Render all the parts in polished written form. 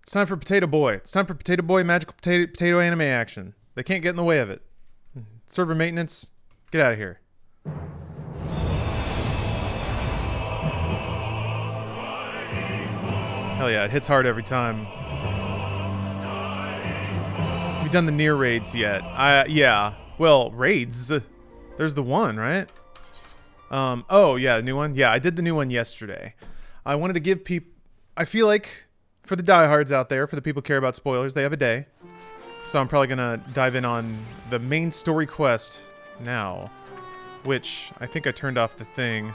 It's time for Potato Boy. It's time for Potato Boy magical potato anime action. They can't get in the way of it. Server maintenance, get out of here. Hell yeah, it hits hard every time. Have you done the near raids yet? Yeah. Well, raids. There's the one, right? Oh yeah, the new one. Yeah, I did the new one yesterday. I wanted to give people. I feel like for the diehards out there, for the people who care about spoilers, they have a day. So I'm probably gonna dive in on the main story quest now, which I think I turned off the thing.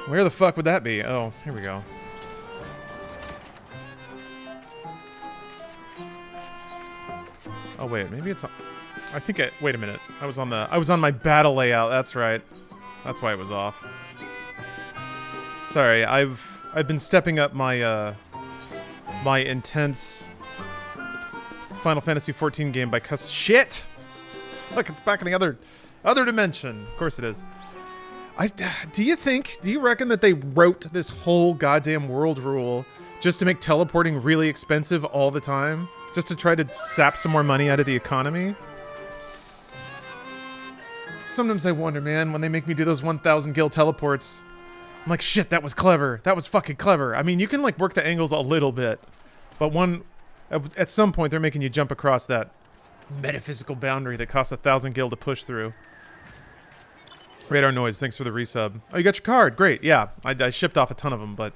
Where the fuck would that be? Oh, here we go. Oh wait, maybe it's. I think I. Wait a minute. I was on my battle layout. That's right. That's why it was off. Sorry, I've been stepping up my my intense Final Fantasy XIV game by shit. Look, it's back in the other dimension. Of course it is. Do you reckon that they wrote this whole goddamn world rule just to make teleporting really expensive all the time? Just to try to sap some more money out of the economy? Sometimes I wonder, man, when they make me do those 1,000 gil teleports, I'm like, shit, that was clever. That was fucking clever. I mean, you can like work the angles a little bit, but at some point they're making you jump across that metaphysical boundary that costs 1,000 gil to push through. Radar Noise, thanks for the resub. Oh, you got your card. Great. Yeah, I shipped off a ton of them, but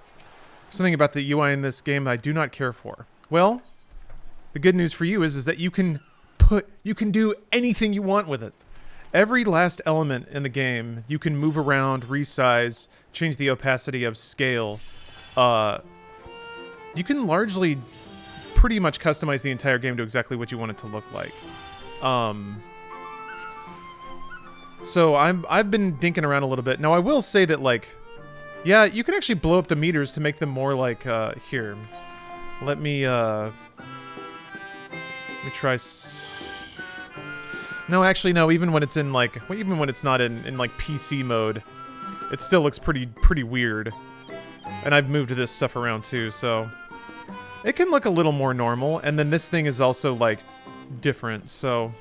something about the UI in this game that I do not care for. Well, the good news for you is that you can do anything you want with it. Every last element in the game, you can move around, resize, change the opacity of scale. You can largely pretty much customize the entire game to exactly what you want it to look like. So I've been dinking around a little bit. Now I will say that, like, yeah, you can actually blow up the meters to make them more like, here. Let me try. No, actually, no. Even when it's in like, even when it's not in like PC mode, it still looks pretty weird. And I've moved this stuff around too, so it can look a little more normal. And then this thing is also like different. So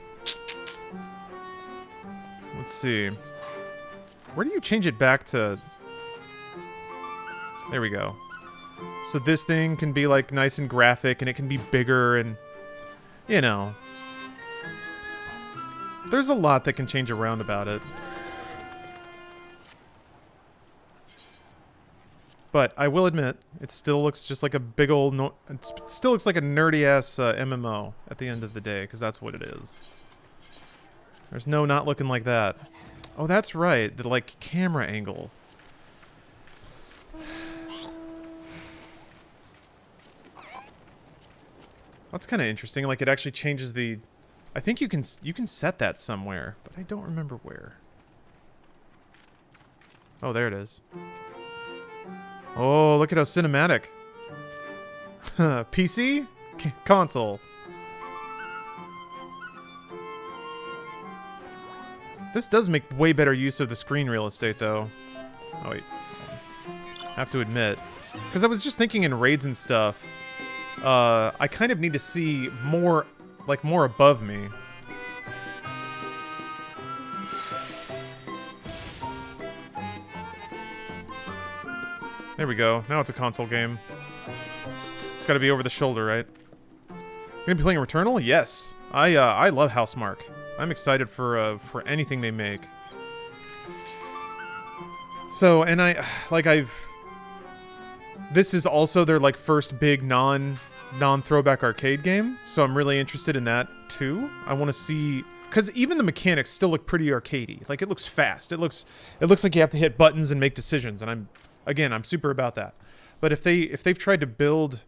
let's see. Where do you change it back to? There we go. So this thing can be like nice and graphic, and it can be bigger, and you know. There's a lot that can change around about it. But I will admit, it still looks just like a big old... it still looks like a nerdy-ass MMO at the end of the day, because that's what it is. There's no not looking like that. Oh, that's right. The, like, camera angle. That's kind of interesting. Like, it actually changes the... I think you can set that somewhere, but I don't remember where. Oh, there it is. Oh, look at how cinematic. PC? Console. This does make way better use of the screen real estate, though. Oh, wait. I have to admit. Because I was just thinking in raids and stuff, I kind of need to see more... like, more above me. There we go. Now it's a console game. It's gotta be over the shoulder, right? Gonna be playing Returnal? Yes. I love Housemarque. I'm excited for anything they make. So, and this is also their, like, first big non-throwback arcade game, so I'm really interested in that too. I want to see, because even the mechanics still look pretty arcadey. Like, it looks fast. It looks like you have to hit buttons and make decisions, and I'm super about that. But if they've tried to build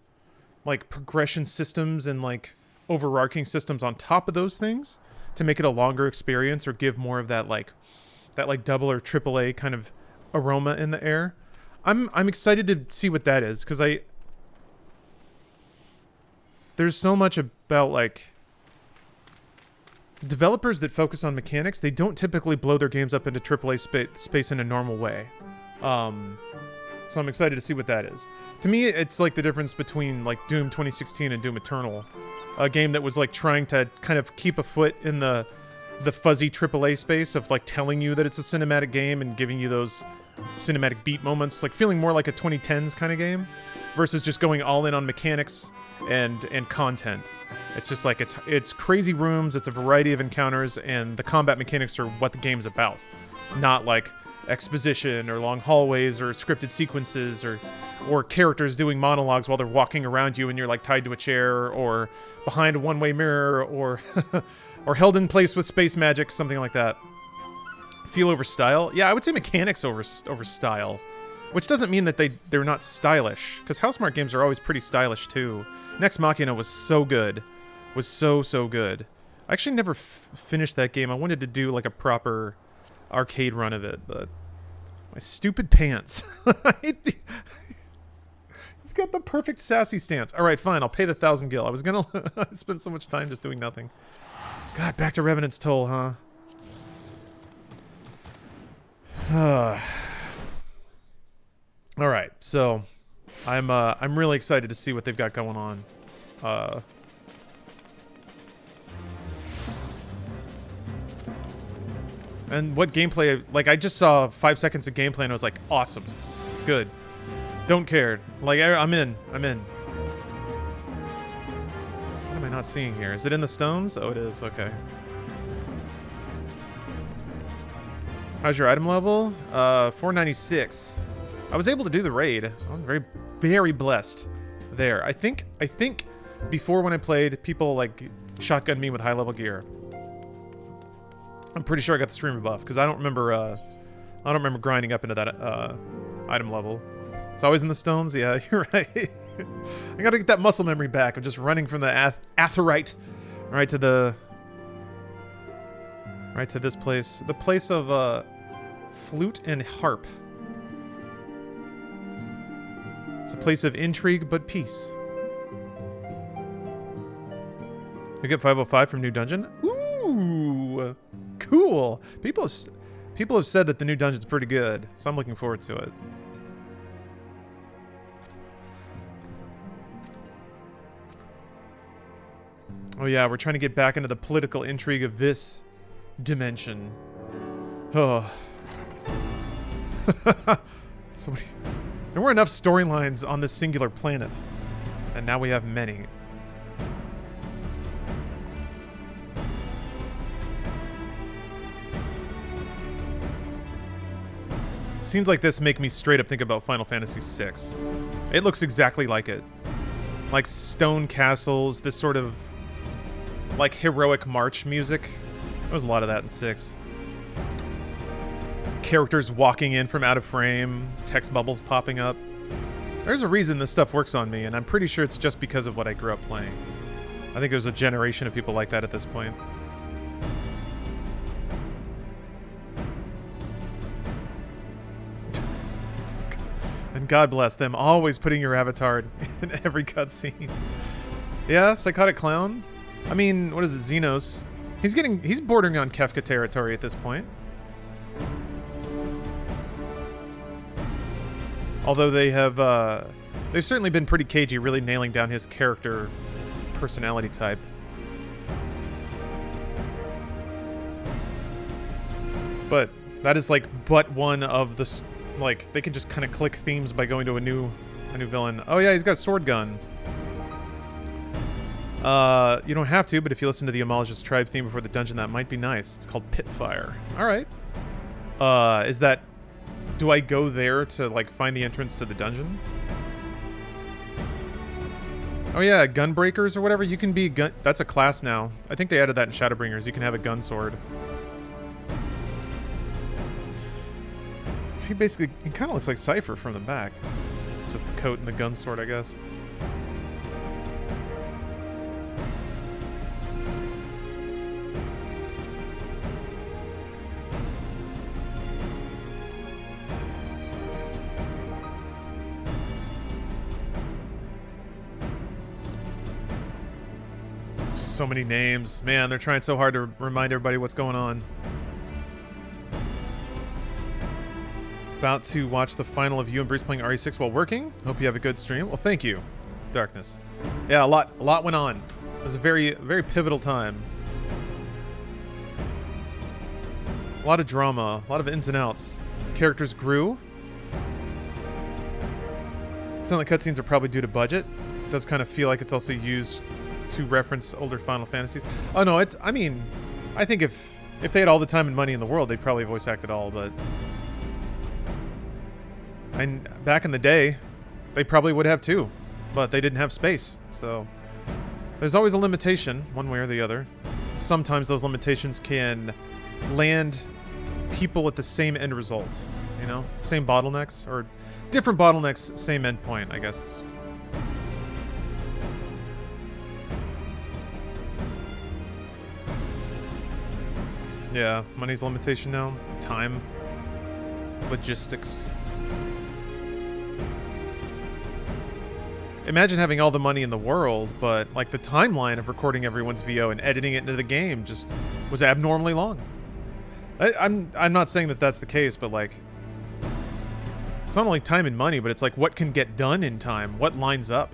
like progression systems and like overarching systems on top of those things to make it a longer experience or give more of that like double or triple A kind of aroma in the air, I'm excited to see what that is, because there's so much about, like, developers that focus on mechanics. They don't typically blow their games up into AAA space in a normal way. So I'm excited to see what that is. To me, it's like the difference between like Doom 2016 and Doom Eternal, a game that was like trying to kind of keep a foot in the fuzzy AAA space of like telling you that it's a cinematic game and giving you those cinematic beat moments, like feeling more like a 2010s kind of game, versus just going all in on mechanics and content. It's just like it's crazy rooms, it's a variety of encounters, and the combat mechanics are what the game's about, not like exposition or long hallways or scripted sequences or characters doing monologues while they're walking around you and you're like tied to a chair or behind a one-way mirror or or held in place with space magic, something like that. Feel over style? Yeah, I would say mechanics over style, which doesn't mean that they're not stylish, because Housemarque games are always pretty stylish too. Nex Machina was so good, was so good. I actually never finished that game. I wanted to do like a proper arcade run of it, but my stupid pants. He's got the perfect sassy stance. All right, fine. I'll pay the 1,000 gil. I was gonna spend so much time just doing nothing. God, back to Revenant's Toll, huh? All right, so I'm really excited to see what they've got going on. And what gameplay, like I just saw 5 seconds of gameplay and I was like, awesome, good. Don't care. Like I'm in. What am I not seeing here? Is it in the stones? Oh, it is. Okay. How's your item level? 496. I was able to do the raid. I'm very blessed there. I think before when I played, people like shotgunned me with high level gear. I'm pretty sure I got the streamer buff because I don't remember grinding up into that item level. It's always in the stones. Yeah, you're right. I gotta get that muscle memory back of just running from the Aetheryte right to this place. The place of flute and harp. It's a place of intrigue but peace. You get 505 from new dungeon? Ooh, cool. People have said that the new dungeon's pretty good, so I'm looking forward to it. Oh yeah, we're trying to get back into the political intrigue of this dimension. Oh. There weren't enough storylines on this singular planet, and now we have many. Scenes like this make me straight up think about Final Fantasy VI. It looks exactly like it. Like stone castles, this sort of like heroic march music. There was a lot of that in 6. Characters walking in from out of frame, text bubbles popping up. There's a reason this stuff works on me, and I'm pretty sure it's just because of what I grew up playing. I think there's a generation of people like that at this point. And God bless them, always putting your avatar in every cutscene. Yeah, Psychotic Clown? I mean, what is it, Xenos? He's bordering on Kefka territory at this point. Although they've certainly been pretty cagey, really nailing down his character personality type. But that is like but one of the, like, they can just kind of click themes by going to a new villain. Oh yeah, he's got a sword gun. You don't have to, but if you listen to the Amalgist Tribe theme before the dungeon, that might be nice. It's called Pitfire. Alright. Do I go there to, like, find the entrance to the dungeon? Oh yeah, Gunbreakers or whatever. You can be that's a class now. I think they added that in Shadowbringers. You can have a gun sword. He basically, he kind of looks like Cypher from the back. It's just the coat and the gun sword, I guess. So many names. Man, they're trying so hard to remind everybody what's going on. About to watch the final of you and Bruce playing RE6 while working. Hope you have a good stream. Well, thank you, Darkness. Yeah, a lot went on. It was a very, very pivotal time. A lot of drama, a lot of ins and outs. Characters grew. Some of the cutscenes are probably due to budget. It does kind of feel like it's also used to reference older Final Fantasies. Oh no, I mean, I think if they had all the time and money in the world, they'd probably voice act it all, but... And back in the day, they probably would have too, but they didn't have space, so... There's always a limitation, one way or the other. Sometimes those limitations can land people at the same end result, you know? Same bottlenecks, or different bottlenecks, same endpoint, I guess. Yeah, money's a limitation now. Time. Logistics. Imagine having all the money in the world, but like the timeline of recording everyone's VO and editing it into the game just was abnormally long. I'm not saying that that's the case, but like it's not only time and money, but it's like what can get done in time, what lines up.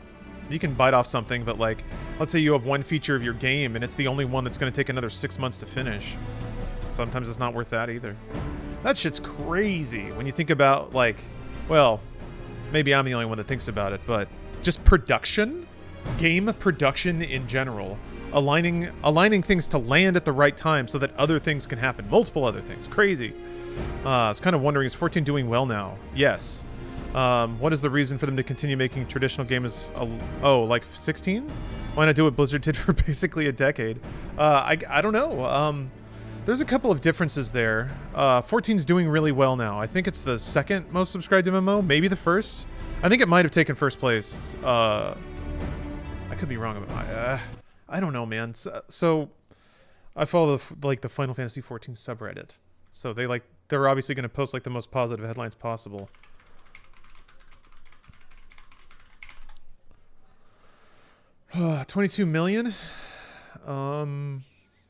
You can bite off something, but like let's say you have one feature of your game and it's the only one that's going to take another 6 months to finish. Sometimes it's not worth that either. That shit's crazy when you think about like, well, maybe I'm the only one that thinks about it, but just production, game production in general, aligning things to land at the right time so that other things can happen, multiple other things. Crazy. I was kind of wondering, is 14 doing well now? Yes. What is the reason for them to continue making traditional games? Like 16? Why not do what Blizzard did for basically a decade? I don't know. There's a couple of differences there. 14's doing really well now. I think it's the second most subscribed MMO, maybe the first. I think it might have taken first place. I could be wrong about I don't know, man. So I follow the Final Fantasy 14 subreddit. So they're obviously going to post like the most positive headlines possible. $22 million.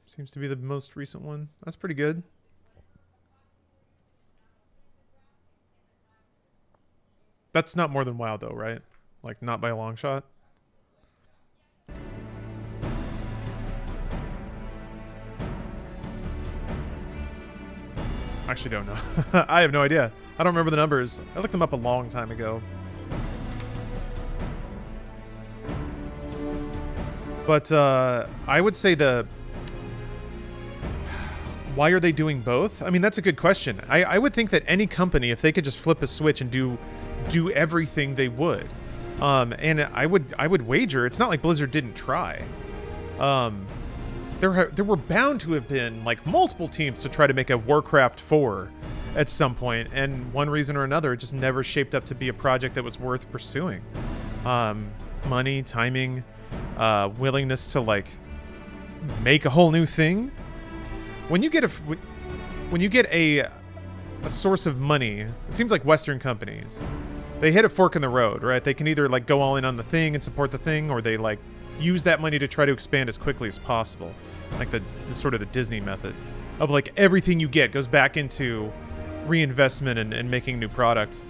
Seems to be the most recent one. That's pretty good. That's not more than WoW though, right? Like not by a long shot. Actually don't know. I have no idea. I don't remember the numbers. I looked them up a long time ago. But I would say why are they doing both? I mean, that's a good question. I would think that any company, if they could just flip a switch and do everything, they would. And I would wager it's not like Blizzard didn't try. There were bound to have been like multiple teams to try to make a Warcraft 4 at some point, and one reason or another, it just never shaped up to be a project that was worth pursuing. Money, timing, willingness to like make a whole new thing. When you get a source of money, it seems like Western companies, they hit a fork in the road, right? They can either like go all in on the thing and support the thing, or they like use that money to try to expand as quickly as possible. Like the sort of the Disney method of like everything you get goes back into reinvestment and making new product.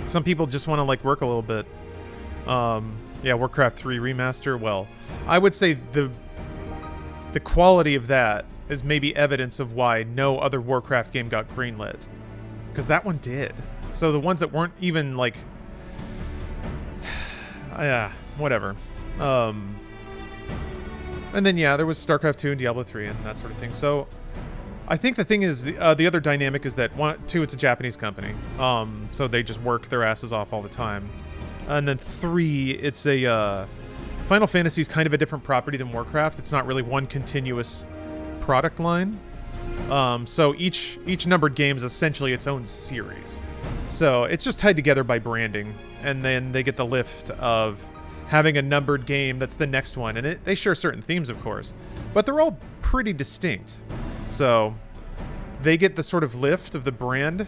Some people just want to like work a little bit. Yeah, Warcraft 3 remaster. Well, I would say the quality of that is maybe evidence of why no other Warcraft game got greenlit, because that one did. So the ones that weren't even like, yeah, whatever. And then yeah, there was StarCraft 2 and Diablo 3 and that sort of thing. So I think the thing is, the other dynamic is that two, it's a Japanese company, so they just work their asses off all the time. And then 3, it's a Final Fantasy is kind of a different property than Warcraft. It's not really one continuous product line. So each numbered game is essentially its own series. So it's just tied together by branding, and then they get the lift of having a numbered game that's the next one, and they share certain themes, of course, but they're all pretty distinct. So they get the sort of lift of the brand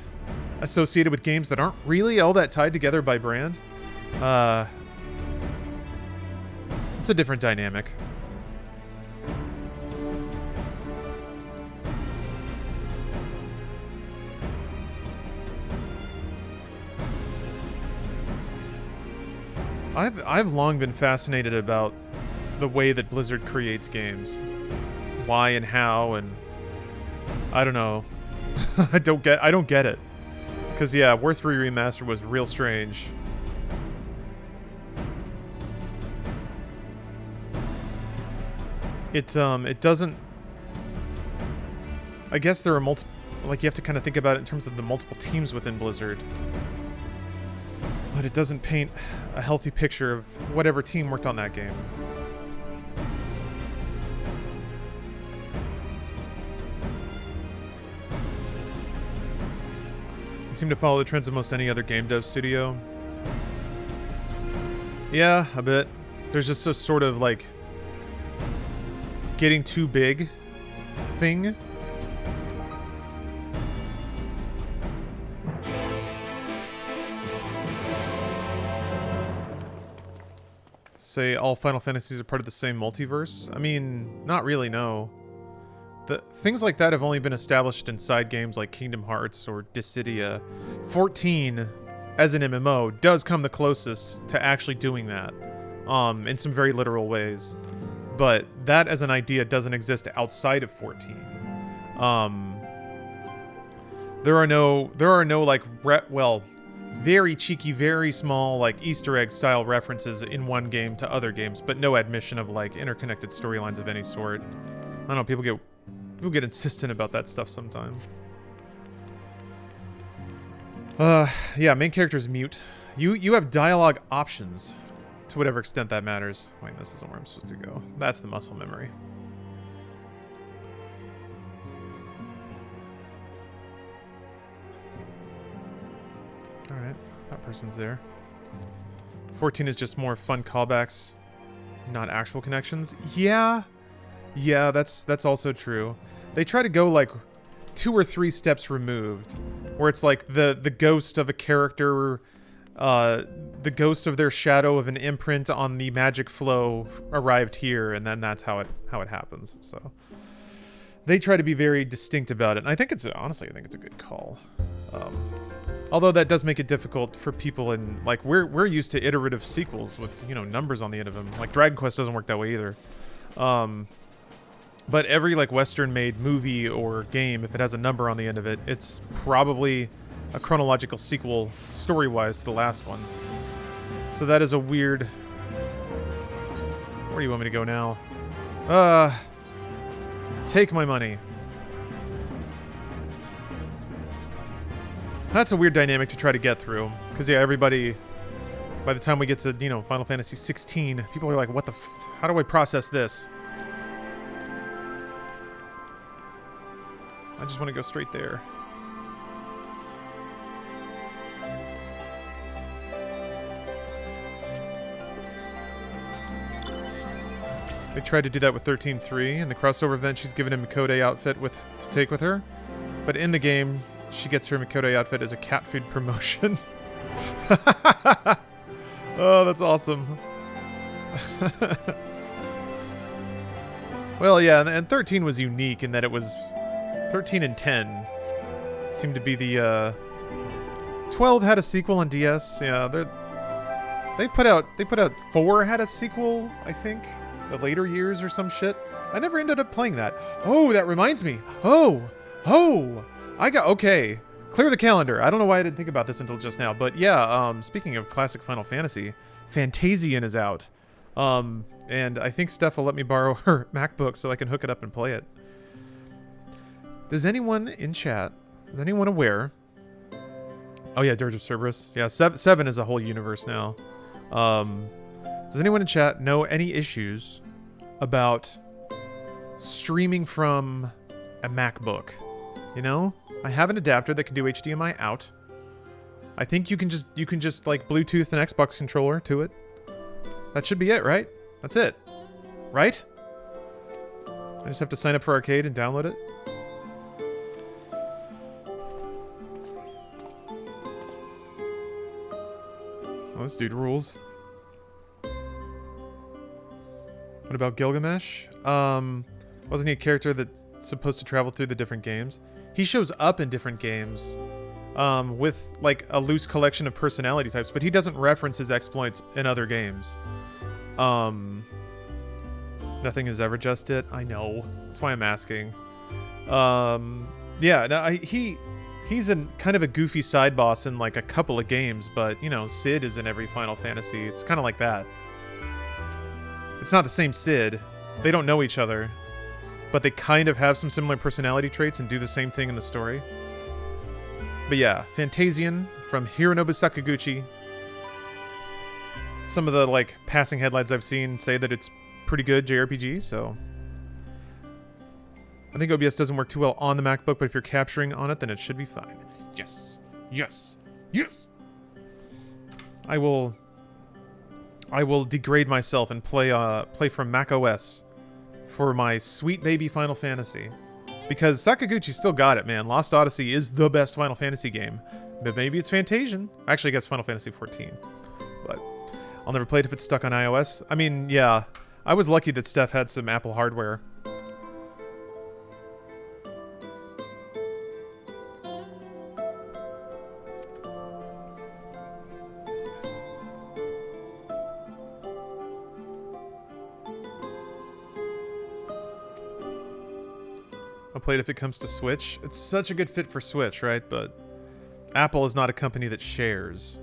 associated with games that aren't really all that tied together by brand. It's a different dynamic. I've long been fascinated about the way that Blizzard creates games. Why and how, and I don't know. I don't get it. Cause yeah, War 3 Remastered was real strange. It doesn't. I guess there are multiple. Like you have to kind of think about it in terms of the multiple teams within Blizzard. But it doesn't paint a healthy picture of whatever team worked on that game. They seem to follow the trends of most any other game dev studio. Yeah, a bit. There's just a sort of like getting too big thing. Say all Final Fantasies are part of the same multiverse? I mean, not really, no. Things like that have only been established in side games like Kingdom Hearts or Dissidia. 14, as an MMO, does come the closest to actually doing that, in some very literal ways. But that as an idea doesn't exist outside of 14. There are no like very cheeky, very small like Easter egg style references in one game to other games, but no admission of like interconnected storylines of any sort. I don't know, people get insistent about that stuff sometimes. Yeah, main character's mute. You have dialogue options to whatever extent that matters. Wait, this isn't where I'm supposed to go. That's the muscle memory. Alright, that person's there. 14 is just more fun callbacks, not actual connections. Yeah, that's also true. They try to go like 2 or 3 steps removed, where it's like the ghost of a character, the ghost of their shadow of an imprint on the magic flow arrived here, and then that's how it happens. So they try to be very distinct about it. And I think it's honestly, I think it's a good call. Although that does make it difficult for people in like we're used to iterative sequels with, you know, numbers on the end of them. Like Dragon Quest doesn't work that way either. But every like Western-made movie or game, if it has a number on the end of it, it's probably a chronological sequel story-wise to the last one. So that is a weird. Where do you want me to go now? Take my money. That's a weird dynamic to try to get through, because yeah, everybody. By the time we get to, you know, Final Fantasy 16, people are like, "What the? How do I process this?" I just want to go straight there. They tried to do that with 13.3. In the crossover event, she's given a Mikode outfit to take with her. But in the game, she gets her Mikode outfit as a cat food promotion. Oh, that's awesome. Well, yeah, and 13 was unique in that it was 13 and 10 seemed to be the 12 had a sequel on DS. Yeah, they put out 4 had a sequel, I think, the later years or some shit. I never ended up playing that. Oh, that reminds me. Oh, okay. Clear the calendar. I don't know why I didn't think about this until just now, but yeah, speaking of classic Final Fantasy, Fantasian is out. And I think Steph will let me borrow her MacBook so I can hook it up and play it. Does anyone in chat, is anyone aware? Oh yeah, Dirge of Cerberus. Yeah, 7 is a whole universe now. Does anyone in chat know any issues about streaming from a MacBook? You know, I have an adapter that can do HDMI out. I think you can just like Bluetooth an Xbox controller to it. That should be it, right? That's it. Right? I just have to sign up for Arcade and download it. Oh, this dude rules. What about Gilgamesh? Wasn't he a character that's supposed to travel through the different games? He shows up in different games, with like a loose collection of personality types, but he doesn't reference his exploits in other games. Nothing is ever just it. I know. That's why I'm asking. Yeah, no, he's in kind of a goofy side boss in like a couple of games, but you know, Sid is in every Final Fantasy. It's kind of like that. It's not the same Sid. They don't know each other, but they kind of have some similar personality traits and do the same thing in the story. But yeah, Fantasian from Hironobu Sakaguchi. Some of the like passing headlines I've seen say that it's pretty good JRPG, so I think OBS doesn't work too well on the MacBook, but if you're capturing on it, then it should be fine. Yes. Yes. Yes. I will degrade myself and play from Mac OS for my sweet baby Final Fantasy. Because Sakaguchi still got it, man. Lost Odyssey is the best Final Fantasy game. But maybe it's Fantasian. Actually, I guess Final Fantasy 14. But I'll never play it if it's stuck on iOS. I mean, yeah. I was lucky that Steph had some Apple hardware. I'll play it if it comes to Switch. It's such a good fit for Switch, right? But Apple is not a company that shares.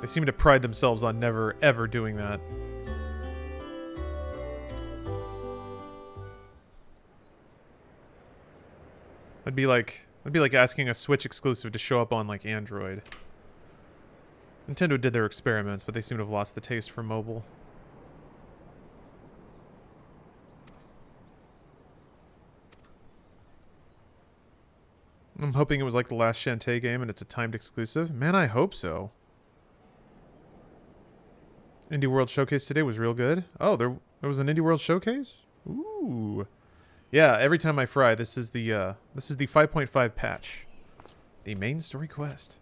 They seem to pride themselves on never, ever doing that. That'd be like asking a Switch exclusive to show up on like Android. Nintendo did their experiments, but they seem to have lost the taste for mobile. I'm hoping it was like the last Shantae game and it's a timed exclusive. Man, I hope so. Indie World Showcase today was real good. Oh, there was an Indie World Showcase? Ooh. Yeah, every time I fry, this is the 5.5 patch. The main story quest.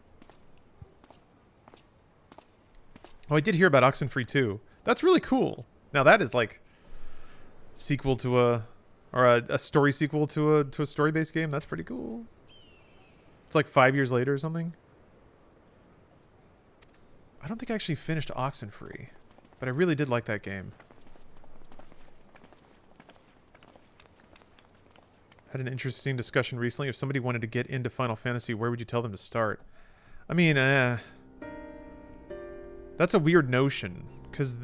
Oh, I did hear about Oxenfree 2. That's really cool. Now that is like sequel to a story sequel to a story-based game. That's pretty cool. It's like 5 years later or something. I don't think I actually finished Oxenfree, but I really did like that game. Had an interesting discussion recently. If somebody wanted to get into Final Fantasy, where would you tell them to start? I mean, that's a weird notion, because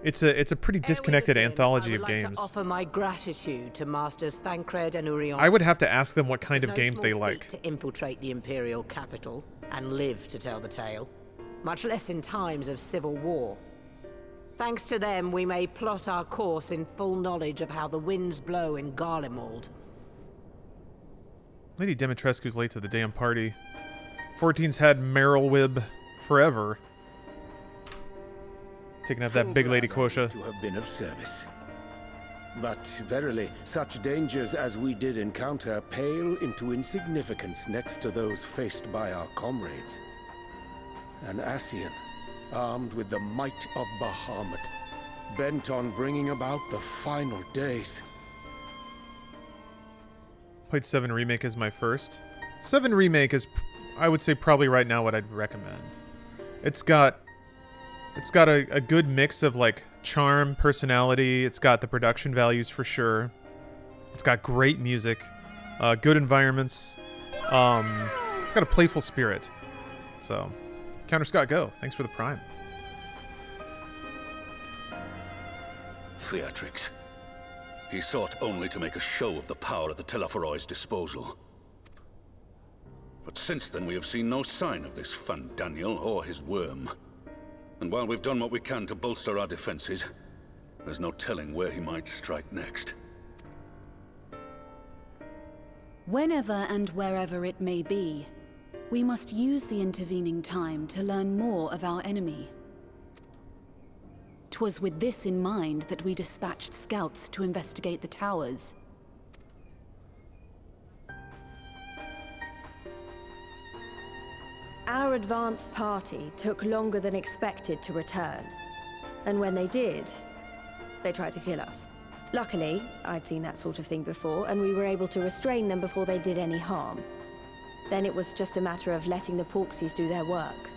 it's a pretty disconnected anthology of games. I would like to offer my gratitude to Masters Thancred and Urion. I would have to ask them what kind of games they like. To infiltrate the Imperial capital and live to tell the tale, much less in times of civil war. Thanks to them, we may plot our course in full knowledge of how the winds blow in Garlemald. Lady Dimitrescu's late to the damn party. 14's had Merylwib forever. Taking up that big lady quota. To have been of service. But verily, such dangers as we did encounter pale into insignificance next to those faced by our comrades. An Ascian, armed with the might of Bahamut, bent on bringing about the final days. Played 7 Remake as my first. 7 Remake is, I would say, probably right now what I'd recommend. It's got a good mix of like charm, personality. It's got the production values for sure. It's got great music, good environments. It's got a playful spirit. So, Counter Scott Go. Thanks for the Prime. Theatrix. He sought only to make a show of the power at the Teleforoi's disposal. But since then we have seen no sign of this Fandaniel or his worm. And while we've done what we can to bolster our defenses, there's no telling where he might strike next. Whenever and wherever it may be, we must use the intervening time to learn more of our enemy. 'Twas with this in mind that we dispatched scouts to investigate the towers. Our advance party took longer than expected to return. And when they did, they tried to kill us. Luckily, I'd seen that sort of thing before, and we were able to restrain them before they did any harm. Then it was just a matter of letting the Porksies do their work.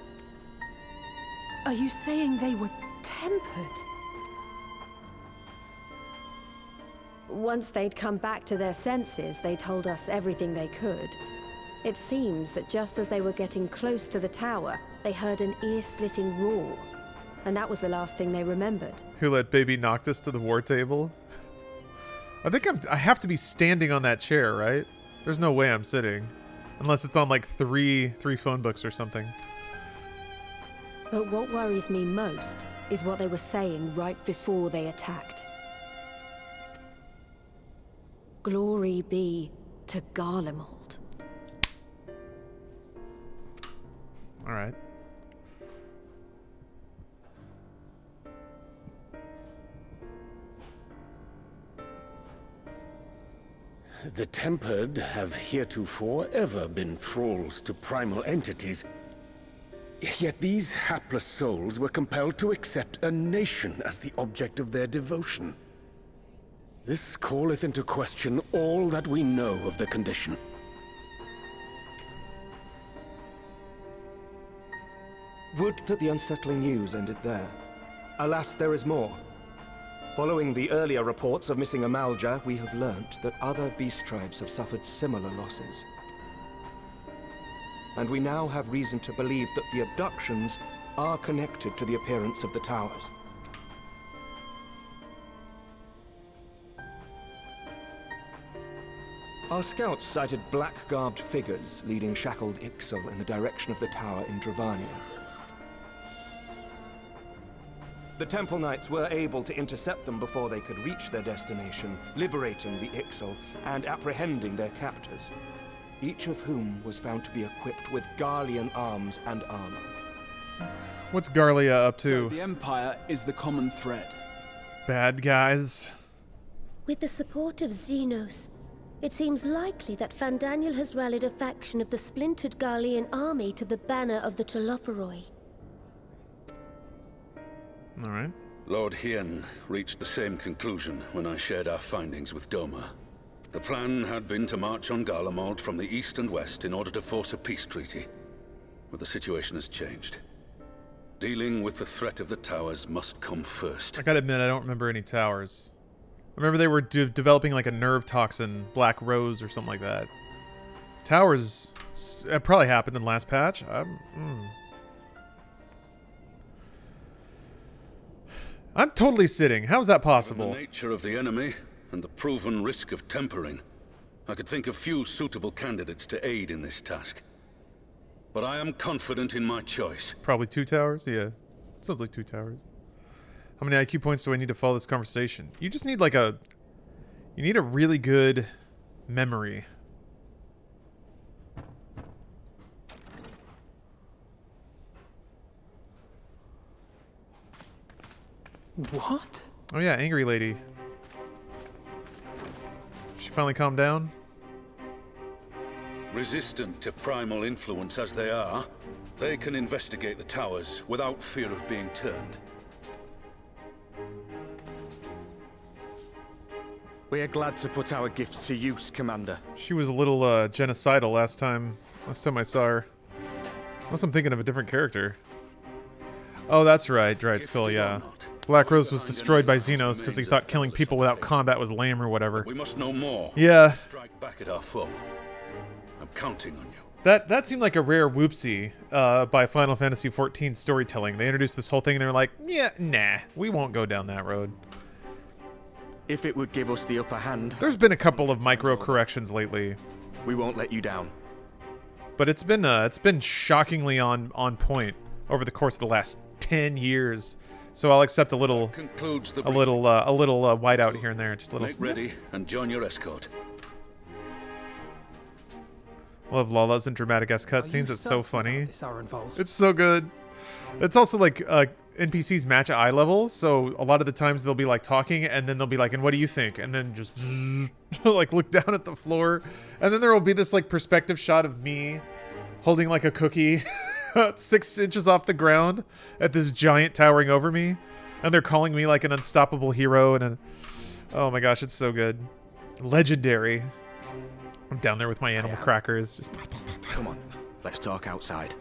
Are you saying they were tempered? Once they'd come back to their senses, they told us everything they could. It seems that just as they were getting close to the tower, they heard an ear-splitting roar. And that was the last thing they remembered. Who let baby Noctis to the war table? I think I have to be standing on that chair, right? There's no way I'm sitting. Unless it's on like three phone books or something. But what worries me most is what they were saying right before they attacked. Glory be to Garlemald. All right. The Tempered have heretofore ever been thralls to primal entities. Yet these hapless souls were compelled to accept a nation as the object of their devotion. This calleth into question all that we know of the condition. Would that the unsettling news ended there. Alas, there is more. Following the earlier reports of missing Amalja, we have learnt that other beast tribes have suffered similar losses. And we now have reason to believe that the abductions are connected to the appearance of the towers. Our scouts sighted black-garbed figures leading shackled Ixal in the direction of the tower in Dravania. The Temple Knights were able to intercept them before they could reach their destination, liberating the Ixal and apprehending their captors, each of whom was found to be equipped with Garlean arms and armor. What's Garlia up to? So the Empire is the common thread. Bad guys. With the support of Xenos, it seems likely that Fandaniel has rallied a faction of the splintered Garlean army to the banner of the Telophoroi. All right. Lord Hien reached the same conclusion when I shared our findings with Doma. The plan had been to march on Garlemald from the east and west in order to force a peace treaty. But the situation has changed. Dealing with the threat of the towers must come first. I gotta admit, I don't remember any towers. I remember they were developing like a nerve toxin, Black Rose or something like that. Towers, it probably happened in the last patch. I'm totally sitting. How's that possible? Given the nature of the enemy and the proven risk of tempering, I could think of few suitable candidates to aid in this task. But I am confident in my choice. Probably 2 towers? Yeah. Sounds like 2 towers. How many IQ points do I need to follow this conversation? You just need like a... You need a really good memory. What? Oh yeah, angry lady. She finally calmed down? Resistant to primal influence as they are, they can investigate the towers without fear of being turned. We are glad to put our gifts to use, Commander. She was a little genocidal last time I saw her. Unless I'm thinking of a different character. Oh, that's right, Dried Skull, yeah. Black Rose was destroyed by Xenos because he thought killing people without combat was lame or whatever. We must know more. Yeah. Strike back at our foe. I'm counting on you. That seemed like a rare whoopsie by Final Fantasy XIV storytelling. They introduced this whole thing and they were like, yeah, nah, we won't go down that road. If it would give us the upper hand... There's been a couple of micro corrections lately. We won't let you down. But it's been shockingly on point over the course of the last 10 years. So I'll accept a little whiteout here and there, just a little. Make ready and join your escort. Love Lala's and dramatic-ass cutscenes. It's so funny. It's so good. It's also like NPCs match at eye level, so a lot of the times they'll be like talking, and then they'll be like, "And what do you think?" And then just like look down at the floor, and then there will be this like perspective shot of me holding like a cookie 6 inches off the ground at this giant towering over me, and they're calling me like an unstoppable hero and Oh my gosh, it's so good. Legendary. I'm down there with my animal crackers. Just Come on, let's talk outside.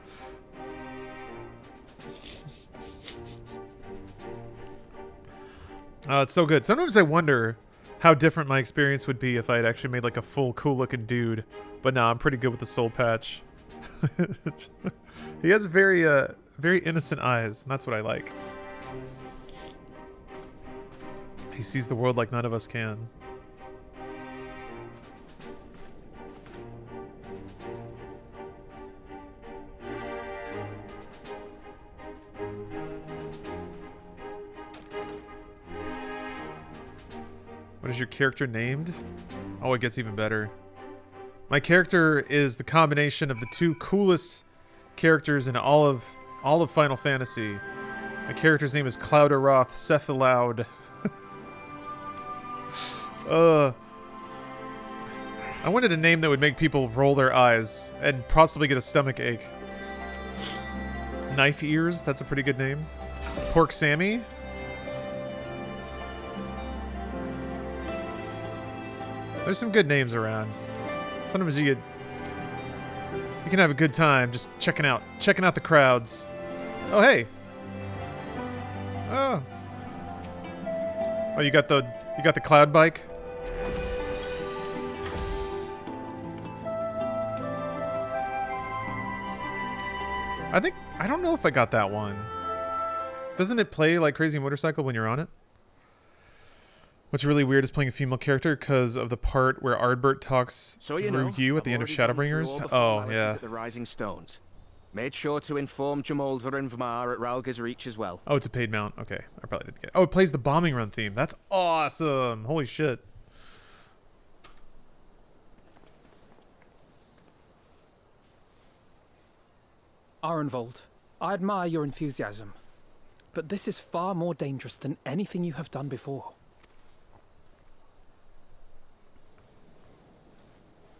Oh, it's so good. Sometimes I wonder how different my experience would be if I had actually made like a full cool-looking dude. But no, I'm pretty good with the soul patch. He has very, very innocent eyes, and that's what I like. He sees the world like none of us can. What is your character named? Oh, it gets even better. My character is the combination of the two coolest characters in all of Final Fantasy. My character's name is Cloudaroth Cephaloud. I wanted a name that would make people roll their eyes and possibly get a stomach ache. Knife Ears, that's a pretty good name. Pork Sammy. There's some good names around. Sometimes you can have a good time just checking out the crowds. Oh hey. Oh. Oh, you got the cloud bike? I don't know if I got that one. Doesn't it play like Crazy Motorcycle when you're on it? What's really weird is playing a female character because of the part where Ardbert talks through you at the end of Shadowbringers. Oh, yeah. At the Rising Stones. Made sure to inform Jamolder and Vamar at Ralga's Reach as well. Oh, it's a paid mount. Okay, I probably didn't get it. Oh, it plays the Bombing Run theme. That's awesome. Holy shit. Arenvold, I admire your enthusiasm, but this is far more dangerous than anything you have done before.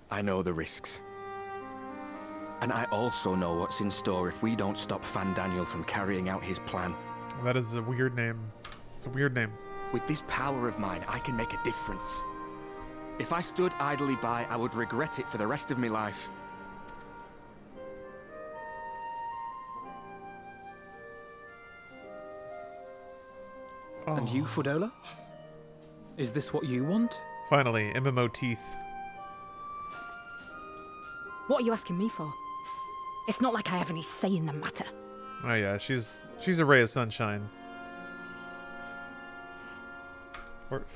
I know the risks. And I also know what's in store if we don't stop Fandaniel from carrying out his plan. That is a weird name. It's a weird name. With this power of mine, I can make a difference. If I stood idly by, I would regret it for the rest of my life. Oh. And you, Fudola? Is this what you want? Finally, MMO teeth. What are you asking me for? It's not like I have any say in the matter. Oh yeah, she's a ray of sunshine.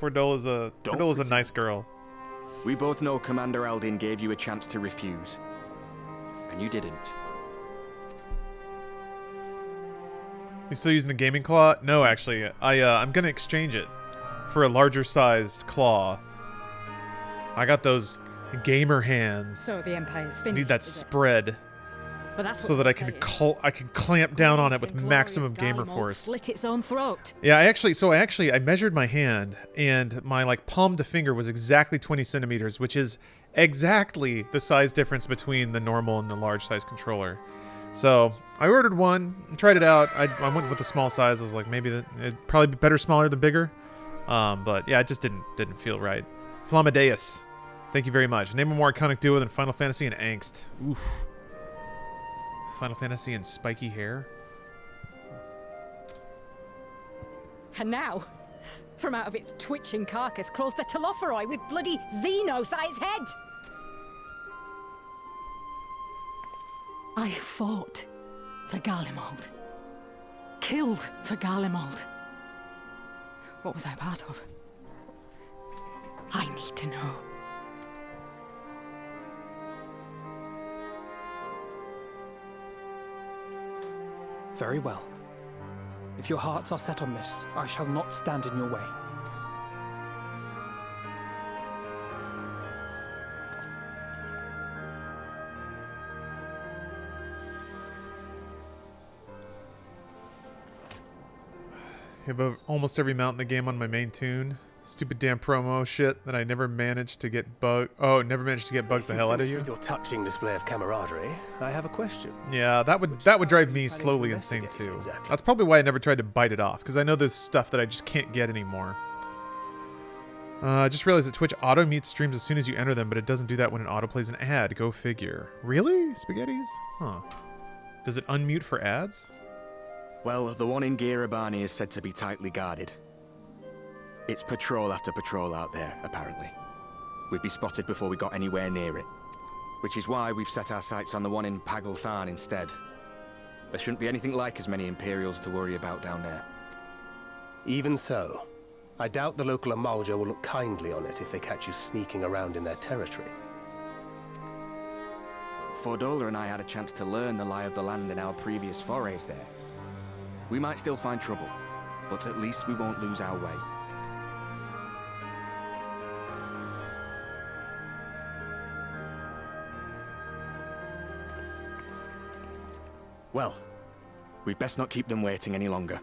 Fordola's a nice girl. We both know Commander Aldin gave you a chance to refuse. And you didn't. You still using the gaming claw? No, actually. I'm gonna exchange it for a larger sized claw. I got those gamer hands. So the Empire's finished. I need that spread. Well, that's so that I can clamp down on it with maximum gamer force. Slit its own throat. Yeah, I measured my hand, and my like palm to finger was exactly 20 centimeters, which is exactly the size difference between the normal and the large size controller. So I ordered one and tried it out. I went with the small size. I was like, maybe it'd probably be better smaller than bigger. But yeah, it just didn't feel right. Flamadeus, thank you very much. Name a more iconic duo than Final Fantasy and Angst. Oof. Final Fantasy and spiky hair. And now, from out of its twitching carcass crawls the Telophoroi with bloody Xenos at its head. I fought for Garlemald. Killed for Garlemald. What was I part of? I need to know. Very well. If your hearts are set on this, I shall not stand in your way. I have almost every mount in the game on my main tune. Stupid damn promo shit that I never managed to get bugs the hell out of you. With your touching display of camaraderie, I have a question. Yeah, that would drive me slowly insane too. Exactly. That's probably why I never tried to bite it off, because I know there's stuff that I just can't get anymore. I just realized that Twitch auto-mutes streams as soon as you enter them, but it doesn't do that when it auto-plays an ad. Go figure. Really? Spaghettis? Huh. Does it unmute for ads? Well, the one in Girabani is said to be tightly guarded. It's patrol after patrol out there, apparently. We'd be spotted before we got anywhere near it. Which is why we've set our sights on the one in Pagalthan instead. There shouldn't be anything like as many Imperials to worry about down there. Even so, I doubt the local Amalja will look kindly on it if they catch you sneaking around in their territory. Fordola and I had a chance to learn the lie of the land in our previous forays there. We might still find trouble, but at least we won't lose our way. Well, we'd best not keep them waiting any longer.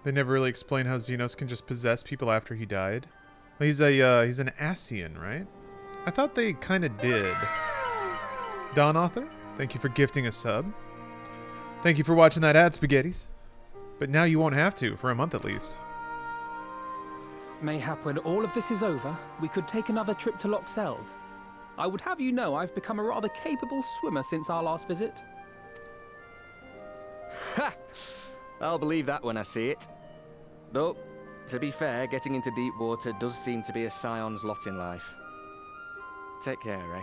They never really explain how Xenos can just possess people after he died. Well, he's an Asian, right? I thought they kind of did. Don Author, thank you for gifting a sub. Thank you for watching that ad, Spaghettis. But now you won't have to, for a month at least. Mayhap when all of this is over, we could take another trip to Loxeld. I would have you know I've become a rather capable swimmer since our last visit. Ha! I'll believe that when I see it. Though, to be fair, getting into deep water does seem to be a scion's lot in life. Take care, eh?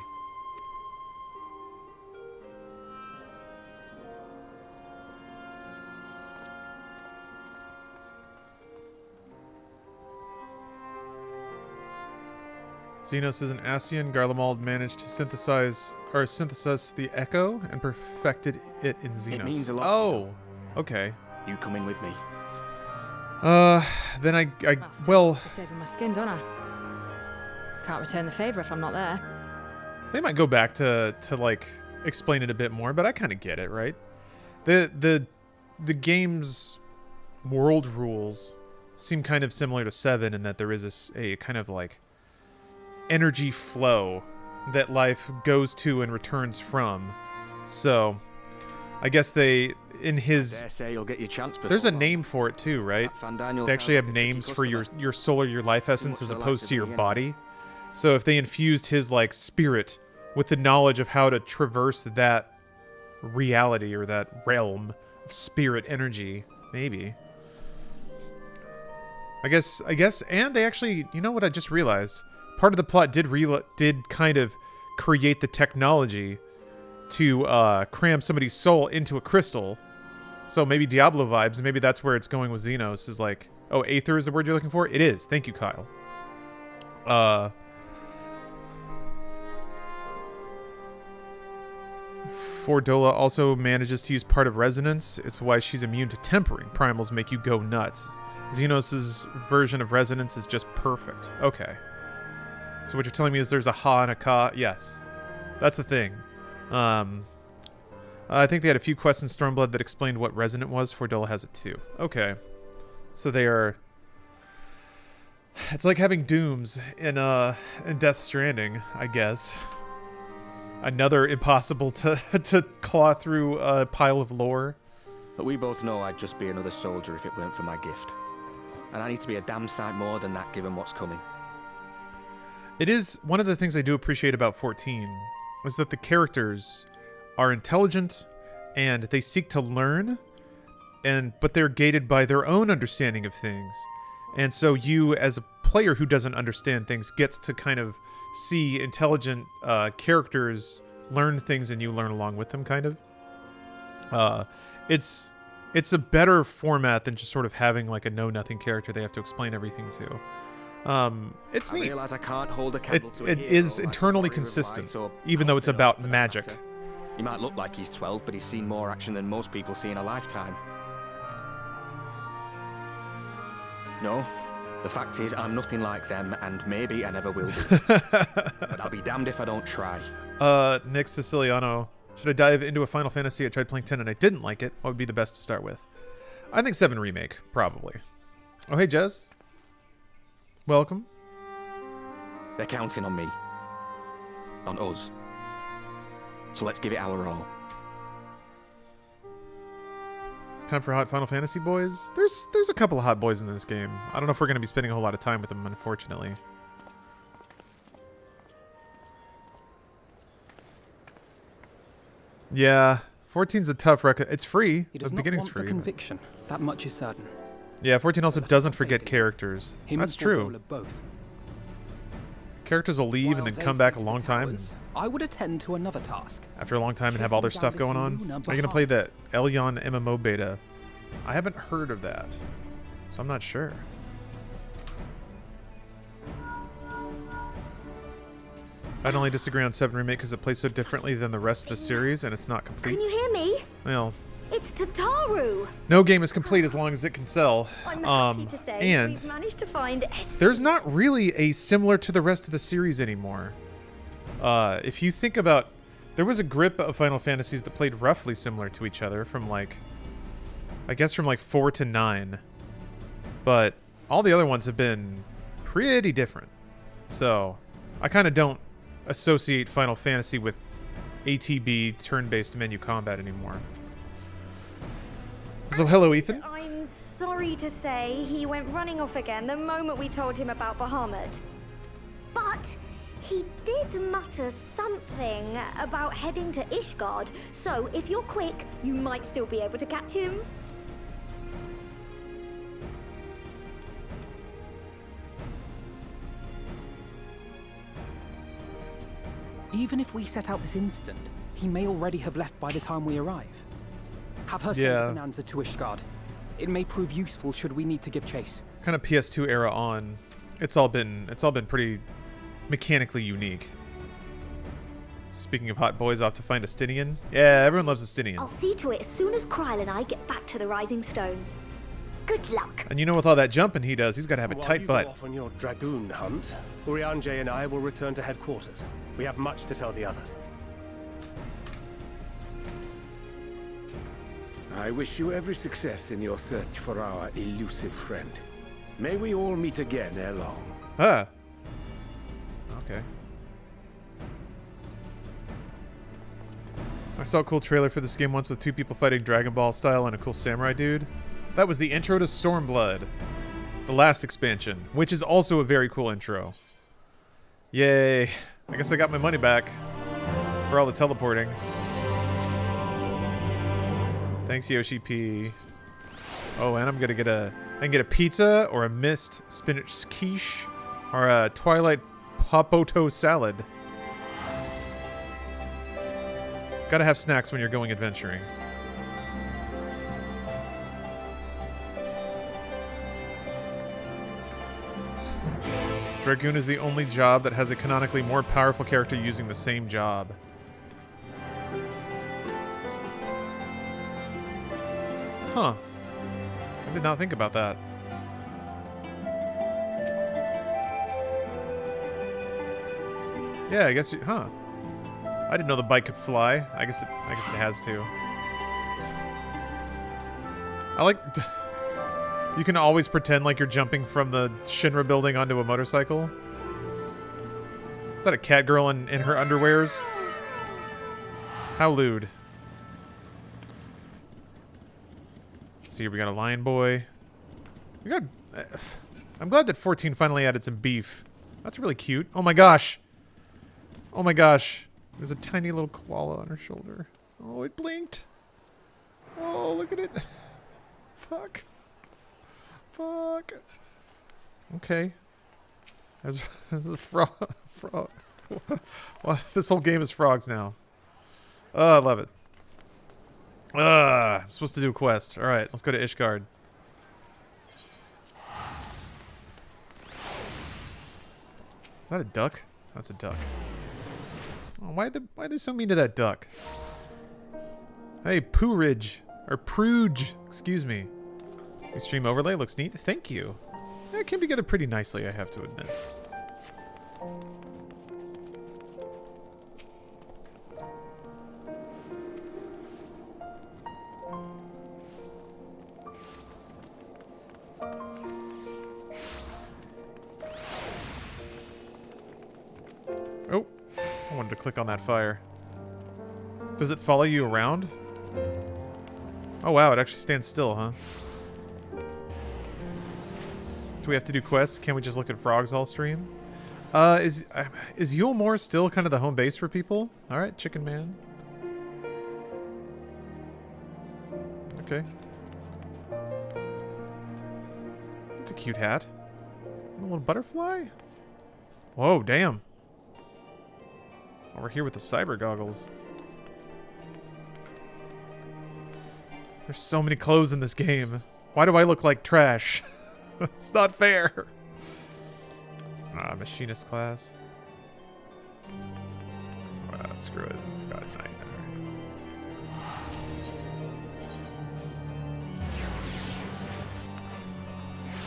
Xenos is an Asian. Garlemald managed to synthesize the Echo and perfected it in Xenos. It means a lot. Oh, okay. You come in with me. Then well, For saving my skin, don't I? Can't return the favor if I'm not there. they might go back to like explain it a bit more, but I kind of get it, right? The game's world rules seem kind of similar to 7 in that there is a kind of like energy flow that life goes to and returns from. So I guess they in his I dare say you'll get your chance there's a before name for it too, right? Fandaniel They actually sounds have like a tricky names for customer. your soul or your life essence as much opposed to your selectively, body. So if they infused his like spirit with the knowledge of how to traverse that reality or that realm of spirit energy, maybe. I guess, and they actually, you know what I just realized? Part of the plot did kind of create the technology to cram somebody's soul into a crystal. So maybe Diablo vibes, maybe that's where it's going with Xenos, is like, oh, Aether is the word you're looking for? It is. Thank you, Kyle. Fordola also manages to use part of resonance. It's why she's immune to tempering. Primals make you go nuts. Xenos' version of resonance is just perfect. Okay. So what you're telling me is there's a ha and a ka? Yes. That's the thing. I think they had a few quests in Stormblood that explained what resonant was. Fordola has it too. Okay. So they are... It's like having Dooms in Death Stranding, I guess. Another impossible to claw through a pile of lore. But we both know I'd just be another soldier if it weren't for my gift. And I need to be a damn sight more than that given what's coming. It is one of the things I do appreciate about 14 is that the characters are intelligent and they seek to learn, but they're gated by their own understanding of things. And so you, as a player who doesn't understand things, gets to kind of see intelligent characters learn things and you learn along with them, kind of. It's a better format than just sort of having like a know-nothing character they have to explain everything to. It's neat. I realize I can't hold a candle to a It hero is like internally Warrior of consistent, Light or even though it's Alfred about for that magic. matter. He might look like he's 12, but he's seen more action than most people see in a lifetime. No, the fact is I'm nothing like them, and maybe I never will be. But I'll be damned if I don't try. Nick Siciliano, should I dive into a Final Fantasy? I tried playing 10 and I didn't like it. What would be the best to start with? I think 7 Remake, probably. Oh, hey, Jez. Welcome. They're counting on me. On us. So let's give it our all. Time for hot Final Fantasy boys? There's a couple of hot boys in this game. I don't know if we're going to be spending a whole lot of time with them, unfortunately. Yeah, 14's a tough record. It's free. He The does not beginning's want free. for conviction. That much is certain. Yeah, 14 also So doesn't let's not forget fade it. characters. Him That's and true. Fordola both. Characters will leave While and then they come back a sit long the time. towers, I would attend to another task. After a long time and have all their Chasing stuff down going this on. Luna Are you gonna play behind. the Elyon MMO beta? I haven't heard of that, so I'm not sure. I'd only disagree on 7 Remake because it plays so differently than the rest of the series and it's not complete. Can you hear me? Well, It's Tataru. no game is complete as long as it can sell. I'm happy to say and we've managed to find there's not really a similar to the rest of the series anymore. If you think about, there was a grip of Final Fantasies that played roughly similar to each other from like, I guess from like 4 to 9. But all the other ones have been pretty different. So I kind of don't associate Final Fantasy with ATB turn-based menu combat anymore. So hello, Ethan. I'm sorry to say he went running off again the moment we told him about Bahamut. But he did mutter something about heading to Ishgard, so if you're quick, you might still be able to catch him. Even if we set out this instant, he may already have left by the time we arrive. Have her send Yeah. Bonanza to Ishgard. It may prove useful should we need to give chase. Kind of PS2 era on. It's all been pretty mechanically unique. Speaking of hot boys off to find a Stinian. Yeah, everyone loves a Stinian. I'll see to it as soon as Kryl and I get back to the Rising Stones. Good luck. And you know, with all that jumping he does, he's got to have a While tight you butt. go off on your dragoon hunt, Urianger and I will return to headquarters. We have much to tell the others. I wish you every success in your search for our elusive friend. May we all meet again ere long. Ah. Okay. I saw a cool trailer for this game once with 2 people fighting Dragon Ball style and a cool samurai dude. That was the intro to Stormblood, the last expansion, which is also a very cool intro. Yay. I guess I got my money back for all the teleporting. Thanks, Yoshi P. Oh, and I'm gonna get I can get a pizza or a mist spinach quiche or a Twilight Popoto salad. Gotta have snacks when you're going adventuring. Dragoon is the only job that has a canonically more powerful character using the same job. Huh. I did not think about that. Yeah, I guess huh. I didn't know the bike could fly. I guess it has to. I like you can always pretend like you're jumping from the Shinra building onto a motorcycle. Is that a cat girl in her underwears? How lewd. Let's see here, we got a lion boy. We got I'm glad that 14 finally added some beef. That's really cute. Oh my gosh. Oh my gosh. There's a tiny little koala on her shoulder. Oh, it blinked. Oh, look at it. Fuck. Fuck. Okay. There's a frog. Well, this whole game is frogs now. Oh, I love it. I'm supposed to do a quest. Alright, let's go to Ishgard. Is that a duck? That's a duck. Oh, why are they so mean to that duck? Hey, Pooridge. Or Pruge, excuse me. Your stream overlay looks neat. Thank you. It came together pretty nicely, I have to admit. Oh, I wanted to click on that fire. Does it follow you around? Oh wow, it actually stands still, huh? Do we have to do quests? Can't we just look at frogs all stream? Is Yule Moor still kind of the home base for people? Alright, Chicken Man. Okay. That's a cute hat. A little butterfly? Whoa, damn. Over here with the cyber goggles. There's so many clothes in this game. Why do I look like trash? It's not fair. Machinist class. Screw it. Forgot it's not.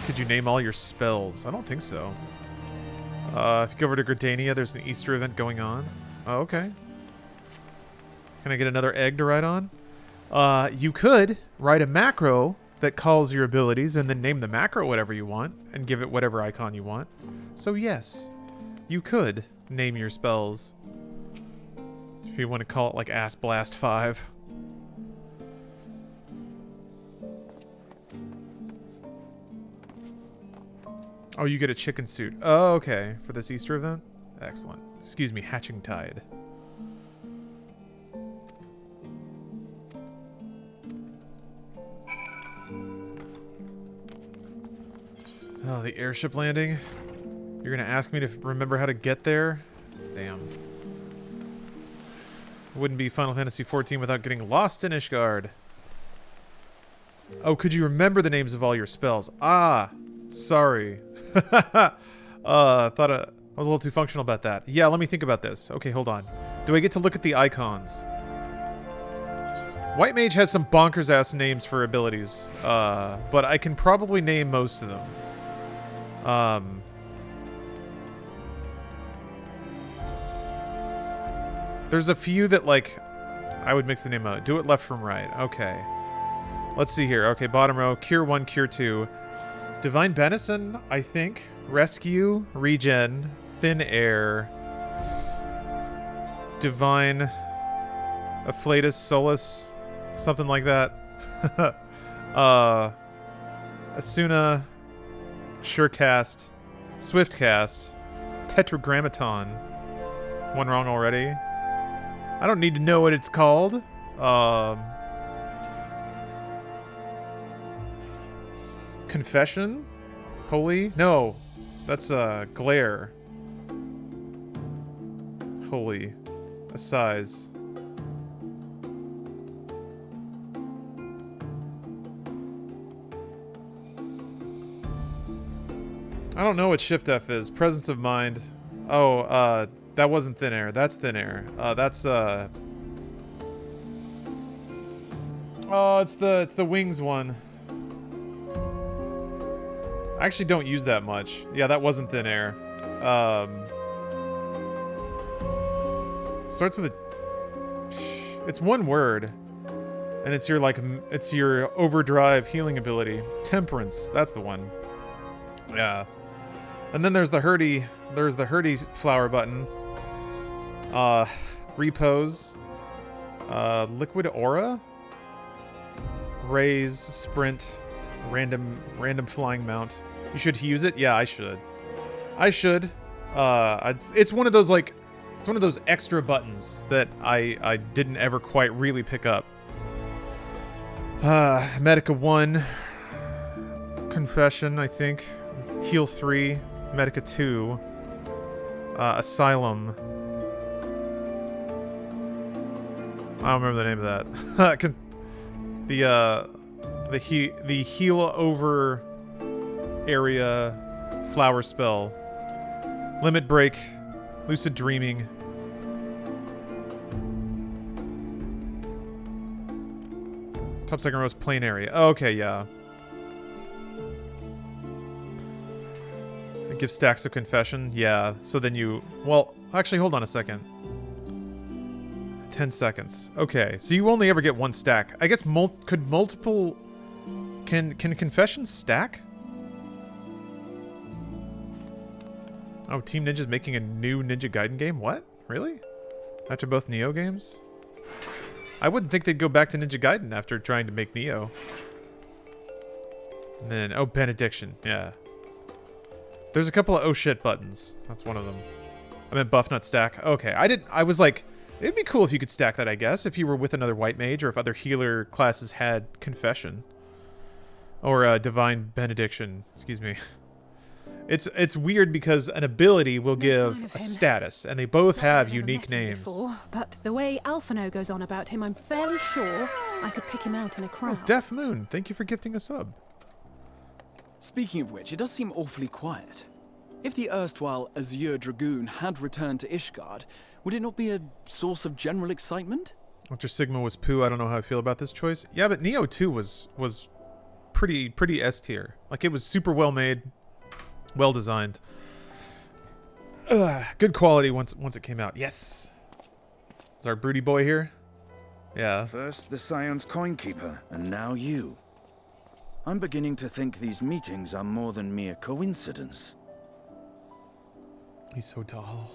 Could you name all your spells? I don't think so. If you go over to Gridania, there's an Easter event going on. Oh, okay. Can I get another egg to write on? You could write a macro that calls your abilities and then name the macro whatever you want and give it whatever icon you want. So yes, you could name your spells. If you want to call it like Ass Blast 5. Oh, you get a chicken suit. Oh, okay. For this Easter event? Excellent. Excuse me, Hatching Tide. Oh, the airship landing. You're gonna ask me to remember how to get there? Damn. Wouldn't be Final Fantasy XIV without getting lost in Ishgard. Oh, could you remember the names of all your spells? Ah, sorry. Thought I was a little too functional about that. Yeah, let me think about this. Okay, hold on. Do I get to look at the icons? White Mage has some bonkers-ass names for abilities, but I can probably name most of them. There's a few that, like, I would mix the name out. Do it left from right. Okay. Let's see here. Okay, bottom row. Cure 1, Cure 2. Divine Benison, I think. Rescue, Regen, Thin Air. Divine Afflatus Solus, something like that. Asuna, Surecast, Swiftcast, Tetragrammaton. One wrong already. I don't need to know what it's called. Confession? Holy? No. That's Glare. Holy. Assize. I don't know what Shift F is. Presence of Mind. Oh, that wasn't Thin Air. That's Thin Air. That's oh, it's the Wings one. I actually don't use that much. Yeah, that wasn't Thin Air. Starts with a... It's one word. And it's your, like, it's your overdrive healing ability. Temperance. That's the one. Yeah. And then there's the Hurdy. There's the Hurdy flower button. Repose. Liquid Aura. Raise. Sprint. Random flying mount. You should use it? Yeah, I should. I should. It's one of those, like... It's one of those extra buttons that I didn't ever quite really pick up. Medica 1. Confession, I think. Heal 3. Medica 2. Asylum. I don't remember the name of that. The heal over area flower spell. Limit break. Lucid dreaming. Top second row is plain area. Oh, okay, yeah. Give stacks of confession. Yeah. So then you... Well, actually, hold on a second. 10 seconds. Okay. So you only ever get one stack. I guess could multiple... Can confessions stack? Oh, Team Ninja's making a new Ninja Gaiden game? What? Really? After both Neo games? I wouldn't think they'd go back to Ninja Gaiden after trying to make Neo. And then, oh, Benediction. Yeah. There's a couple of oh shit buttons. That's one of them. I meant buff, not stack. Okay, I was like, It'd be cool if you could stack that, I guess, if you were with another white mage or if other healer classes had Confession. Or Divine Benediction, excuse me. It's weird because an ability will give a status, and they both have unique names. Before, but the way Alphino goes on about him, I'm fairly sure I could pick him out in a crowd. Oh, Deaf Moon, thank you for gifting a sub. Speaking of which, it does seem awfully quiet. If the erstwhile Azure Dragoon had returned to Ishgard, would it not be a source of general excitement? Dr. Sigma was poo. I don't know how I feel about this choice. Yeah, but Neo 2 was pretty S tier. Like, it was super well made, well designed. Good quality once it came out. Yes. Is our broody boy here? Yeah. First the Scion's Coinkeeper, and now you. I'm beginning to think these meetings are more than mere coincidence. He's so tall.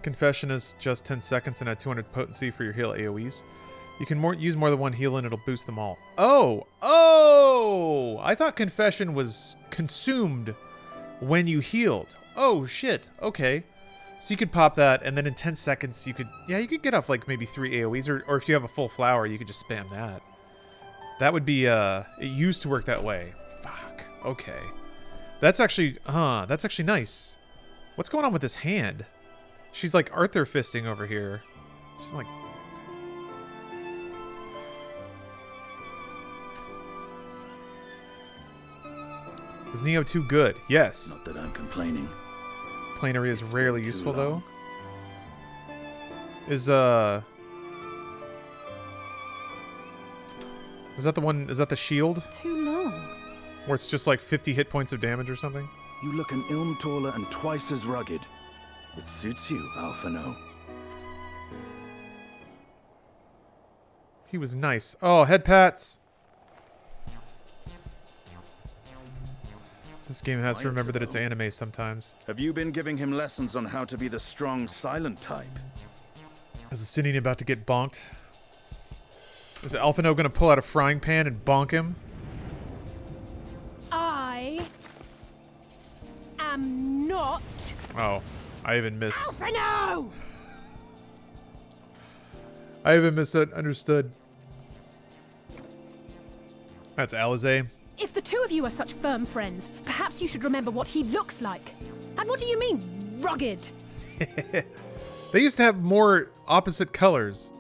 Confession is just 10 seconds and at 200 potency for your heal AoEs. You can use more than one heal and it'll boost them all. Oh! I thought Confession was consumed when you healed. Oh, shit. Okay. So you could pop that, and then in 10 seconds you could get off like maybe 3 AoEs, or if you have a full flower, you could just spam that. That would be, it used to work that way. Fuck. Okay. That's actually nice. What's going on with this hand? She's like Arthur fisting over here. She's like... Was Neo 2 good? Yes. Not that I'm complaining. Plenary is rarely useful, though. Is that the one? Is that the shield? Too long. Where it's just like 50 hit points of damage or something? You look an ilm taller and twice as rugged. It suits you, Alphino. He was nice. Oh, head pats. This game has to remember that it's anime sometimes. Have you been giving him lessons on how to be the strong, silent type? Is Asinian about to get bonked? Is Alphino gonna pull out a frying pan and bonk him? I am not. Oh, I even miss. Alphino! I even misunderstood. That's Alizé. If the two of you are such firm friends, perhaps you should remember what he looks like. And what do you mean, rugged? They used to have more opposite colors.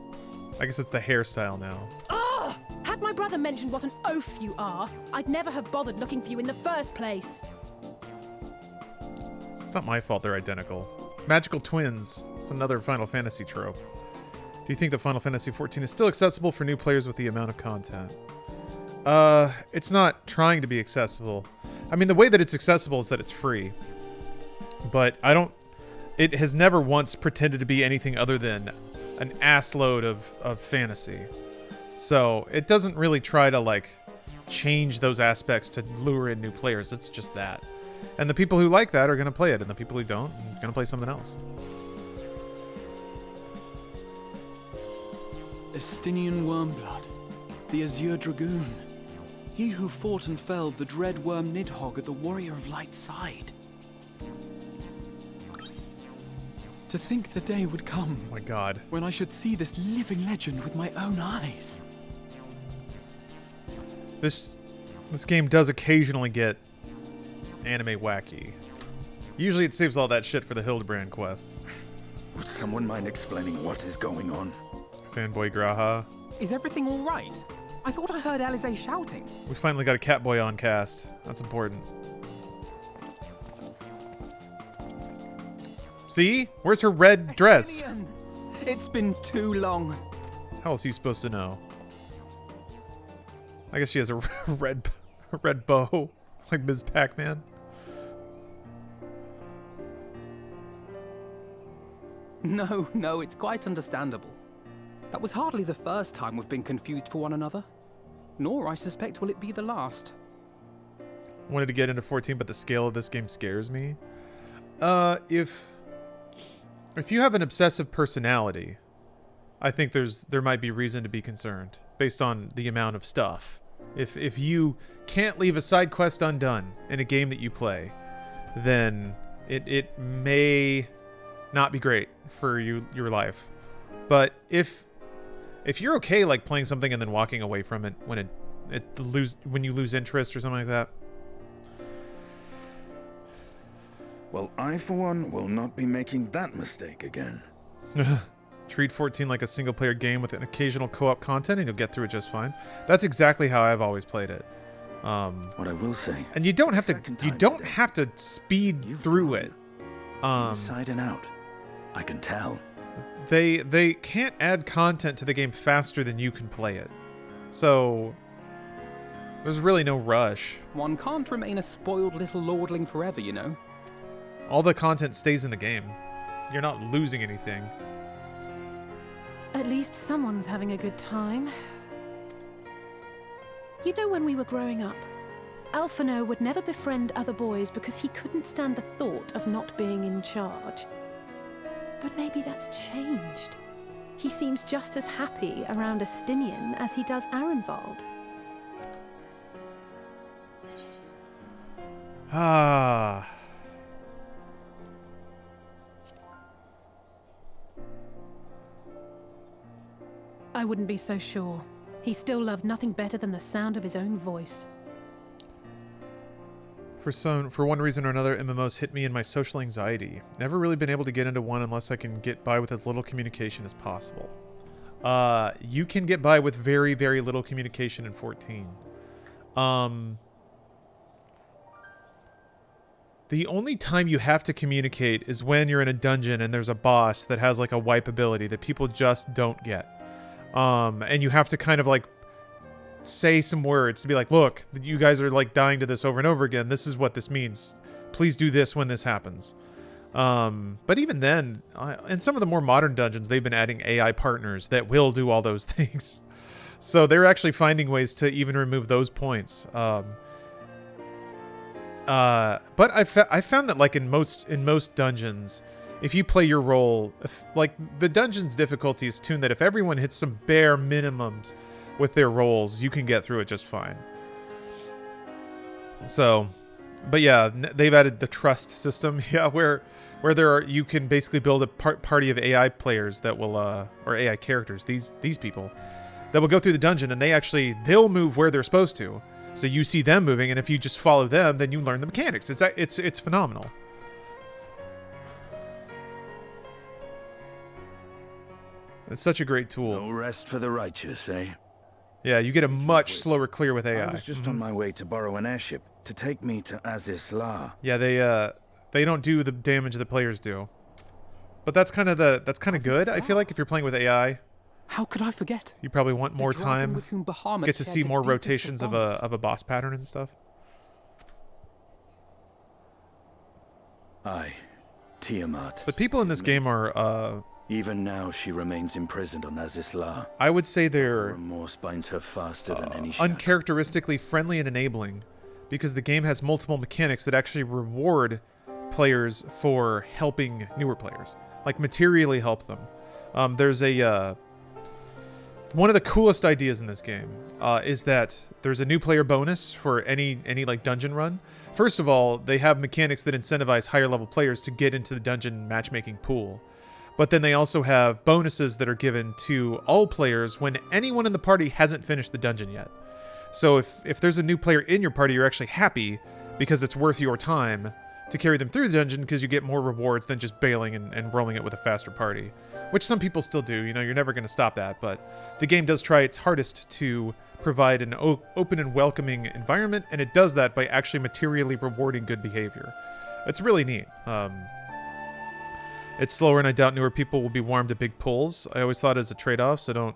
I guess it's the hairstyle now. Ugh! Had my brother mentioned what an oaf you are, I'd never have bothered looking for you in the first place. It's not my fault they're identical. Magical twins. It's another Final Fantasy trope. Do you think that Final Fantasy XIV is still accessible for new players with the amount of content? It's not trying to be accessible. I mean, the way that it's accessible is that it's free. But it has never once pretended to be anything other than an assload of fantasy. So it doesn't really try to, like, change those aspects to lure in new players. It's just that. And the people who like that are going to play it, and the people who don't are going to play something else. Estinian Wormblood, the Azure Dragoon. He who fought and felled the dread worm Nidhogg at the Warrior of Light's side. To think the day would come. Oh my god. When I should see this living legend with my own eyes. This game does occasionally get anime wacky. Usually it saves all that shit for the Hildebrand quests. Would someone mind explaining what is going on? Fanboy Graha. Is everything all right? I thought I heard Alizé shouting. We finally got a Catboy on cast. That's important. See? Where's her red dress? It's been too long. How else are you supposed to know? I guess she has a red bow. Like Ms. Pac-Man. No, it's quite understandable. That was hardly the first time we've been confused for one another. Nor, I suspect, will it be the last. Wanted to get into 14, but the scale of this game scares me. If you have an obsessive personality, I think there might be reason to be concerned based on the amount of stuff. If you can't leave a side quest undone in a game that you play, then it may not be great for your life. But if you're okay like playing something and then walking away from it when when you lose interest or something like that. Well, I, for one, will not be making that mistake again. Treat 14 like a single-player game with an occasional co-op content, and you'll get through it just fine. That's exactly how I've always played it. What I will say, and you don't have to speed through it. Inside and out, I can tell. They can't add content to the game faster than you can play it, so there's really no rush. One can't remain a spoiled little lordling forever, you know. All the content stays in the game. You're not losing anything. At least someone's having a good time. You know, when we were growing up, Alphino would never befriend other boys because he couldn't stand the thought of not being in charge. But maybe that's changed. He seems just as happy around Astinian as he does Arenvald. Ah. I wouldn't be so sure. He still loves nothing better than the sound of his own voice. For one reason or another, MMOs hit me in my social anxiety. Never really been able to get into one unless I can get by with as little communication as possible. You can get by with very, very little communication in 14. The only time you have to communicate is when you're in a dungeon and there's a boss that has like a wipe ability that people just don't get. And you have to kind of like say some words to be like, look, you guys are like dying to this over and over again. This is what this means. Please do this when this happens. But even then, in some of the more modern dungeons, they've been adding AI partners that will do all those things. So they're actually finding ways to even remove those points. But I found that like in most dungeons, if you play your role, like the dungeon's difficulty is tuned that if everyone hits some bare minimums with their roles, you can get through it just fine. So, but yeah, they've added the trust system, yeah, where you can basically build a party of AI players that will or AI characters, these people that will go through the dungeon, and they'll move where they're supposed to. So you see them moving, and if you just follow them, then you learn the mechanics. It's phenomenal. It's such a great tool. No rest for the righteous, eh? Yeah, you get a much slower clear with AI. I was just on my way to borrow an airship to take me to Azis La. Yeah, they don't do the damage the players do. But that's kind of good. I feel like if you're playing with AI, how could I forget? You probably want more time. With whom Bahamut get to see more rotations of a boss pattern and stuff. Aye, Tiamat. But people in this game are even now she remains imprisoned on Azis La. I would say they're remorse binds her faster than any uncharacteristically friendly and enabling, because the game has multiple mechanics that actually reward players for helping newer players, like materially help them. There's one of the coolest ideas in this game is that there's a new player bonus for any like dungeon run. First of all, they have mechanics that incentivize higher level players to get into the dungeon matchmaking pool. But then they also have bonuses that are given to all players when anyone in the party hasn't finished the dungeon yet. So if there's a new player in your party, you're actually happy because it's worth your time to carry them through the dungeon, because you get more rewards than just bailing and rolling it with a faster party. Which some people still do, you know, you're never going to stop that, but the game does try its hardest to provide an open and welcoming environment, and it does that by actually materially rewarding good behavior. It's really neat. It's slower, and I doubt newer people will be warm to big pulls. I always thought as a trade-off, so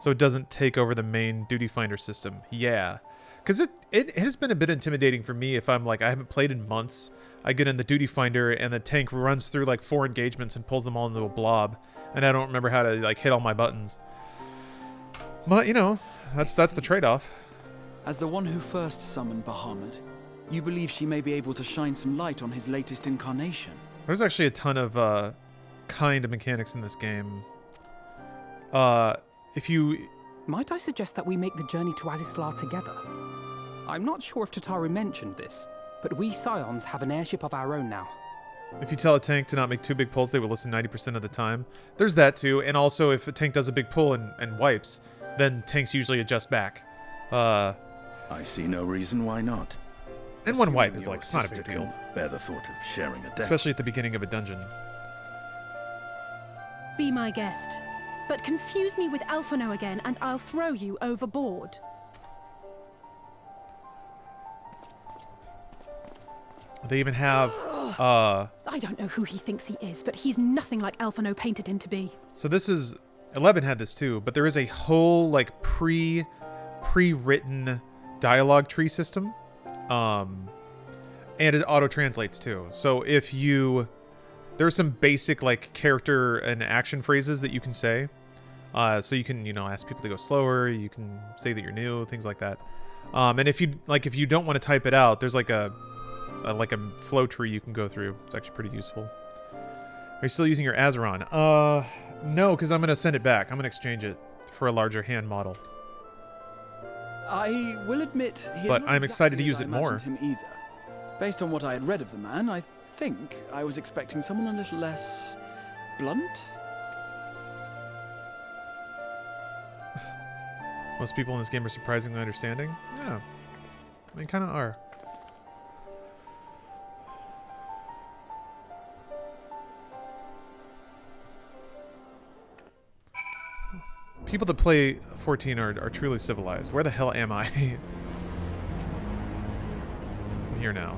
it doesn't take over the main duty finder system. Yeah. Because it has been a bit intimidating for me if I'm like, I haven't played in months. I get in the duty finder and the tank runs through like 4 engagements and pulls them all into a blob. And I don't remember how to like hit all my buttons. But, you know, that's the trade-off. As the one who first summoned Bahamut, you believe she may be able to shine some light on his latest incarnation. There's actually a ton of kind of mechanics in this game. If you... Might I suggest that we make the journey to Azis La together? I'm not sure if Tataru mentioned this, but we Scions have an airship of our own now. If you tell a tank to not make too big pulls, they will listen 90% of the time. There's that too, and also if a tank does a big pull and wipes, then tanks usually adjust back. I see no reason why not. And one wipe is like, it's not a big deal. Bear the thought of sharing a deck. Especially at the beginning of a dungeon. Be my guest. But confuse me with Alphino again, and I'll throw you overboard. They even have, I don't know who he thinks he is, but he's nothing like Alphino painted him to be. So this is... 11 had this too, but there is a whole, like, pre-written dialogue tree system. And it auto-translates too. So if you... There are some basic, like, character and action phrases that you can say. So you can, you know, ask people to go slower, you can say that you're new, things like that. And if you don't want to type it out, there's like a flow tree you can go through. It's actually pretty useful. Are you still using your Azeron? No, because I'm going to send it back. I'm going to exchange it for a larger hand model. I will admit, he is but not I'm excited to exactly use as it I more. imagined him either. Based on what I had read of the man, I think I was expecting someone a little less blunt. Most people in this game are surprisingly understanding. Yeah, they kind of are. People that play 14 are truly civilized. Where the hell am I? I'm here now.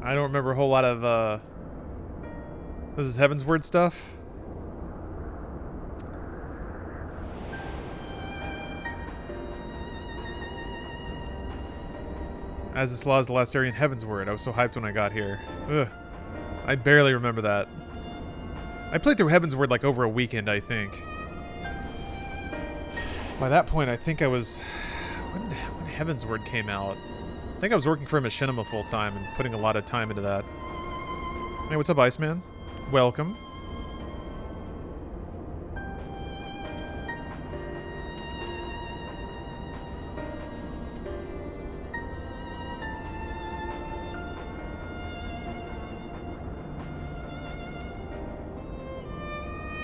I don't remember a whole lot of, this is Heaven's Word stuff. As this law is the last area in Heaven's Word. I was so hyped when I got here. Ugh. I barely remember that. I played through Heaven's Word like over a weekend, I think. By that point, I think I was... When Heaven's Word came out? I think I was working for Machinima full time and putting a lot of time into that. Hey, what's up, Iceman? Welcome.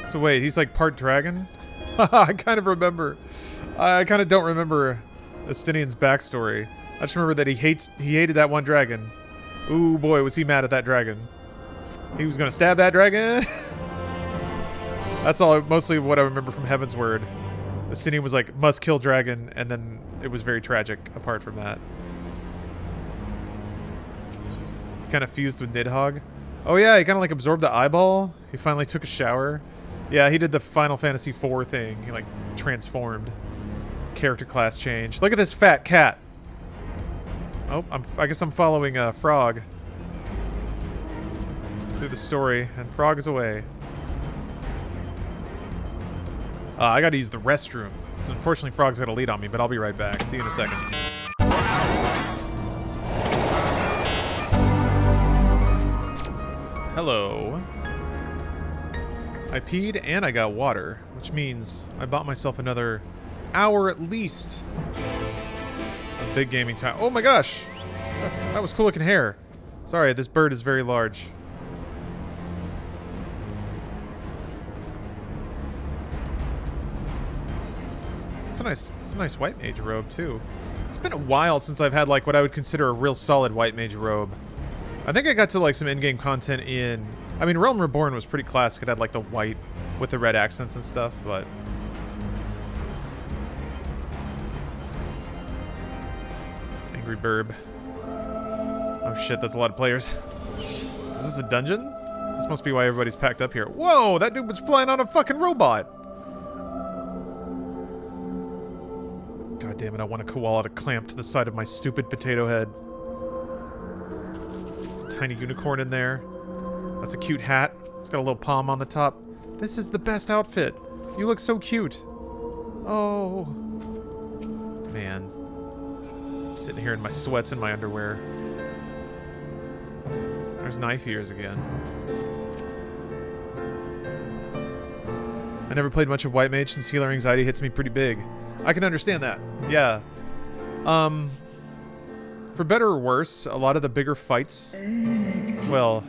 So wait, he's like part dragon? I kind of remember. I kind of don't remember Estinian's backstory. I just remember that he hated that one dragon. Ooh boy, was he mad at that dragon. He was gonna stab that dragon. That's all, mostly what I remember from Heaven's Word. Estinian was like, must kill dragon, and then it was very tragic apart from that. He kind of fused with Nidhogg. Oh yeah, he kind of like absorbed the eyeball. He finally took a shower. Yeah, he did the Final Fantasy IV thing. He like transformed. Character class change. Look at this fat cat. Oh, I guess I'm following Frog through the story, and Frog is away. I gotta use the restroom. So unfortunately, Frog's got a lead on me, but I'll be right back. See you in a second. Hello. I peed and I got water, which means I bought myself another hour at least. Big gaming time. Oh my gosh! That was cool looking hair. Sorry, this bird is very large. It's a nice white mage robe too. It's been a while since I've had like what I would consider a real solid white mage robe. I think I got to like some in-game content in... I mean, Realm Reborn was pretty classic. It had like the white with the red accents and stuff, but... Angry Burb. Oh shit, that's a lot of players. Is this a dungeon? This must be why everybody's packed up here. Whoa, that dude was flying on a fucking robot! God damn it, I want a koala to clamp to the side of my stupid potato head. There's a tiny unicorn in there. That's a cute hat. It's got a little palm on the top. This is the best outfit. You look so cute. Oh. Man. sitting here in my sweats and my underwear. There's knife ears again. I never played much of White Mage since healer anxiety hits me pretty big. I can understand that. Yeah. For better or worse, a lot of the bigger fights, well,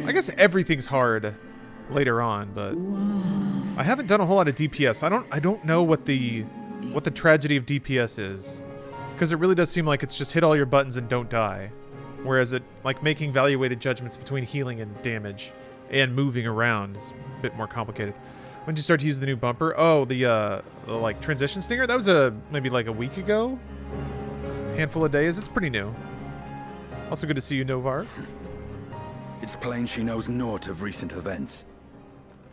I guess everything's hard later on, but I haven't done a whole lot of DPS. I don't know what the tragedy of DPS is, because it really does seem like it's just hit all your buttons and don't die, whereas it like making evaluated judgments between healing and damage and moving around is a bit more complicated. When did you start to use the new bumper? Oh, the like transition stinger. That was maybe like a week ago. Handful of days. It's pretty new. Also good to see you, Novar. It's plain she knows naught of recent events.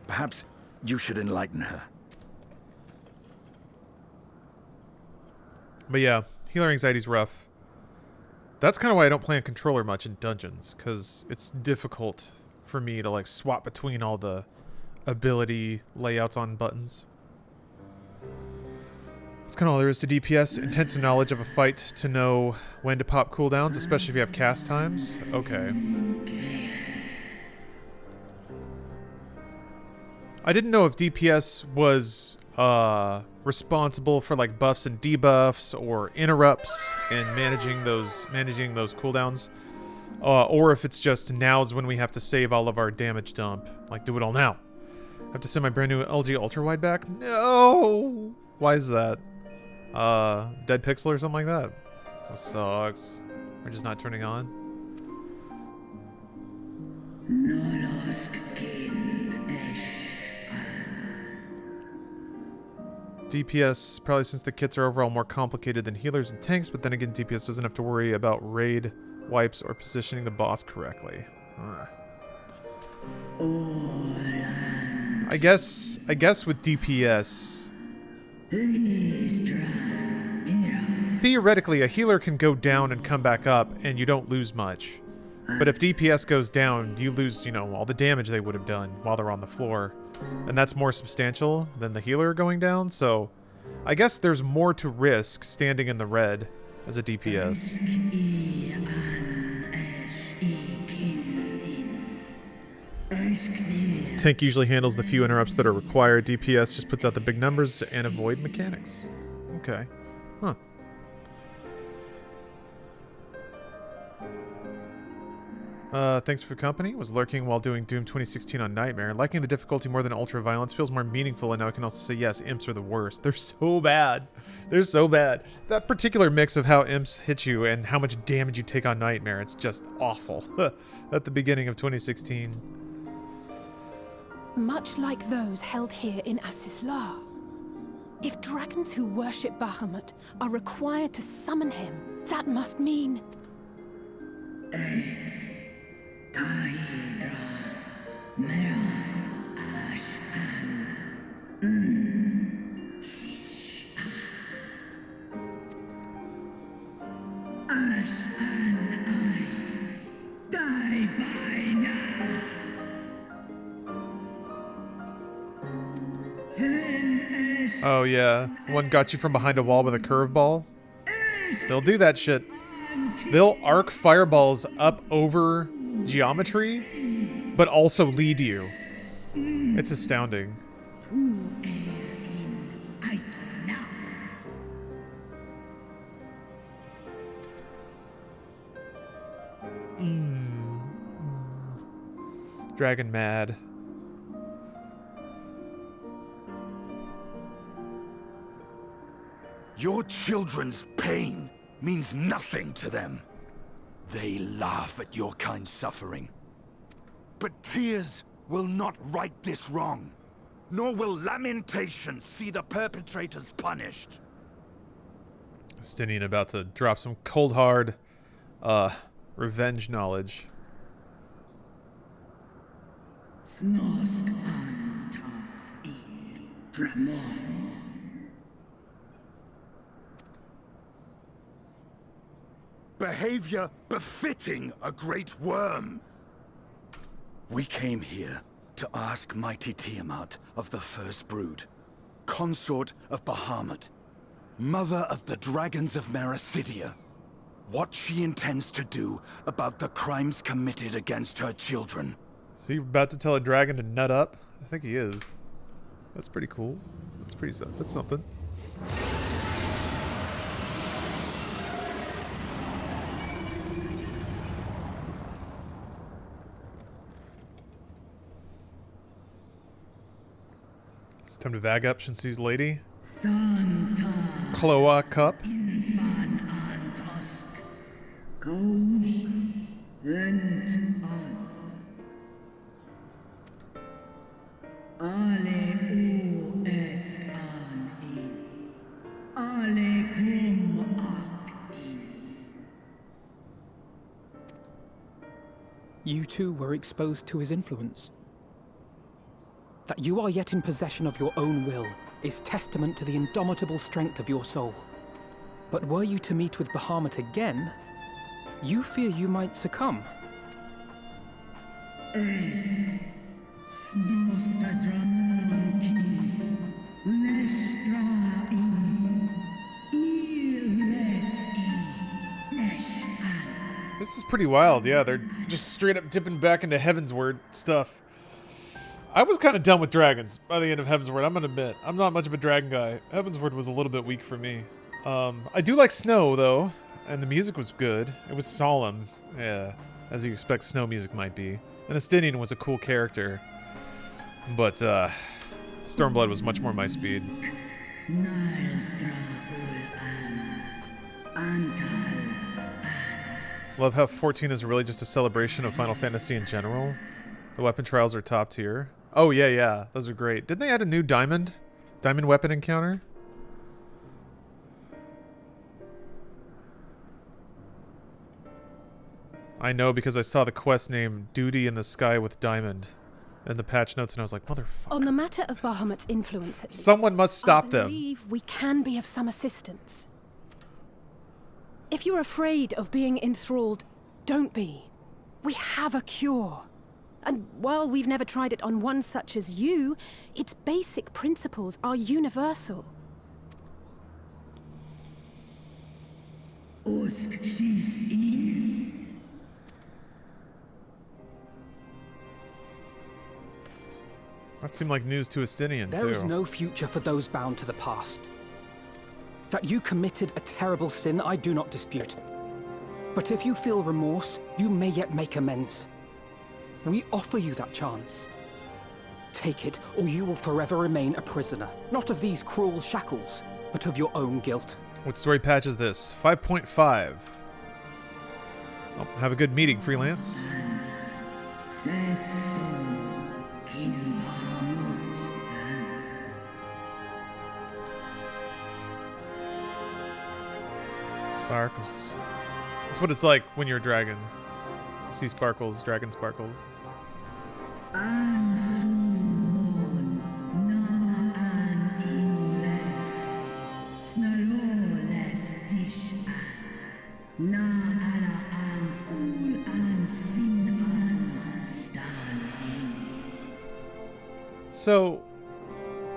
Perhaps you should enlighten her. But yeah, healer anxiety's rough. That's kind of why I don't play on controller much in dungeons, because it's difficult for me to like swap between all the ability layouts on buttons. That's kind of all there is to DPS. Intense knowledge of a fight to know when to pop cooldowns, especially if you have cast times. Okay. I didn't know if DPS was responsible for like buffs and debuffs or interrupts and managing those cooldowns, or if it's just now's when we have to save all of our damage dump. Like, do it all now. I have to send my brand new LG ultra wide back. No. Why is that? Dead pixel or something like that? That sucks. We're just not turning on. DPS, probably since the kits are overall more complicated than healers and tanks, but then again, DPS doesn't have to worry about raid wipes or positioning the boss correctly. I guess with DPS, theoretically, a healer can go down and come back up, and you don't lose much. But if DPS goes down, you lose, you know, all the damage they would have done while they're on the floor. And that's more substantial than the healer going down, so I guess there's more to risk standing in the red as a DPS. Tank usually handles the few interrupts that are required. DPS just puts out the big numbers and avoid mechanics. Okay. Huh. Thanks for company. Was lurking while doing Doom 2016 on Nightmare. Liking the difficulty more than Ultra Violence. Feels more meaningful, and now I can also say yes, imps are the worst. They're so bad. They're so bad. That particular mix of how imps hit you and how much damage you take on Nightmare, it's just awful. At the beginning of 2016. Much like those held here in Asisla. If dragons who worship Bahamut are required to summon him, that must mean... Oh yeah, one got you from behind a wall with a curveball. They'll do that shit. They'll arc fireballs up over geometry, but also lead you. It's astounding. Dragon mad. Your children's pain means nothing to them. They laugh at your kind suffering. But tears will not right this wrong, nor will lamentation see the perpetrators punished. Stinian about to drop some cold hard revenge knowledge. Behavior befitting a great worm. We came here to ask mighty Tiamat of the First Brood, consort of Bahamut, mother of the dragons of Mericidia, what she intends to do about the crimes committed against her children. Is he about to tell a dragon to nut up? I think he is. That's pretty cool. That's something. Time to vag up Shinsu's lady. Sonntag. Cloa Cup. Goes went on. Ale o es an in. Ale kum ak in. You too were exposed to his influence. That you are yet in possession of your own will is testament to the indomitable strength of your soul. But were you to meet with Bahamut again, you fear you might succumb. Es snoska dramon kin. Nestra in. Iles I. Nesh an. This is pretty wild, yeah. They're just straight up dipping back into Heavensward stuff. I was kind of done with dragons by the end of Heavensward, I'm gonna admit. I'm not much of a dragon guy. Heavensward was a little bit weak for me. I do like Snow, though, and the music was good. It was solemn, yeah, as you expect Snow music might be. And Estinian was a cool character. But, Stormblood was much more my speed. Love how 14 is really just a celebration of Final Fantasy in general. The weapon trials are top tier. Oh, yeah. Those are great. Didn't they add a new diamond weapon encounter? I know because I saw the quest name Duty in the Sky with Diamond in the patch notes, and I was like, motherfucker. On the matter of Bahamut's influence, at least, someone must stop them. I believe we can be of some assistance. If you're afraid of being enthralled, don't be. We have a cure. And while we've never tried it on one such as you, its basic principles are universal. Usk she's in. That seemed like news to Estinian, too. There is no future for those bound to the past. That you committed a terrible sin, I do not dispute. But if you feel remorse, you may yet make amends. We offer you that chance. Take it, or you will forever remain a prisoner. Not of these cruel shackles, but of your own guilt. What story patch is this? 5.5. Oh, have a good meeting, freelance. Sparkles. That's what it's like when you're a dragon. Sea sparkles, dragon sparkles. So,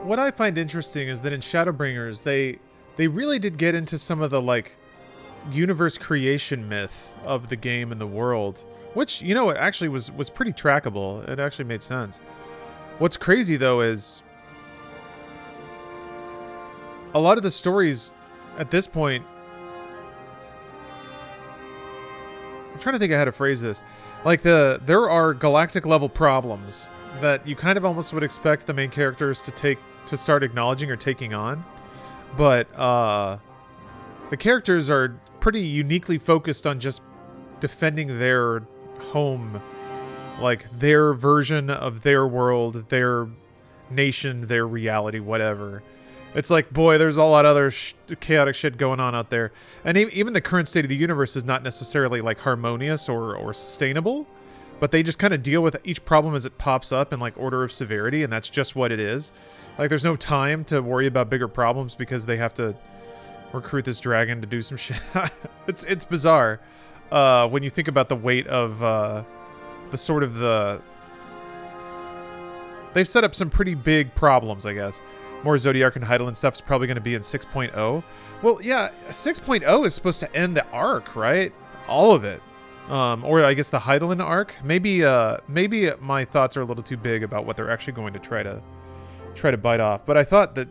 what I find interesting is that in Shadowbringers, they really did get into some of the, like, universe creation myth of the game and the world, which, you know, it actually was pretty trackable. It actually made sense. What's crazy, though, is a lot of the stories at this point, I'm trying to think of how to phrase this. Like, there are galactic level problems that you kind of almost would expect the main characters to start acknowledging or taking on. But the characters are pretty uniquely focused on just defending their home, like their version of their world, their nation, their reality, whatever. It's like, boy, there's a lot of other chaotic shit going on out there. And even the current state of the universe is not necessarily like harmonious or sustainable, but they just kind of deal with each problem as it pops up in like order of severity, and that's just what it is. Like, there's no time to worry about bigger problems because they have to recruit this dragon to do some shit. It's bizarre when you think about the weight of the they've set up some pretty big problems, I guess. More Zodiac and Heidelin stuff is probably going to be in 6.0. Well, yeah, 6.0 is supposed to end the arc, right? All of it. Or I guess the Heidelin arc. Maybe my thoughts are a little too big about what they're actually going to try to bite off. But I thought that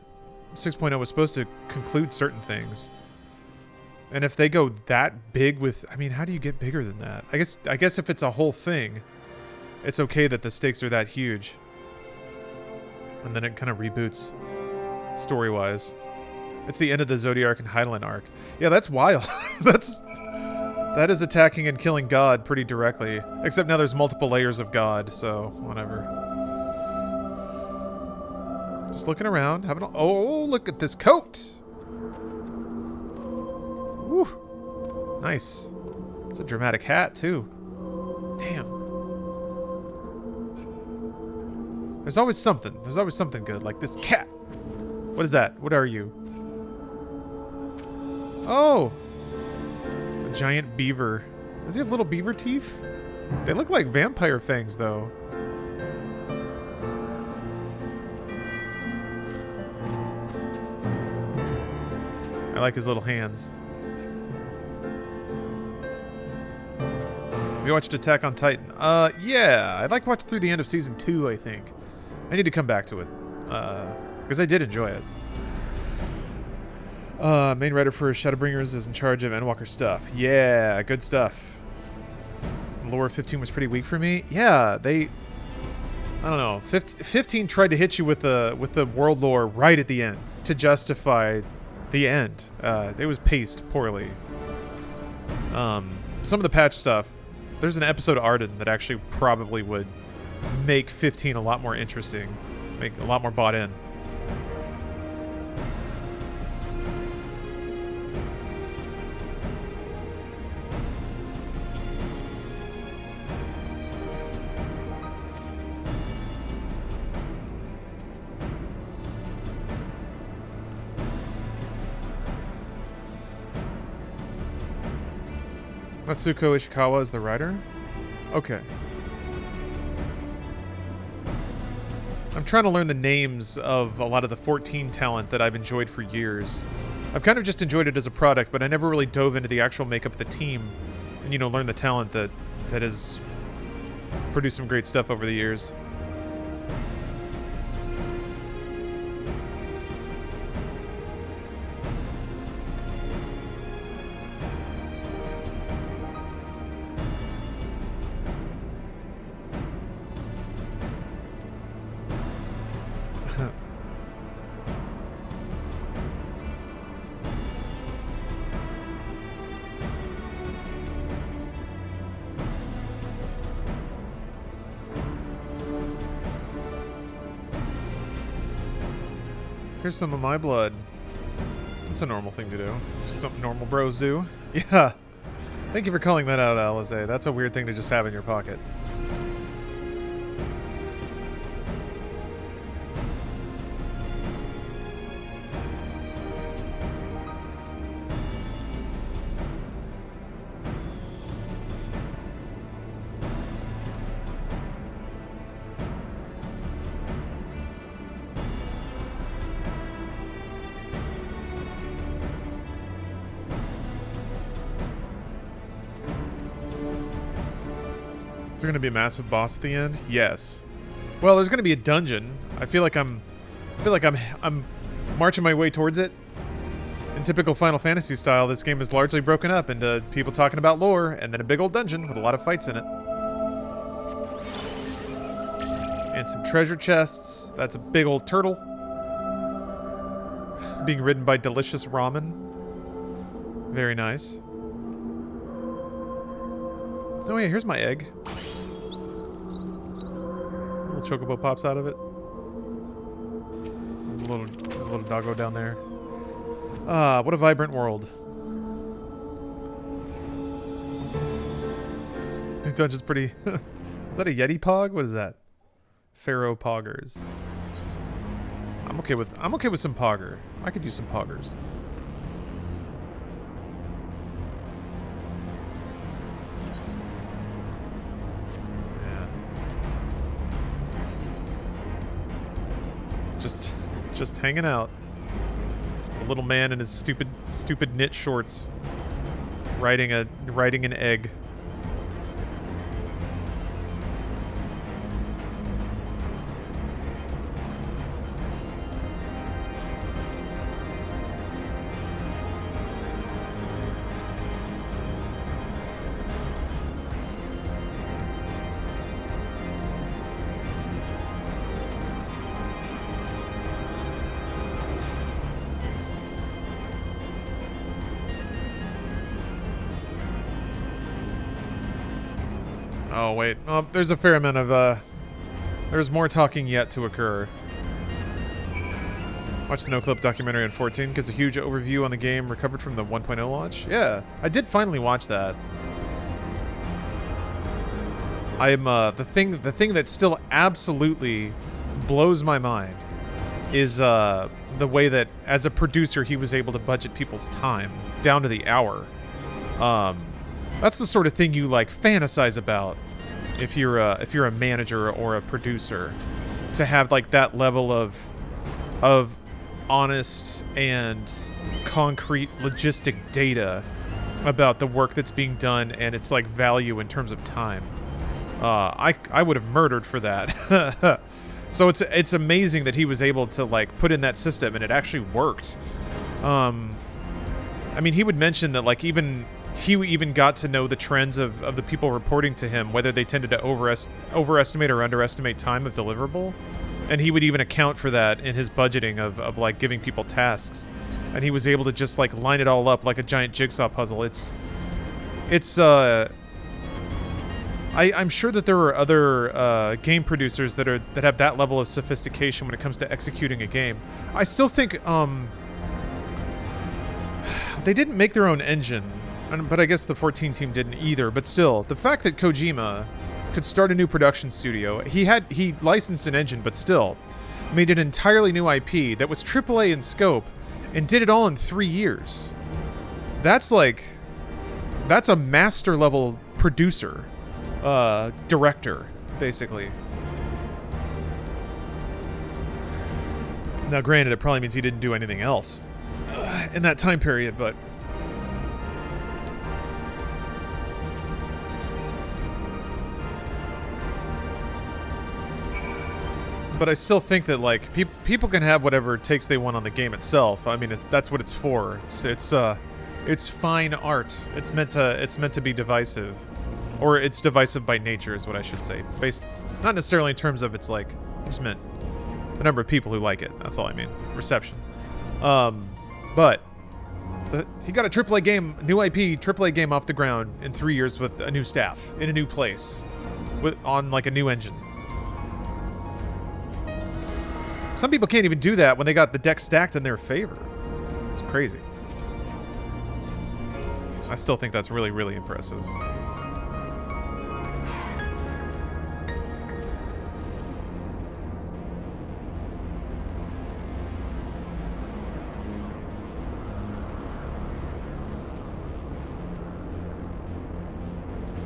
6.0 was supposed to conclude certain things. And if they go that big with, I mean, how do you get bigger than that? I guess if it's a whole thing, it's okay that the stakes are that huge. And then it kind of reboots story-wise. It's the end of the Zodiac and Heidelin arc. Yeah, that's wild. That is attacking and killing God pretty directly. Except now there's multiple layers of God, so whatever. Just looking around, having a, oh, look at this coat! Woo! Nice. It's a dramatic hat, too. Damn. There's always something. There's always something good, like this cat. What is that? What are you? Oh! A giant beaver. Does he have little beaver teeth? They look like vampire fangs, though. I like his little hands. We watched Attack on Titan. Yeah. I'd like watch through the end of Season 2, I think. I need to come back to it. Because I did enjoy it. Main writer for Shadowbringers is in charge of Endwalker stuff. Yeah, good stuff. Lore 15 was pretty weak for me. Yeah, I don't know. 15 tried to hit you with the world lore right at the end to justify the end. It was paced poorly. Some of the patch stuff. There's an episode of Arden that actually probably would make 15 a lot more interesting, make a lot more bought in. Natsuko Ishikawa is the writer? Okay. I'm trying to learn the names of a lot of the 14 talent that I've enjoyed for years. I've kind of just enjoyed it as a product, but I never really dove into the actual makeup of the team and, you know, learn the talent that has produced some great stuff over the years. Here's some of my blood. It's a normal thing to do. Just something normal bros do. Yeah. Thank you for calling that out, Alize. That's a weird thing to just have in your pocket. Is there going to be a massive boss at the end? Yes. Well, there's going to be a dungeon. I feel like I'm marching my way towards it. In typical Final Fantasy style, this game is largely broken up into people talking about lore and then a big old dungeon with a lot of fights in it. And some treasure chests. That's a big old turtle. Being ridden by delicious ramen. Very nice. Oh yeah, here's my egg. Little chocobo pops out of it. A little doggo down there. Ah, what a vibrant world. This dungeon's pretty... Is that a Yeti Pog? What is that? Pharaoh Poggers. I'm okay with some Pogger. I could use some Poggers. Just hanging out. Just a little man in his stupid knit shorts. Riding an egg. Oh, wait. Oh, there's a fair amount of, there's more talking yet to occur. Watch the no-clip documentary on 14, gives a huge overview on the game recovered from the 1.0 launch. Yeah, I did finally watch that. I'm, the thing that still absolutely blows my mind is, the way that, as a producer, he was able to budget people's time down to the hour. That's the sort of thing you, like, fantasize about if you're a manager or a producer, to have, like, that level of honest and concrete logistic data about the work that's being done and its, like, value in terms of time. I would have murdered for that. So it's amazing that he was able to, like, put in that system and it actually worked. I mean, he would mention that, like, he even got to know the trends of the people reporting to him, whether they tended to overestimate or underestimate time of deliverable. And he would even account for that in his budgeting of like, giving people tasks. And he was able to just, like, line it all up like a giant jigsaw puzzle. I'm sure that there are other game producers that have that level of sophistication when it comes to executing a game. I still think they didn't make their own engine. But I guess the 14 team didn't either. But still, the fact that Kojima could start a new production studio, he licensed an engine, but still made an entirely new IP that was AAA in scope and did it all in 3 years. That's a master level producer, director, basically. Now, granted, it probably means he didn't do anything else in that time period, but. But I still think that, like, people can have whatever takes they want on the game itself. I mean, that's what it's for. It's fine art. It's meant to be divisive, or it's divisive by nature, is what I should say. Based not necessarily in terms of it's like, I just meant the number of people who like it. That's all I mean. Reception. But he got a AAA game, new IP, AAA game off the ground in 3 years with a new staff in a new place, on like a new engine. Some people can't even do that when they got the deck stacked in their favor. It's crazy. I still think that's really, really impressive.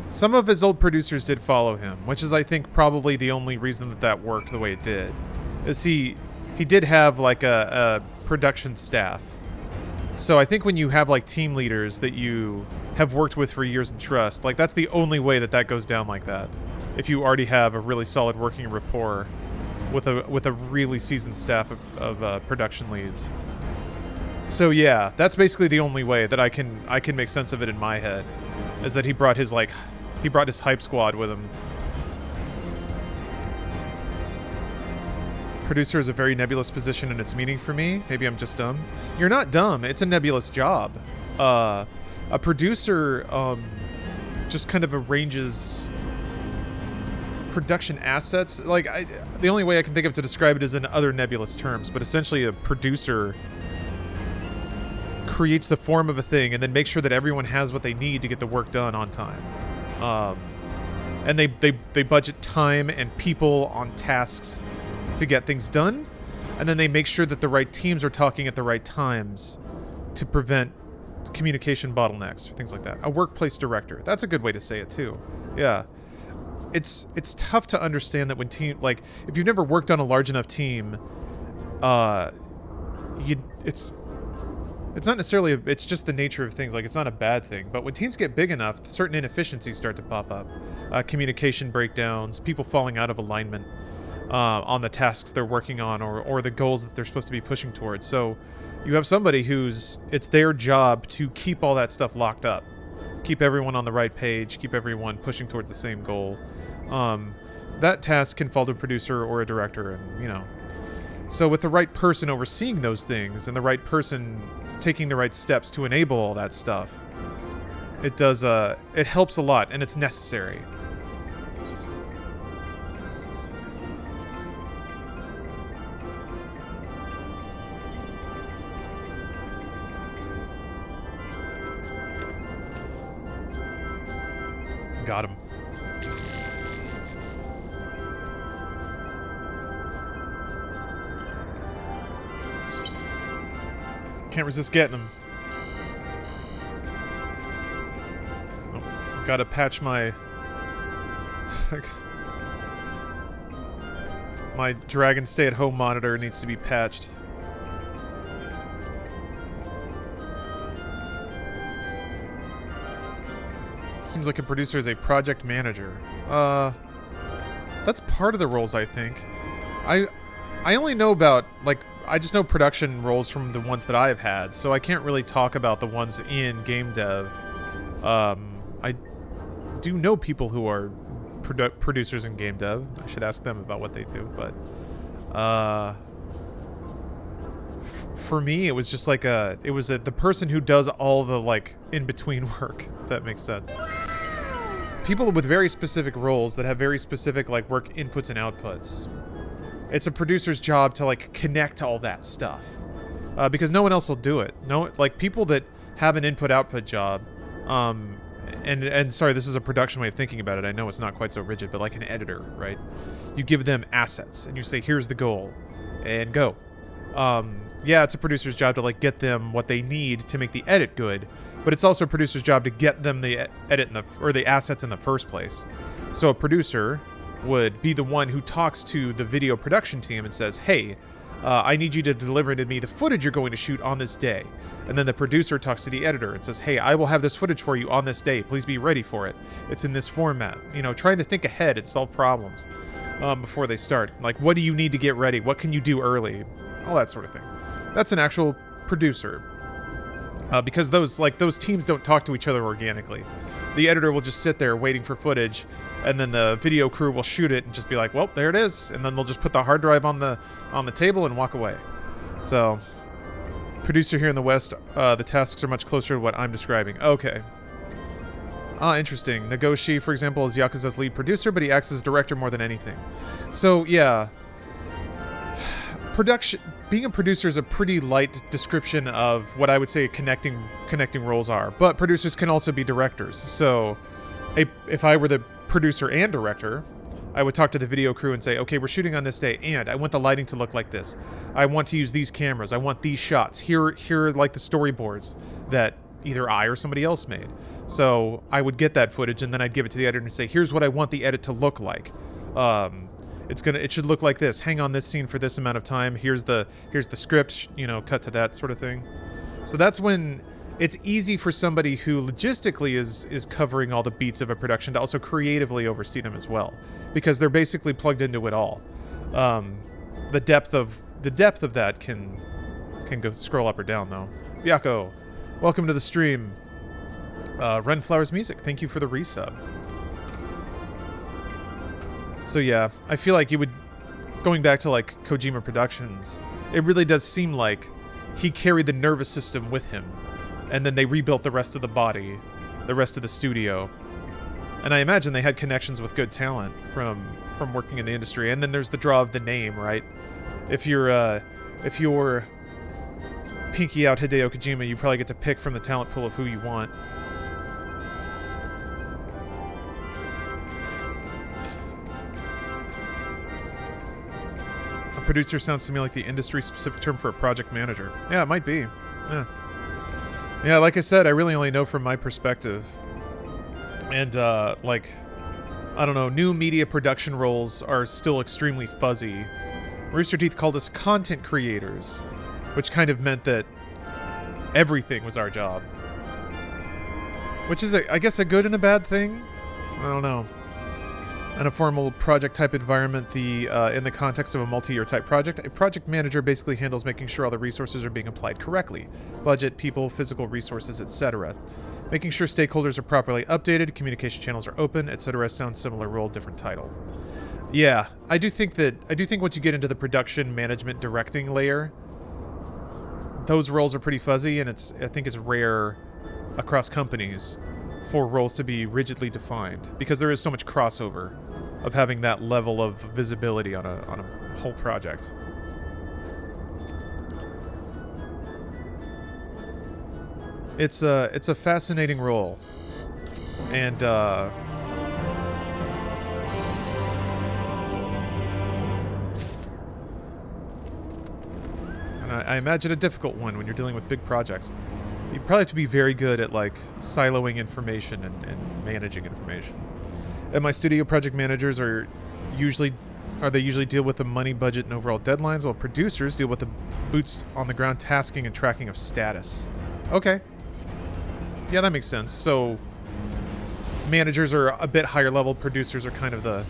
Some of his old producers did follow him, which is, I think, probably the only reason that worked the way it did. Is he did have, like, a production staff. So I think when you have, like, team leaders that you have worked with for years and trust, like, that's the only way that goes down like that. If you already have a really solid working rapport with a really seasoned staff of production leads. So yeah, that's basically the only way that I can make sense of it in my head, is that he brought his hype squad with him. Producer is a very nebulous position in its meaning for me. Maybe I'm just dumb. You're not dumb. It's a nebulous job. A producer just kind of arranges production assets. Like, the only way I can think of to describe it is in other nebulous terms, but essentially a producer creates the form of a thing and then makes sure that everyone has what they need to get the work done on time. And they budget time and people on tasks to get things done, and then they make sure that the right teams are talking at the right times to prevent communication bottlenecks or things like that. A workplace director. That's a good way to say it too. Yeah. It's tough to understand that when if you've never worked on a large enough team, it's not necessarily, it's just the nature of things. Like, it's not a bad thing. But when teams get big enough, certain inefficiencies start to pop up. Communication breakdowns, people falling out of alignment on the tasks they're working on, or the goals that they're supposed to be pushing towards. So you have somebody it's their job to keep all that stuff locked up. Keep everyone on the right page, keep everyone pushing towards the same goal. That task can fall to a producer or a director, and, you know. So with the right person overseeing those things, and the right person taking the right steps to enable all that stuff, it helps a lot, and it's necessary. Got him. Can't resist getting them. Oh, gotta patch my... my Dragon stay-at-home monitor needs to be patched. Seems like a producer is a project manager. That's part of the roles, I think. I only know about, like, I just know production roles from the ones that I've had, so I can't really talk about the ones in game dev. I do know people who are producers in game dev. I should ask them about what they do, but for me, it was just like the person who does all the, like, in-between work, if that makes sense. People with very specific roles that have very specific, like, work inputs and outputs. It's a producer's job to, like, connect all that stuff. Because no one else will do it. No, like, people that have an input-output job, and sorry, this is a production way of thinking about it. I know it's not quite so rigid, but like an editor, right? You give them assets, and you say, here's the goal, and go. Yeah, it's a producer's job to, like, get them what they need to make the edit good, but it's also a producer's job to get them the edit or the assets in the first place. So a producer would be the one who talks to the video production team and says, hey, I need you to deliver to me the footage you're going to shoot on this day. And then the producer talks to the editor and says, hey, I will have this footage for you on this day. Please be ready for it. It's in this format. You know, trying to think ahead and solve problems before they start. Like, what do you need to get ready? What can you do early? All that sort of thing. That's an actual producer. Because those teams don't talk to each other organically. The editor will just sit there waiting for footage, and then the video crew will shoot it and just be like, well, there it is. And then they'll just put the hard drive on the table and walk away. So, producer here in the West, the tasks are much closer to what I'm describing. Okay. Interesting. Nagoshi, for example, is Yakuza's lead producer, but he acts as director more than anything. So, yeah. Being a producer is a pretty light description of what I would say connecting roles are. But producers can also be directors. So, if I were the producer and director, I would talk to the video crew and say, okay, we're shooting on this day, and I want the lighting to look like this. I want to use these cameras. I want these shots. Here are, like, the storyboards that either I or somebody else made. So I would get that footage, and then I'd give it to the editor and say, here's what I want the edit to look like. It should look like this. Hang on this scene for this amount of time. Here's the script, you know, cut to that sort of thing. So that's when it's easy for somebody who logistically is covering all the beats of a production to also creatively oversee them as well, because they're basically plugged into it all. The depth of that can go scroll up or down though. Byako, welcome to the stream. Renflower's Music, thank you for the resub. So yeah, I feel like you would, going back to like Kojima Productions, it really does seem like he carried the nervous system with him, and then they rebuilt the rest of the body, the rest of the studio. And I imagine they had connections with good talent from working in the industry. And then there's the draw of the name, right? If you're pinky out Hideo Kojima, you probably get to pick from the talent pool of who you want. Producer sounds to me like the industry-specific term for a project manager. Yeah, it might be. Yeah, like I said, I really only know from my perspective. And, like, I don't know, new media production roles are still extremely fuzzy. Rooster Teeth called us content creators, which kind of meant that everything was our job. Which is, I guess, a good and a bad thing. I don't know. In a formal project-type environment, in the context of a multi-year type project, a project manager basically handles making sure all the resources are being applied correctly. Budget, people, physical resources, etc. Making sure stakeholders are properly updated, communication channels are open, etc. Sounds similar role, different title. Yeah, I do think once you get into the production, management, directing layer, those roles are pretty fuzzy, and I think it's rare across companies for roles to be rigidly defined, because there is so much crossover of having that level of visibility on a whole project. It's a fascinating role, and I imagine a difficult one when you're dealing with big projects. You probably have to be very good at like siloing information and managing information. And my studio project managers usually deal with the money, budget, and overall deadlines, while producers deal with the boots on the ground tasking and tracking of status. Okay. Yeah, that makes sense. So managers are a bit higher level, producers are kind of the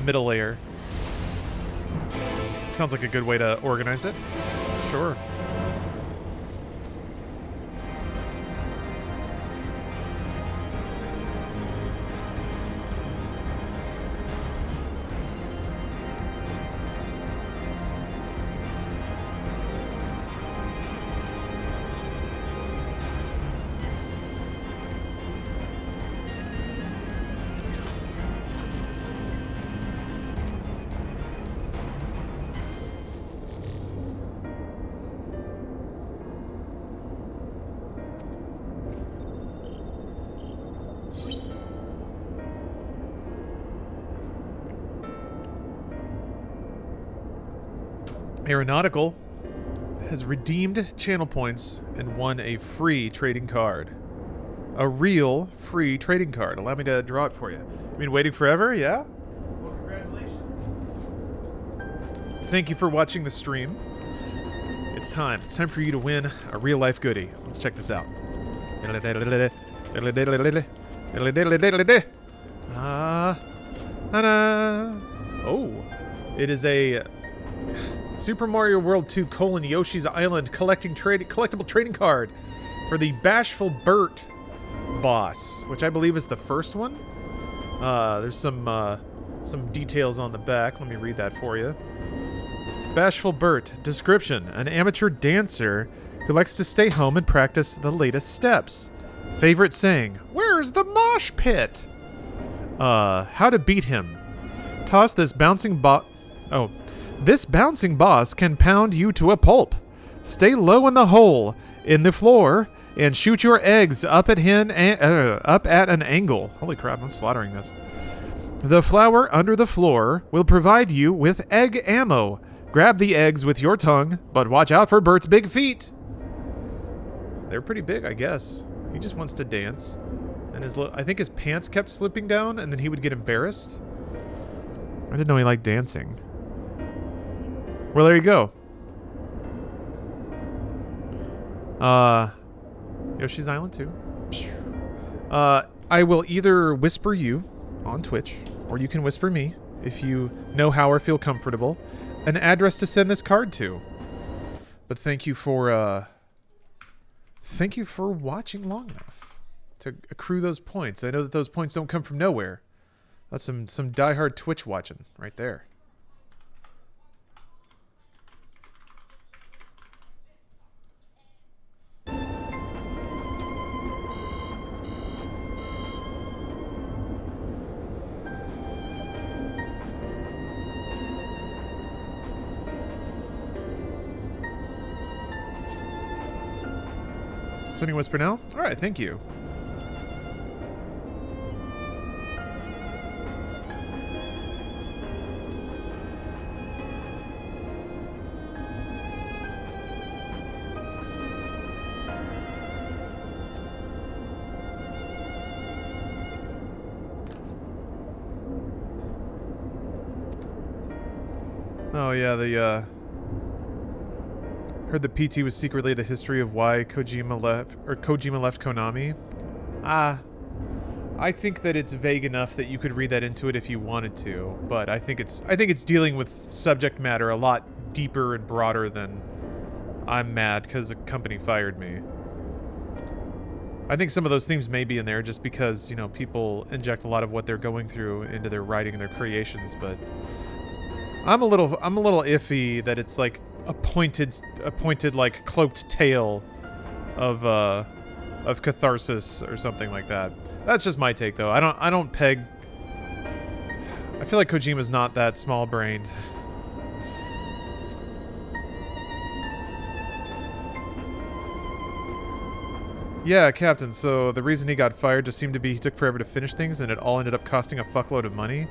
middle layer. Sounds like a good way to organize it. Sure. Aeronautical has redeemed channel points and won a free trading card. A real free trading card. Allow me to draw it for you. You mean waiting forever? Yeah? Well, congratulations. Thank you for watching the stream. It's time. It's time for you to win a real-life goodie. Let's check this out. Oh, it is a Super Mario World 2: Yoshi's Island collectible trading card for the Bashful Burt boss, which I believe is the first one. There's some details on the back. Let me read that for you. Bashful Burt. Description: an amateur dancer who likes to stay home and practice the latest steps. Favorite saying: "Where's the mosh pit?" How to beat him. Toss this bouncing This bouncing boss can pound you to a pulp. Stay low in the hole in the floor and shoot your eggs up at an angle. Holy crap, I'm slaughtering this. The flower under the floor will provide you with egg ammo. Grab the eggs with your tongue, but watch out for Bert's big feet. They're pretty big, I guess. He just wants to dance. And I think his pants kept slipping down, and then he would get embarrassed. I didn't know he liked dancing. Well, there you go. Yoshi's Island 2. I will either whisper you on Twitch, or you can whisper me, if you know how or feel comfortable, an address to send this card to. But thank you for watching long enough to accrue those points. I know that those points don't come from nowhere. That's some diehard Twitch watching right there. Sending whisper now? Alright, thank you. Oh yeah, the heard the PT was secretly the history of why Kojima left Konami. I think that it's vague enough that you could read that into it if you wanted to, but I think it's dealing with subject matter a lot deeper and broader than I'm mad because a company fired me. I think some of those themes may be in there just because, you know, people inject a lot of what they're going through into their writing and their creations, but I'm a little iffy that it's like a pointed like cloaked tale of catharsis or something like that. That's just my take though. I don't peg. I feel like Kojima's not that small-brained. Yeah, Captain, so the reason he got fired just seemed to be he took forever to finish things and it all ended up costing a fuckload of money.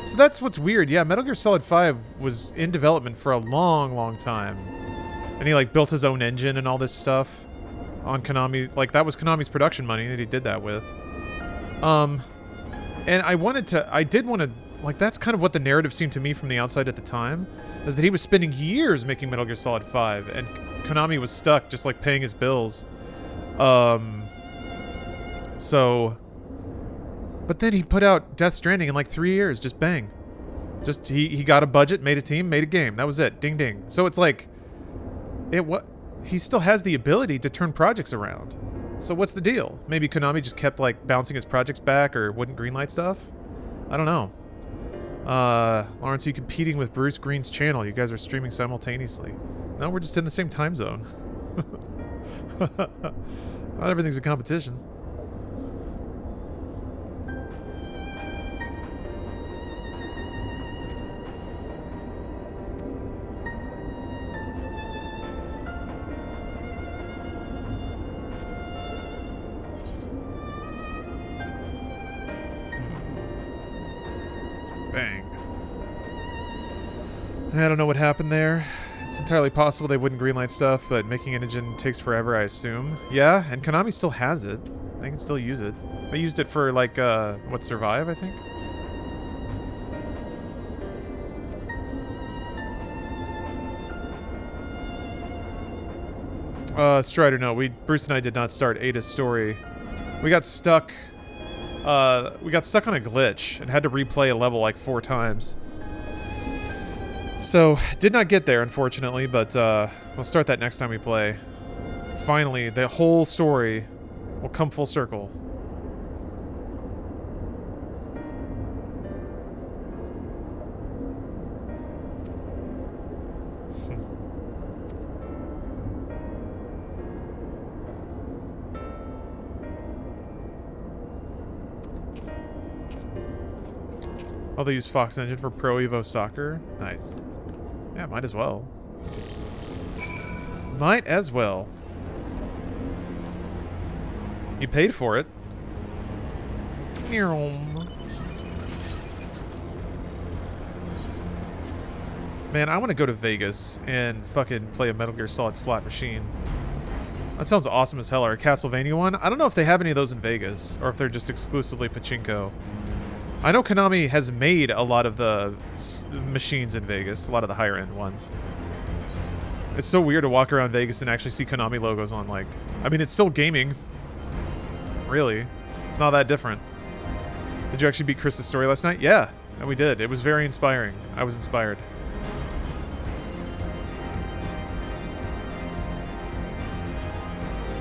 So that's what's weird. Yeah, Metal Gear Solid 5 was in development for a long, long time. And he like built his own engine and all this stuff on Konami. Like that was Konami's production money that he did that with. And I did want to, like that's kind of what the narrative seemed to me from the outside at the time, is that he was spending years making Metal Gear Solid 5 and Konami was stuck just like paying his bills. But then he put out Death Stranding in like 3 years, just bang. Just, he got a budget, made a team, made a game. That was it. Ding ding. So it's like, he still has the ability to turn projects around. So what's the deal? Maybe Konami just kept like bouncing his projects back or wouldn't greenlight stuff? I don't know. Lawrence, are you competing with Bruce Green's channel? You guys are streaming simultaneously. No, we're just in the same time zone. Not everything's a competition. Bang. I don't know what happened there. It's entirely possible they wouldn't greenlight stuff, but making an engine takes forever, I assume. Yeah, and Konami still has it. They can still use it. They used it for, like, what, Survive, I think? Strider, no. Bruce and I did not start Ada's story. We got stuck on a glitch and had to replay a level, like, 4 times. So, did not get there, unfortunately, but we'll start that next time we play. Finally, the whole story will come full circle. Oh, they use Fox Engine for Pro Evo Soccer? Nice. Yeah, might as well. Might as well. You paid for it. Man, I want to go to Vegas and fucking play a Metal Gear Solid slot machine. That sounds awesome as hell. Or a Castlevania one? I don't know if they have any of those in Vegas, or if they're just exclusively pachinko. I know Konami has made a lot of the machines in Vegas, a lot of the higher end ones. It's so weird to walk around Vegas and actually see Konami logos on, like... I mean, it's still gaming. Really. It's not that different. Did you actually beat Chris's story last night? Yeah, we did. It was very inspiring. I was inspired.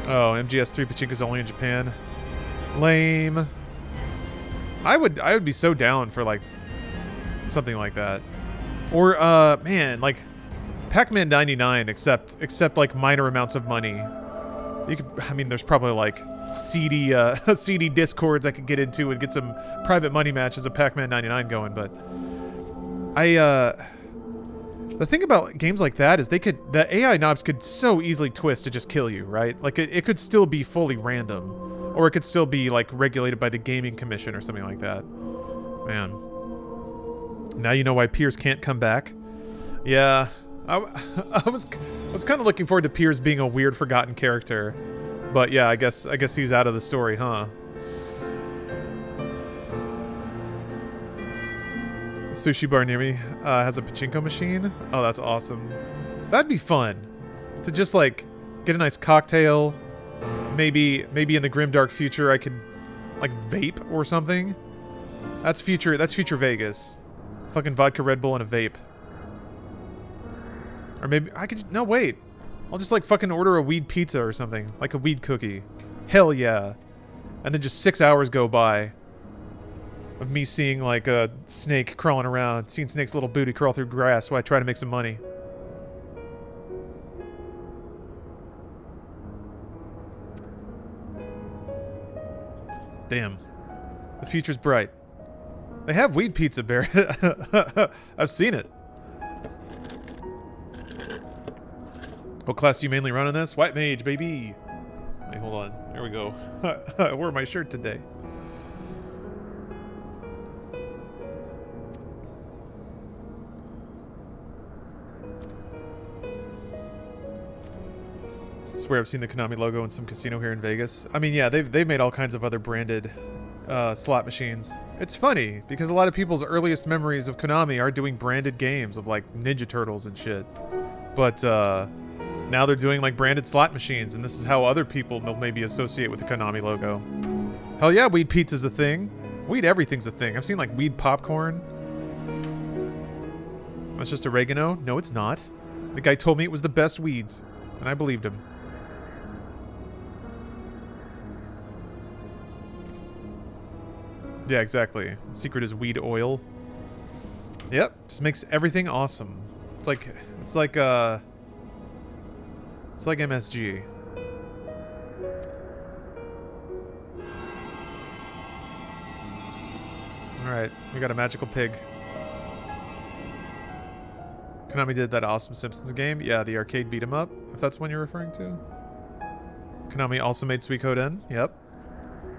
Oh, MGS3 Pachinko's only in Japan. Lame. I would be so down for like something like that. Or man, like Pac-Man 99 except like minor amounts of money. You could, I mean, there's probably like CD discords I could get into and get some private money matches of Pac-Man 99 going, but the thing about games like that is the AI knobs could so easily twist to just kill you, right? Like it could still be fully random. Or it could still be, like, regulated by the Gaming Commission or something like that. Man. Now you know why Piers can't come back? Yeah. I was kind of looking forward to Piers being a weird, forgotten character. But yeah, I guess he's out of the story, huh? Sushi bar near me has a pachinko machine. Oh, that's awesome. That'd be fun to just like get a nice cocktail. Maybe in the grimdark future I could like vape or something. That's future Vegas. Fucking vodka Red Bull and a vape. Or maybe I could no wait. I'll just like fucking order a weed pizza or something, like a weed cookie. Hell yeah. And then just 6 hours go by of me seeing like a snake crawling around, seeing Snake's little booty crawl through grass while I try to make some money. Damn. The future's bright. They have weed pizza, Barrett. I've seen it. What class do you mainly run in this? White Mage, baby. Wait, hold on. There we go. I wore my shirt today. I swear I've seen the Konami logo in some casino here in Vegas. I mean, yeah, they've made all kinds of other branded slot machines. It's funny, because a lot of people's earliest memories of Konami are doing branded games of, like, Ninja Turtles and shit. But, now they're doing, like, branded slot machines, and this is how other people will maybe associate with the Konami logo. Hell yeah, weed pizza's a thing. Weed everything's a thing. I've seen, like, weed popcorn. That's just oregano? No, it's not. The guy told me it was the best weeds, and I believed him. Yeah, exactly. The secret is weed oil. Yep, just makes everything awesome. It's like MSG. Alright, we got a magical pig. Konami did that awesome Simpsons game. Yeah, the arcade beat 'em up, if that's one you're referring to. Konami also made Suikoden. Yep.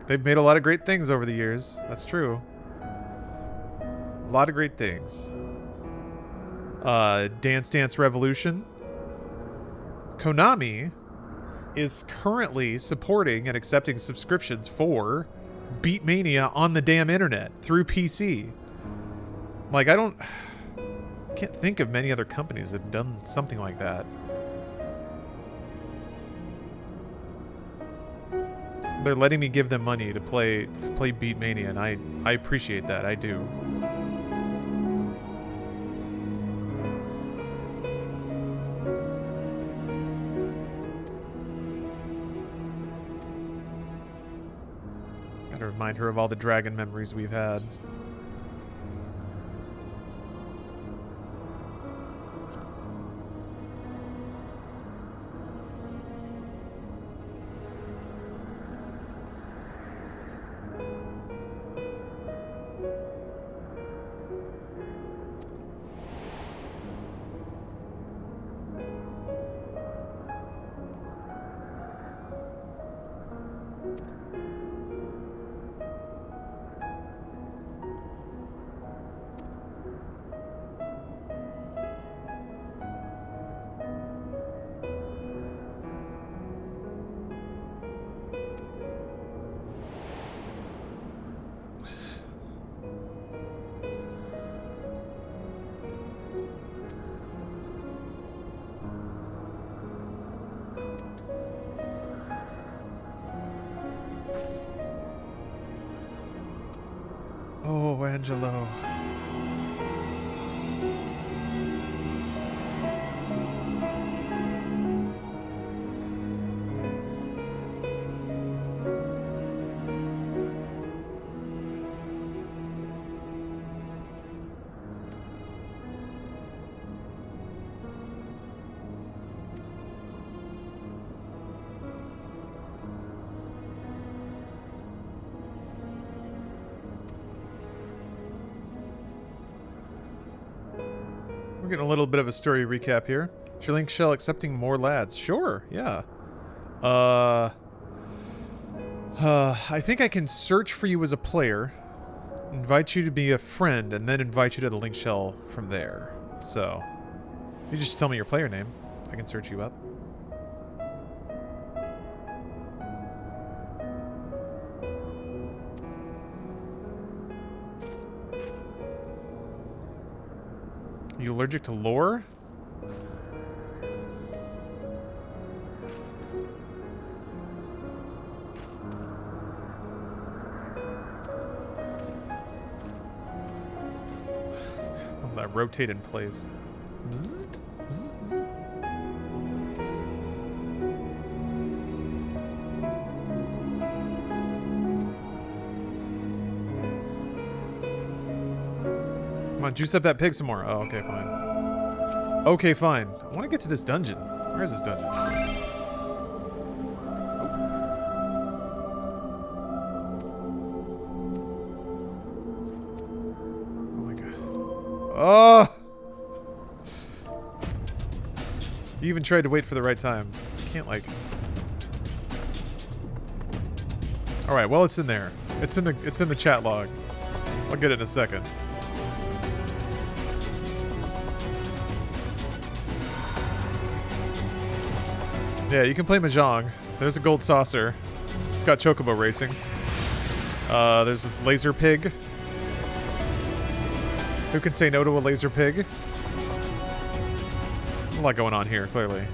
They've made a lot of great things over the years. That's true. A lot of great things. Dance Dance Revolution. Konami is currently supporting and accepting subscriptions for Beatmania on the damn internet through PC. Like, I can't think of many other companies that have done something like that. They're letting me give them money to play Beatmania, and I appreciate that. I do. Gotta remind her of all the dragon memories we've had. Oh, Angelo. We're getting a little bit of a story recap here. Link Shell accepting more lads. Sure, yeah. I think I can search for you as a player, invite you to be a friend, and then invite you to the Link Shell from there. So, you just tell me your player name. I can search you up. You allergic to lore? Oh, that rotate in place. Bzzzt, bzzzt. Come on, juice up that pig some more. Oh, okay, fine. Okay, fine. I want to get to this dungeon. Where is this dungeon? Oh my god. Oh! You even tried to wait for the right time. You can't, like... Alright, well, it's in there. It's in the chat log. I'll get it in a second. Yeah, you can play Mahjong. There's a gold saucer. It's got chocobo racing. There's a laser pig. Who can say no to a laser pig? A lot going on here, clearly.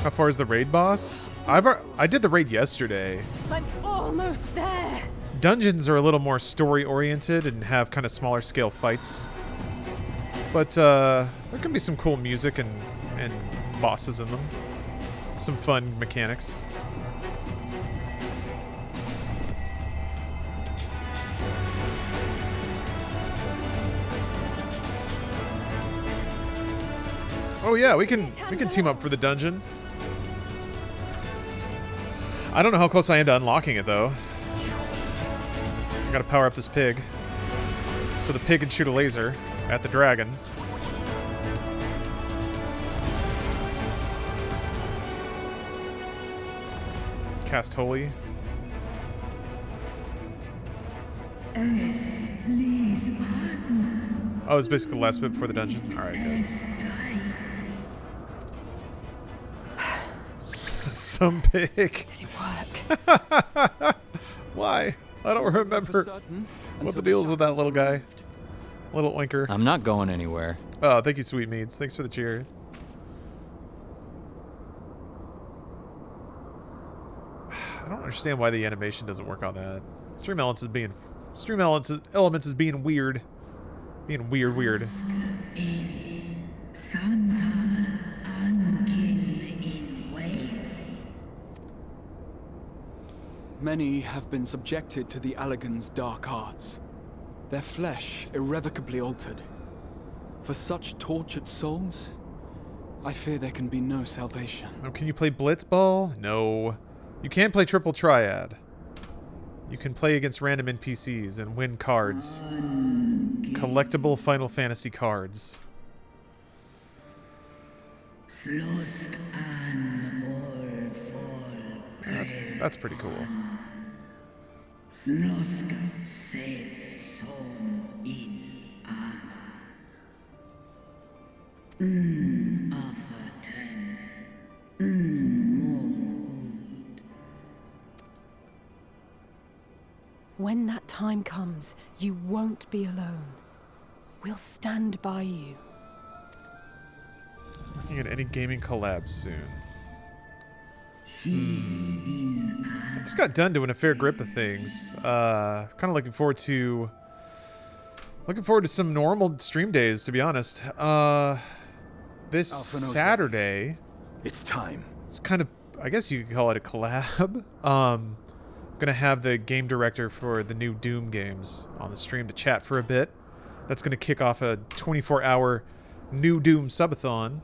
How far is the raid boss? I did the raid yesterday. I'm almost there. Dungeons are a little more story-oriented and have kind of smaller scale fights. But there can be some cool music and bosses in them. Some fun mechanics. Oh yeah, we can team up for the dungeon. I don't know how close I am to unlocking it though. I gotta power up this pig. So the pig can shoot a laser at the dragon. Cast Holy. Oh, it's basically the last bit before the dungeon? Alright, good. Some pig. Did it work? Why? I don't remember what the deal is with that little guy. Little oinker. I'm not going anywhere. Oh, thank you, Sweet Meats. Thanks for the cheer. I don't understand why the animation doesn't work on that. Stream elements is being weird. Being weird. Many have been subjected to the Allagan's dark arts, their flesh irrevocably altered. For such tortured souls, I fear there can be no salvation. Oh, can you play Blitzball? No. You can play Triple Triad. You can play against random NPCs and win cards. Collectible Final Fantasy cards. That's pretty cool. When that time comes, you won't be alone. We'll stand by you. Looking at any gaming collabs soon. I just got done doing a fair grip of things. Kind of looking forward to some normal stream days, to be honest. This Saturday, it's time. It's kind of, I guess you could call it a collab. I'm gonna have the game director for the new Doom games on the stream to chat for a bit. That's gonna kick off a 24-hour new Doom subathon.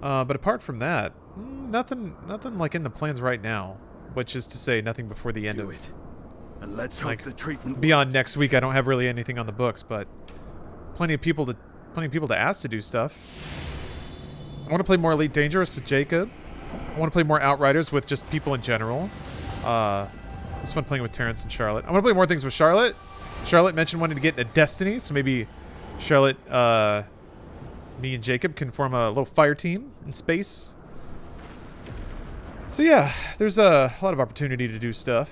But apart from that, nothing like in the plans right now. Which is to say, nothing before the end of it. And let's hope the treatment beyond next week. I don't have really anything on the books, but plenty of people to ask to do stuff. I want to play more Elite Dangerous with Jacob. I want to play more Outriders with just people in general. It's fun playing with Terrence and Charlotte. I want to play more things with Charlotte. Charlotte mentioned wanting to get into Destiny, so maybe Charlotte, me and Jacob can form a little fire team in space. So yeah, there's a lot of opportunity to do stuff.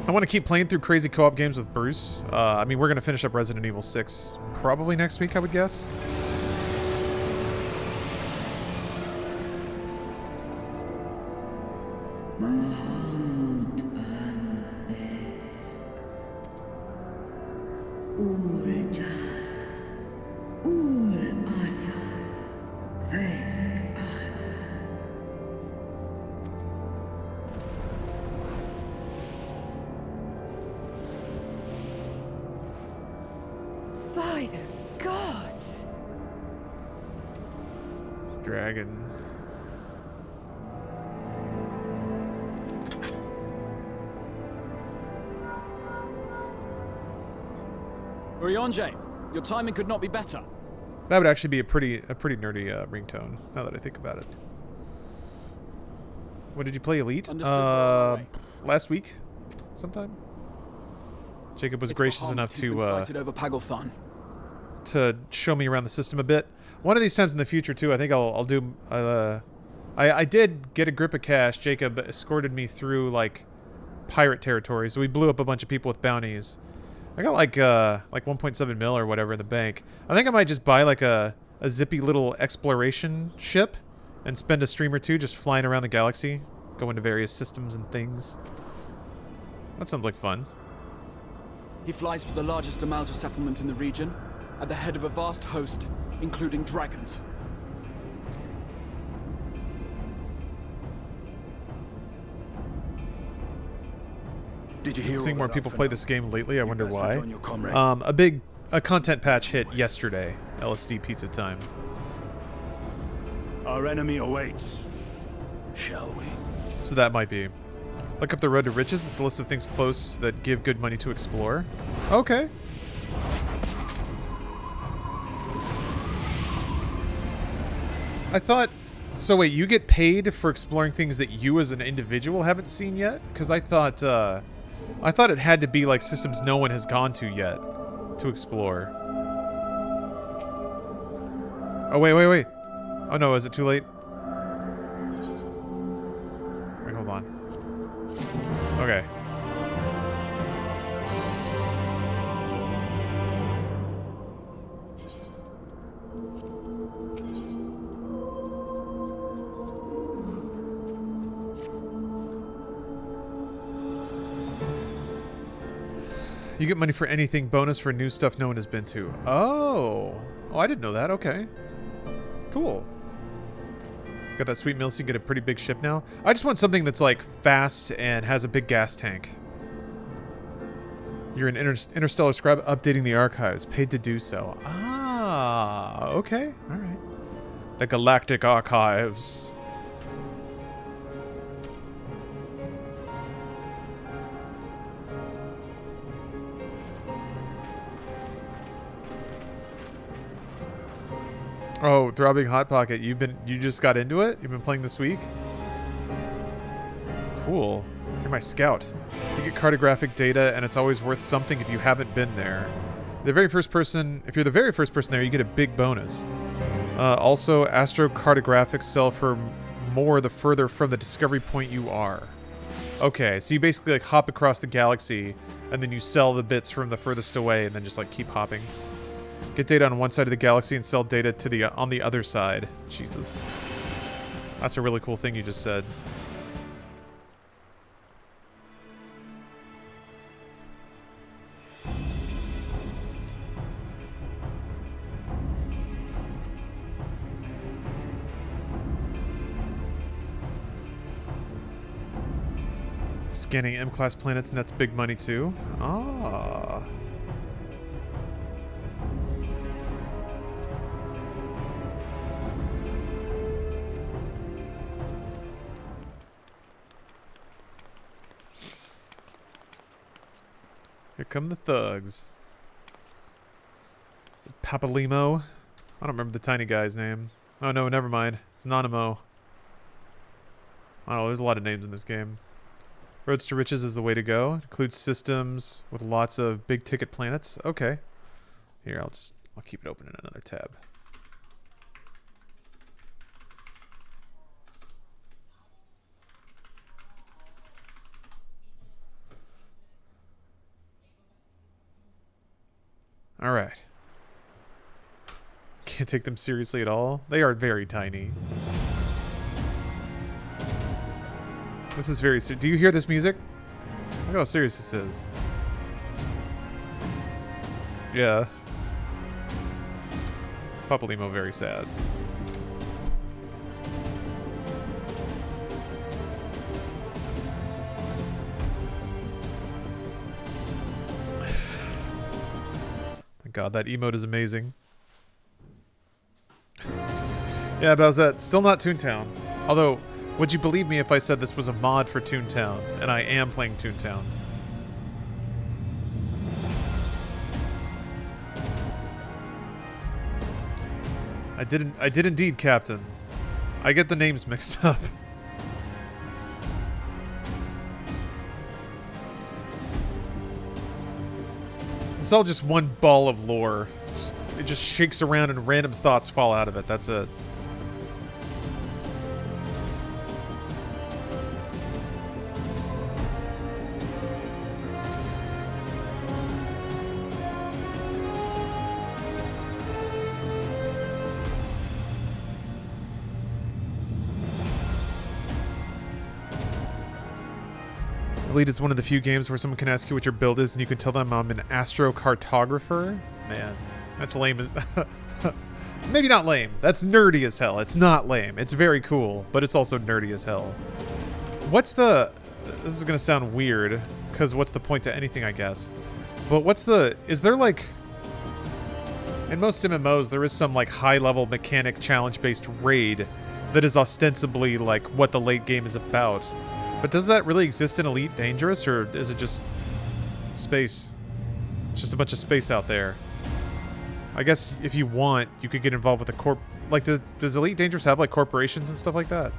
I want to keep playing through crazy co-op games with Bruce. I mean, we're going to finish up Resident Evil 6 probably next week, I would guess. By the gods! Dragon. Urianje, your timing could not be better. That would actually be a pretty nerdy ringtone, now that I think about it. When did you play Elite? Last week, sometime. Jacob was gracious enough to over Pagelthon. to show me around the system a bit. One of these times in the future too, I think I'll do. I did get a grip of cash. Jacob escorted me through like pirate territory, so we blew up a bunch of people with bounties. I got like 1.7 mil or whatever in the bank. I think I might just buy like a zippy little exploration ship and spend a stream or two just flying around the galaxy, going to various systems and things. That sounds like fun. He flies for the largest Amalja settlement in the region, at the head of a vast host, including dragons. Did you hear Seeing more people play this game lately, I wonder why. rejoin your comrades. A content patch hit yesterday. LSD pizza time. Our enemy awaits. Shall we? So that might be. Look up the road to riches. It's a list of things close that give good money to explore. Okay. I thought... So wait, you get paid for exploring things that you as an individual haven't seen yet? Because I thought it had to be like systems no one has gone to yet to explore. Oh, wait. Oh no, is it too late? Wait, hold on. Okay. You get money for anything, bonus for new stuff no one has been to. Oh, I didn't know that. Okay. Cool. Got that sweet meal so you get a pretty big ship now. I just want something that's like fast and has a big gas tank. You're an interstellar scribe updating the archives. Paid to do so. Ah, okay. All right. The Galactic Archives. Oh, Throbbing Hot Pocket, you just got into it? You've been playing this week? Cool. You're my scout. You get cartographic data, and it's always worth something if you haven't been there. If you're the very first person there, you get a big bonus. Also, astrocartographics sell for more the further from the discovery point you are. Okay, so you basically like hop across the galaxy, and then you sell the bits from the furthest away, and then just like keep hopping. Get data on one side of the galaxy and sell data to on the other side. Jesus. That's a really cool thing you just said. Scanning M-class planets nets big money too. Ah. Here come the thugs. Is it Papalimo? I don't remember the tiny guy's name. Oh no, never mind. It's Nanamo. I don't know, there's a lot of names in this game. Roads to Riches is the way to go. It includes systems with lots of big ticket planets. Okay. Here, I'll keep it open in another tab. Alright. Can't take them seriously at all. They are very tiny. This is very serious. Do you hear this music? Look at how serious this is. Yeah. Papalymo very sad. God, that emote is amazing. Yeah, Bowsette, still not Toontown. Although, would you believe me if I said this was a mod for Toontown, and I am playing Toontown? I did indeed, Captain. I get the names mixed up. It's all just one ball of lore. It just shakes around and random thoughts fall out of it. That's it. Elite is one of the few games where someone can ask you what your build is and you can tell them I'm an astrocartographer. Man, that's lame. Maybe not lame. That's nerdy as hell. It's not lame. It's very cool, but it's also nerdy as hell. What's the... This is going to sound weird, because what's the point to anything, I guess. But what's the... Is there, like... In most MMOs, there is some, like, high-level mechanic challenge-based raid that is ostensibly, like, what the late game is about. But does that really exist in Elite Dangerous, or is it just space? It's just a bunch of space out there. I guess if you want, you could get involved with a corp... Like, does Elite Dangerous have, like, corporations and stuff like that?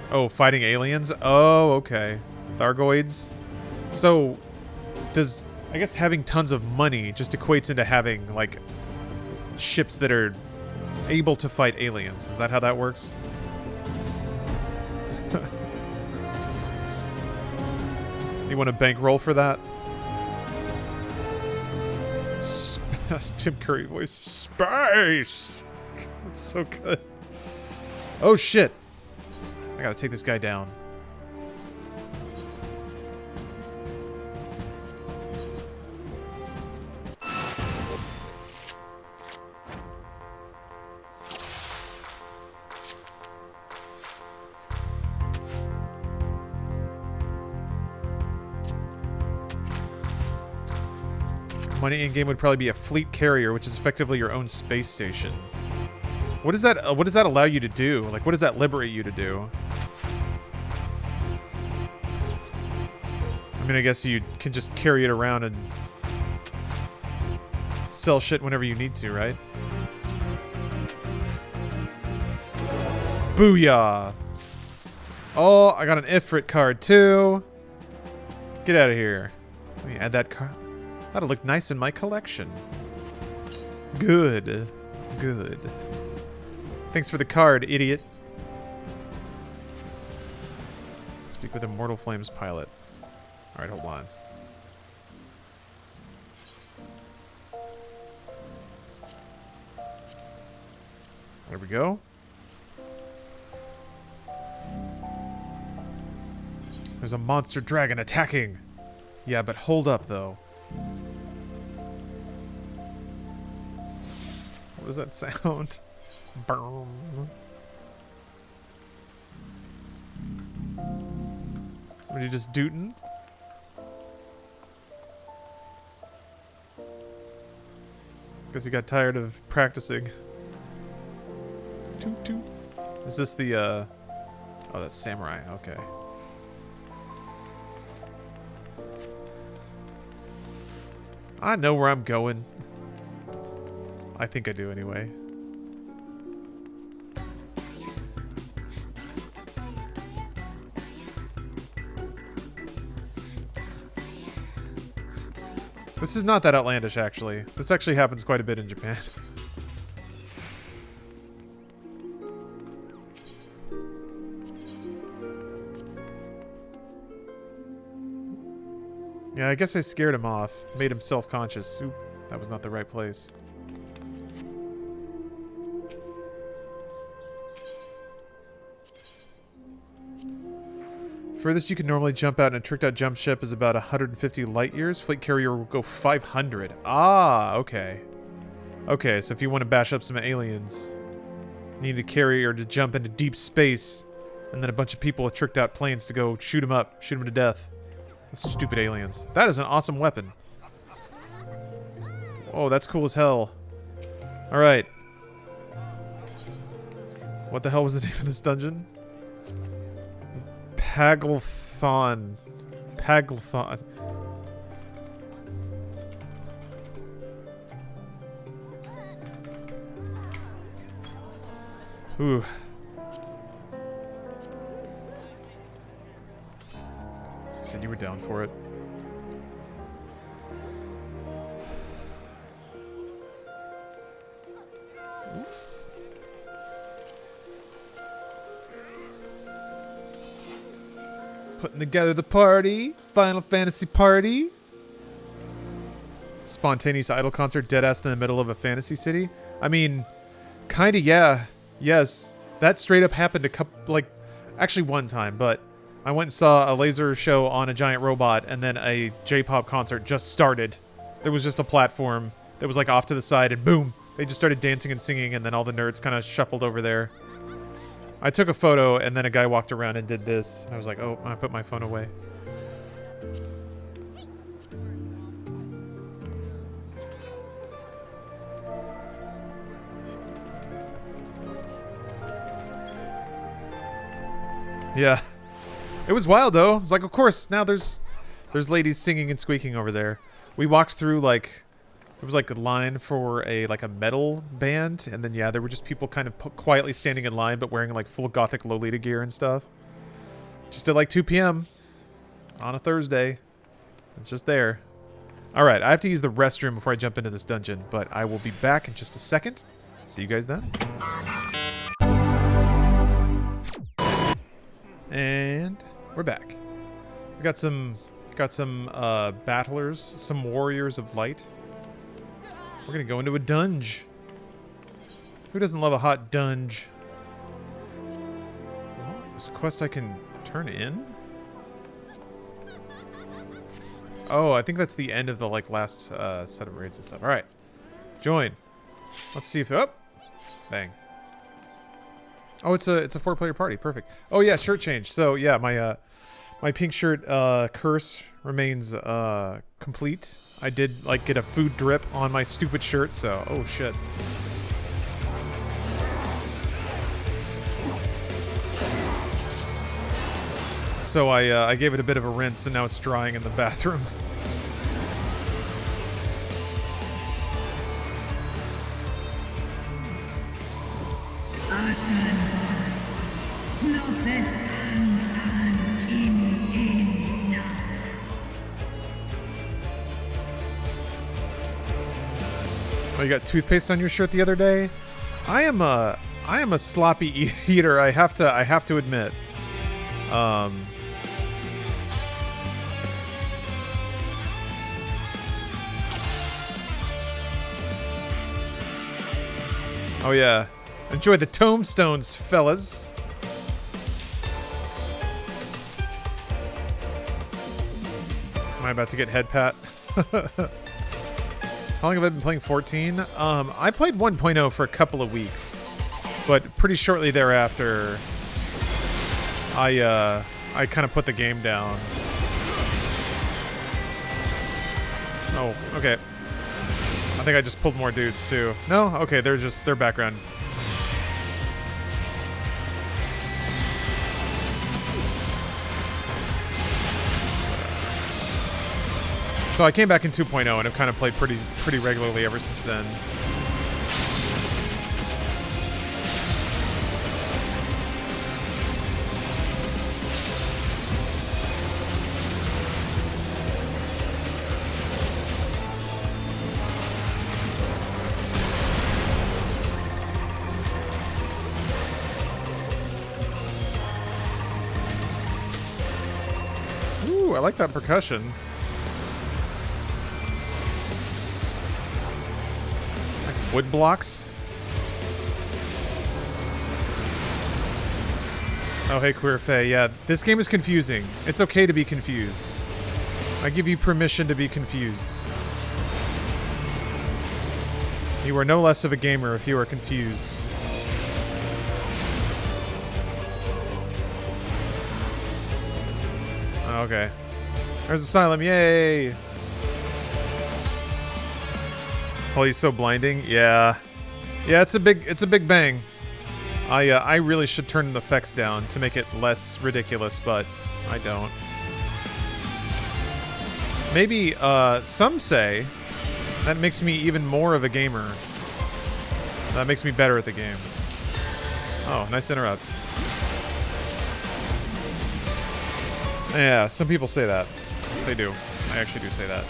Oh, fighting aliens? Oh, okay. Thargoids? So, does... I guess having tons of money just equates into having, like, ships that are able to fight aliens. Is that how that works? You want a bankroll for that? Tim Curry voice. Space! That's so good. Oh shit! I gotta take this guy down. Money in game would probably be a fleet carrier, which is effectively your own space station. What does that? What does that allow you to do? Like, what does that liberate you to do? I mean, I guess you can just carry it around and sell shit whenever you need to, right? Booyah! Oh, I got an Ifrit card too. Get out of here. Let me add that card. That'll look nice in my collection. Good. Good. Thanks for the card, idiot. Speak with Immortal Flames pilot. Alright, hold on. There we go. There's a monster dragon attacking. Yeah, but hold up, though. What does that sound? Burn. Somebody just dootin'? Guess he got tired of practicing. Toot toot. Is this the, Oh, that's Samurai. Okay. I know where I'm going. I think I do anyway. This is not that outlandish, actually. This actually happens quite a bit in Japan. Yeah, I guess I scared him off. Made him self-conscious. Oop, that was not the right place. Furthest you can normally jump out in a tricked-out jump ship is about 150 light years. Fleet carrier will go 500. Ah, okay. Okay, so if you want to bash up some aliens, you need a carrier to jump into deep space, and then a bunch of people with tricked-out planes to go shoot them up, shoot them to death. Stupid aliens. That is an awesome weapon. Oh, that's cool as hell. Alright. What the hell was the name of this dungeon? Paglethon. Paglethon. Ooh. Said you were down for it. Putting together the party. Final Fantasy party. Spontaneous idol concert deadass in the middle of a fantasy city. I mean, kinda, yeah. Yes. That straight up happened a couple, like, actually one time, but I went and saw a laser show on a giant robot, and then a J-pop concert just started. There was just a platform that was like off to the side, and boom, they just started dancing and singing, and then all the nerds kind of shuffled over there. I took a photo, and then a guy walked around and did this. I was like, oh, I put my phone away. Yeah. It was wild, though. It was like, of course, now there's ladies singing and squeaking over there. We walked through, like, there was, like, a line for a metal band, and then, yeah, there were just people kind of quietly standing in line, but wearing, like, full gothic Lolita gear and stuff. Just at, like, 2 p.m. on a Thursday. It's just there. Alright, I have to use the restroom before I jump into this dungeon, but I will be back in just a second. See you guys then. And we're back. We got some battlers, some warriors of light. We're gonna go into a dunge. Who doesn't love a hot dunge? Oh, there's a quest I can turn in? Oh, I think that's the end of the last set of raids and stuff. Alright. Join. Let's see if bang. Oh, it's a 4-player party. Perfect. Oh yeah, shirt change. So yeah, my pink shirt curse remains complete. I did get a food drip on my stupid shirt, so oh shit. So I gave it a bit of a rinse, and now it's drying in the bathroom. Oh, you got toothpaste on your shirt the other day? I am a sloppy eater. I have to admit. Oh yeah. Enjoy the tombstones, fellas. Am I about to get head pat? How long have I been playing 14? I played 1.0 for a couple of weeks, but pretty shortly thereafter, I kind of put the game down. Oh, okay. I think I just pulled more dudes too. No? Okay, they're background. So I came back in 2.0 and have kind of played pretty regularly ever since then. Ooh, I like that percussion. wood blocks. Oh, hey, Queer Faye. Yeah, this game is confusing. It's okay to be confused. I give you permission to be confused. You are no less of a gamer if you are confused. Okay. There's Asylum, yay! Holy, so blinding? Yeah. Yeah, it's a big bang. I really should turn the effects down to make it less ridiculous, but I don't. Maybe, some say that makes me even more of a gamer. That makes me better at the game. Oh, nice interrupt. Yeah, some people say that. They do. I actually do say that.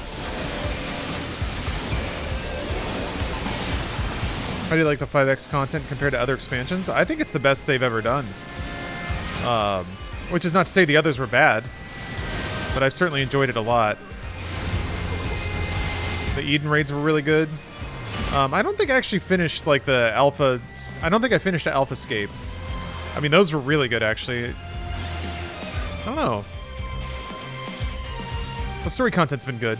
How do you like the 5X content compared to other expansions? I think it's the best they've ever done. Which is not to say the others were bad, but I've certainly enjoyed it a lot. The Eden raids were really good. I don't think I actually finished like the alpha. I don't think I finished the Alphascape. I mean, those were really good actually. I don't know. The story content's been good.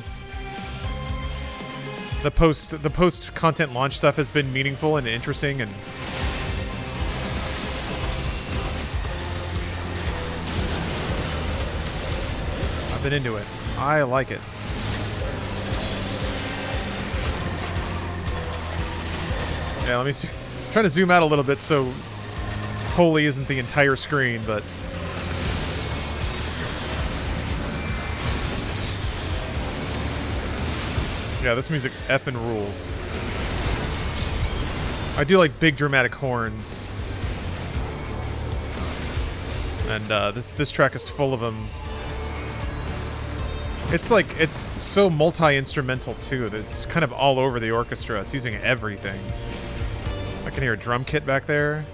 The post content launch stuff has been meaningful and interesting, and I've been into it. I like it. Yeah, let me see. I'm trying to zoom out a little bit so Holy isn't the entire screen, but yeah, this music effing rules. I do like big dramatic horns. And this track is full of them. It's like, it's so multi-instrumental too that it's kind of all over the orchestra. It's using everything. I can hear a drum kit back there.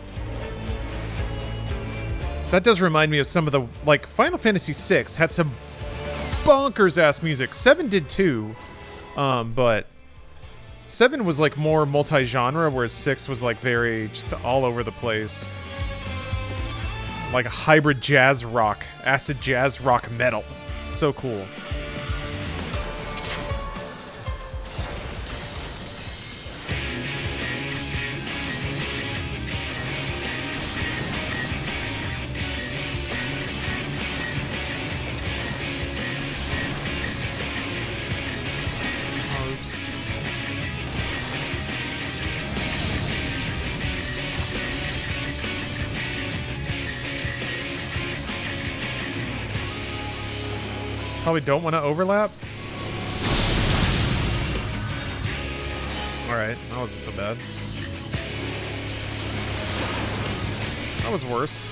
That does remind me of some of the, like, Final Fantasy VI had some bonkers-ass music. 7 did too. But 7 was like more multi-genre, whereas 6 was like very just all over the place. Like a hybrid jazz rock, acid jazz rock metal. So cool. Probably don't want to overlap. Alright, that wasn't so bad. That was worse.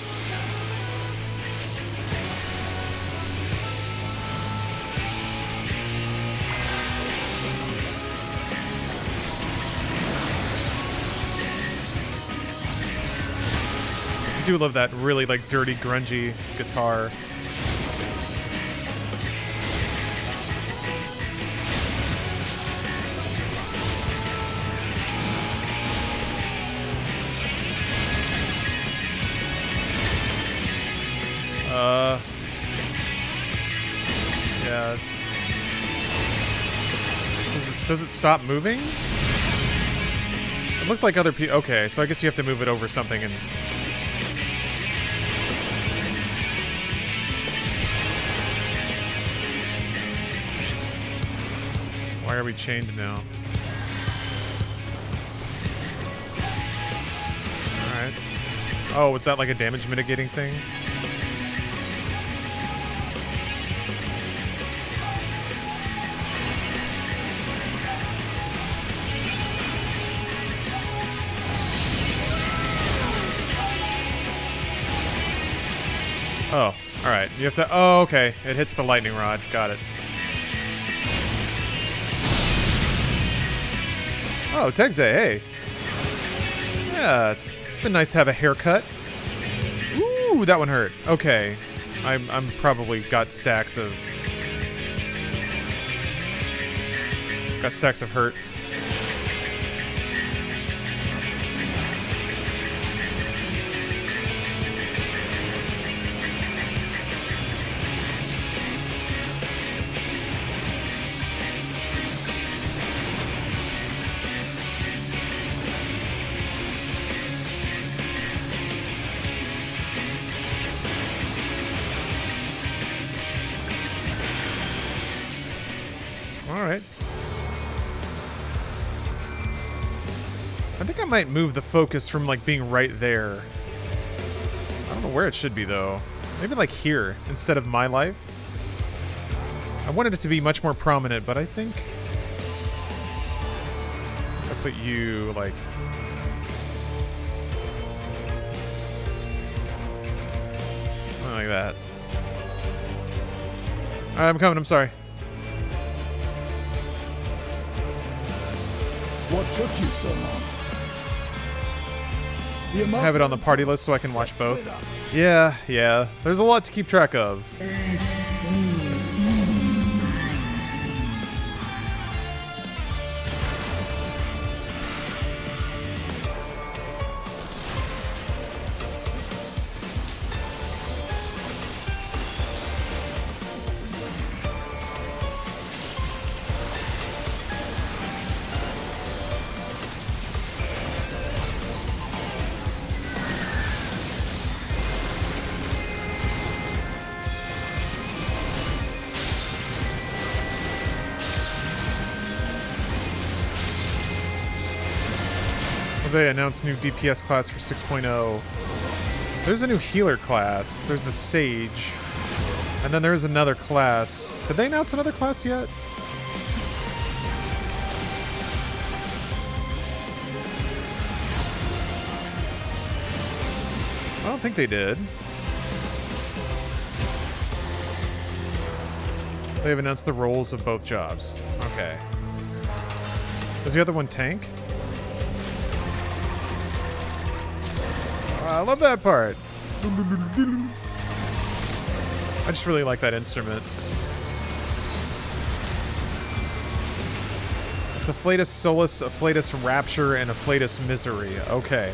I do love that really like dirty, grungy guitar. Yeah. Does it stop moving? It looked like other people. Okay, so I guess you have to move it over something and. Why are we chained now? Alright. Oh, was that like a damage mitigating thing? Oh, alright. You have to... Oh, okay. It hits the lightning rod. Got it. Oh, Tegze, hey. Yeah, it's been nice to have a haircut. Ooh, that one hurt. Okay. I'm probably got stacks of... Got stacks of hurt. think I might move the focus from like being right there. I don't know where it should be though. Maybe like here instead of my life. I wanted it to be much more prominent, but I think I put you like like that. All right, I'm coming. I'm sorry. What took you so long? I have it on the party list so I can watch both. Yeah. There's a lot to keep track of. They announced new DPS class for 6.0. There's a new healer class. There's the Sage. And then there's another class. Did they announce another class yet? I don't think they did. They've announced the roles of both jobs. Okay. Is the other one tank? I love that part. I just really like that instrument. It's Afflatus Solus, Afflatus Rapture, and Afflatus Misery. Okay.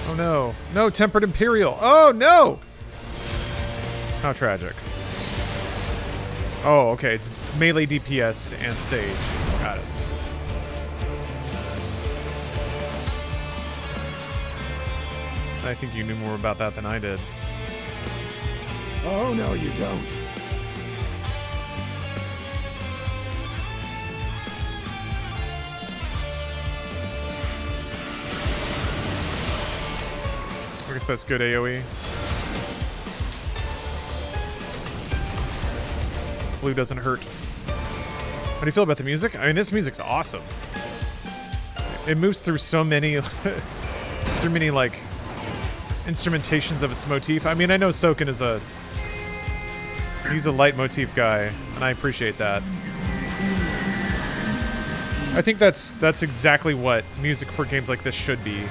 Oh no. No, Tempered Imperial. Oh no! How tragic. Oh, okay. It's melee DPS and Sage. Got it. I think you knew more about that than I did. Oh, no, you don't. I guess that's good AoE. Blue doesn't hurt. How do you feel about the music? I mean, this music's awesome. It moves through so many, through many like instrumentations of its motif. I mean, I know Soken is he's a leitmotif guy, and I appreciate that. I think that's exactly what music for games like this should be.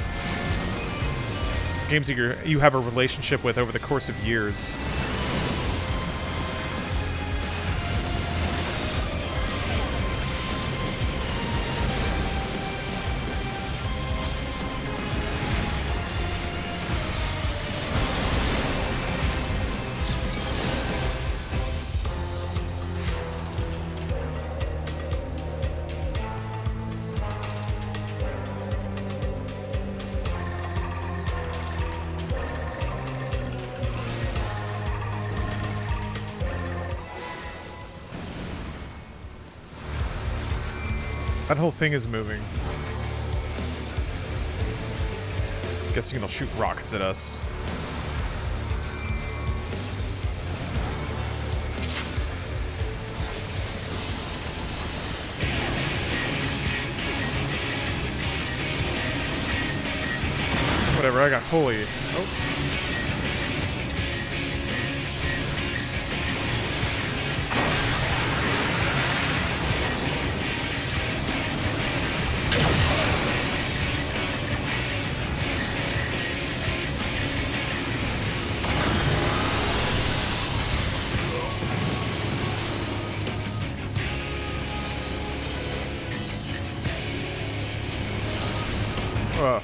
Games that you have a relationship with over the course of years. That whole thing is moving. Guessing it'll shoot rockets at us. Whatever, I got holy. Oh.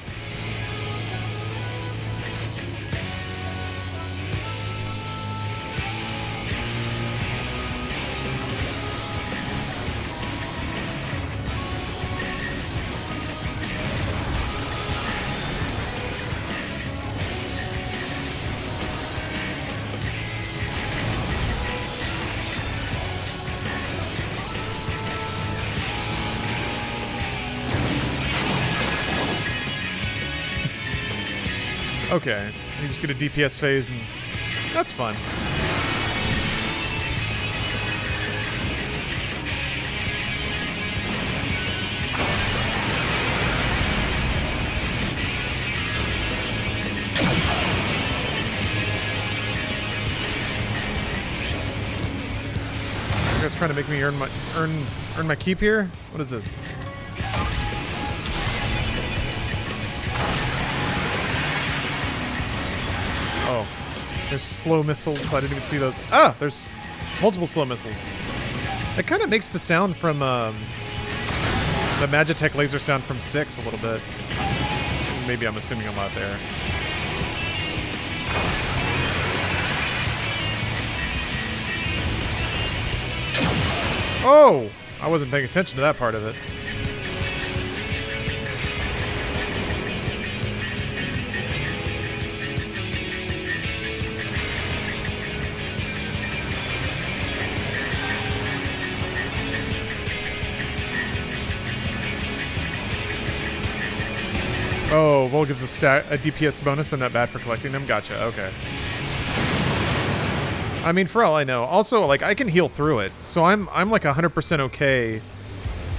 Okay, you just get a DPS phase, and that's fun. You guys trying to make me earn my keep here? What is this? Oh, there's slow missiles. I didn't even see those. Ah, there's multiple slow missiles. It kind of makes the sound from the Magitech laser sound from 6 a little bit. Maybe I'm assuming a lot there. Oh! I wasn't paying attention to that part of it. Oh, Vol gives a DPS bonus. I'm not bad for collecting them. Gotcha. Okay. I mean, for all I know. Also, like, I can heal through it, so I'm like 100% okay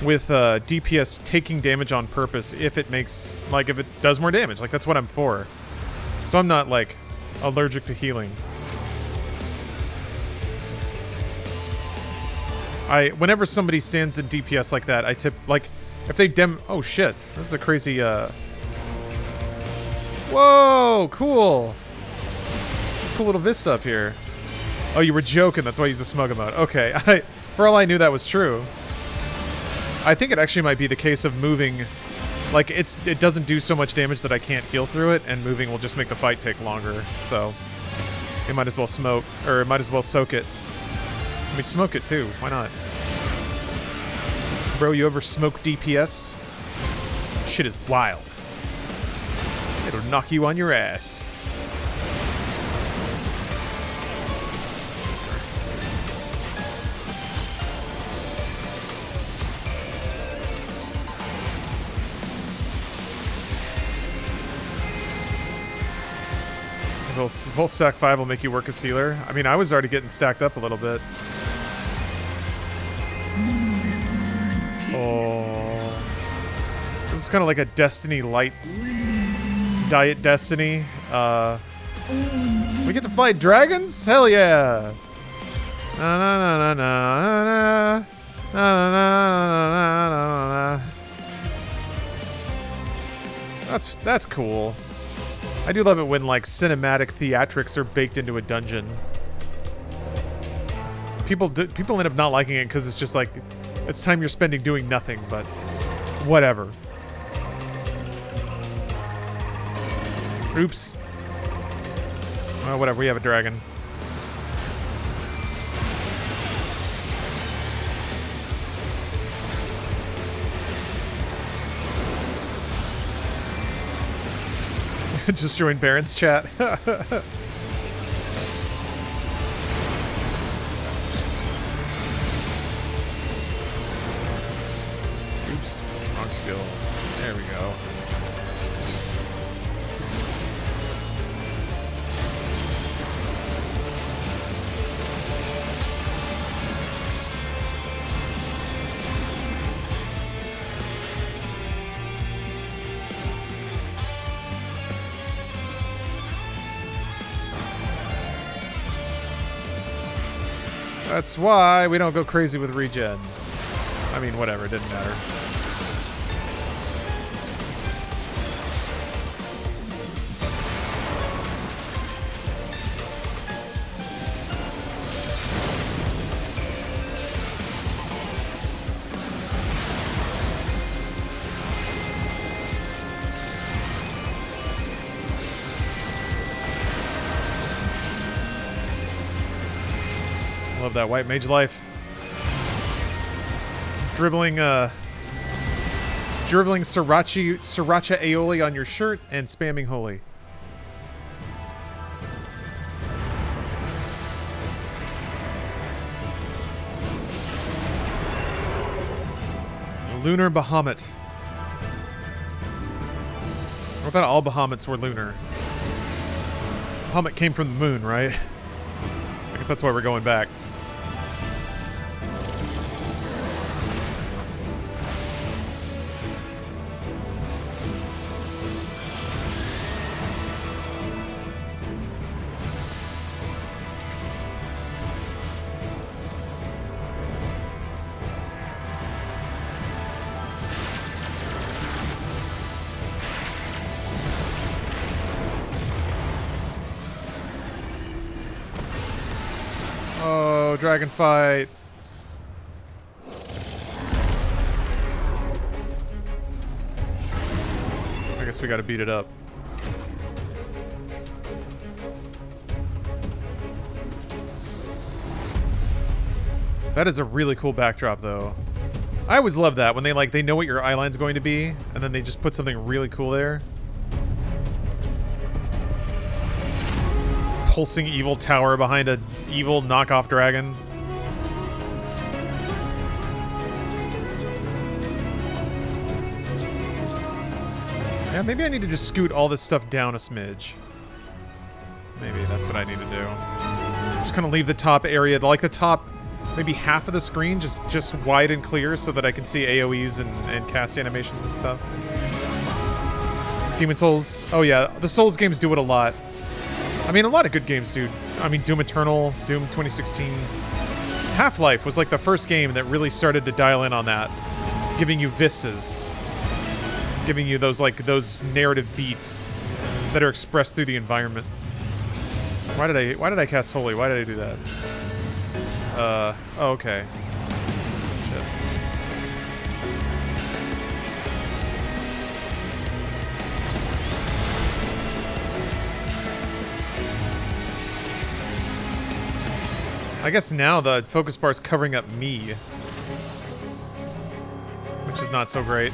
with DPS taking damage on purpose if it makes, like, if it does more damage. Like, that's what I'm for. So I'm not, like, allergic to healing. Whenever somebody stands in DPS like that, I tip, like, if they oh shit, this is a crazy, whoa, cool. This cool little vista up here. Oh, you were joking. That's why I used the smug emote. Okay, for all I knew that was true. I think it actually might be the case of moving. Like, it doesn't do so much damage that I can't heal through it, and moving will just make the fight take longer. So, it might as well smoke, or it might as well soak it. I mean, smoke it too. Why not? Bro, you ever smoke DPS? Shit is wild. It'll knock you on your ass. Full stack 5 will make you work as healer. I mean, I was already getting stacked up a little bit. Oh. This is kind of like a Destiny Light Diet Destiny. We get to fly dragons? Hell yeah! Na na na na na na na na na na. That's cool. I do love it when, like, cinematic theatrics are baked into a dungeon. People end up not liking it because it's just like, it's time you're spending doing nothing, but whatever. Oops. Well, whatever, we have a dragon. Just join Baron's chat. Oops, wrong skill. There we go. That's why we don't go crazy with regen. I mean, whatever, it didn't matter. Love that white mage life. Dribbling sriracha aioli on your shirt and spamming holy. Lunar Bahamut. I thought all Bahamuts were lunar. Bahamut came from the moon, right? I guess that's why we're going back. Oh, dragon fight. I guess we gotta beat it up. That is a really cool backdrop, though. I always love that when they know what your eyeline's going to be, and then they just put something really cool there. Pulsing evil tower behind a evil knockoff dragon. Yeah, maybe I need to just scoot all this stuff down a smidge. Maybe that's what I need to do. Just kind of leave the top area, like the top, maybe half of the screen, just wide and clear so that I can see AoEs and cast animations and stuff. Demon Souls. Oh yeah, the Souls games do it a lot. I mean, a lot of good games do. I mean, Doom Eternal, Doom 2016. Half-Life was like the first game that really started to dial in on that, giving you vistas, giving you those narrative beats that are expressed through the environment. Why did I cast Holy? Why did I do that? Oh, okay. Shit. I guess now the focus bar is covering up me, which is not so great.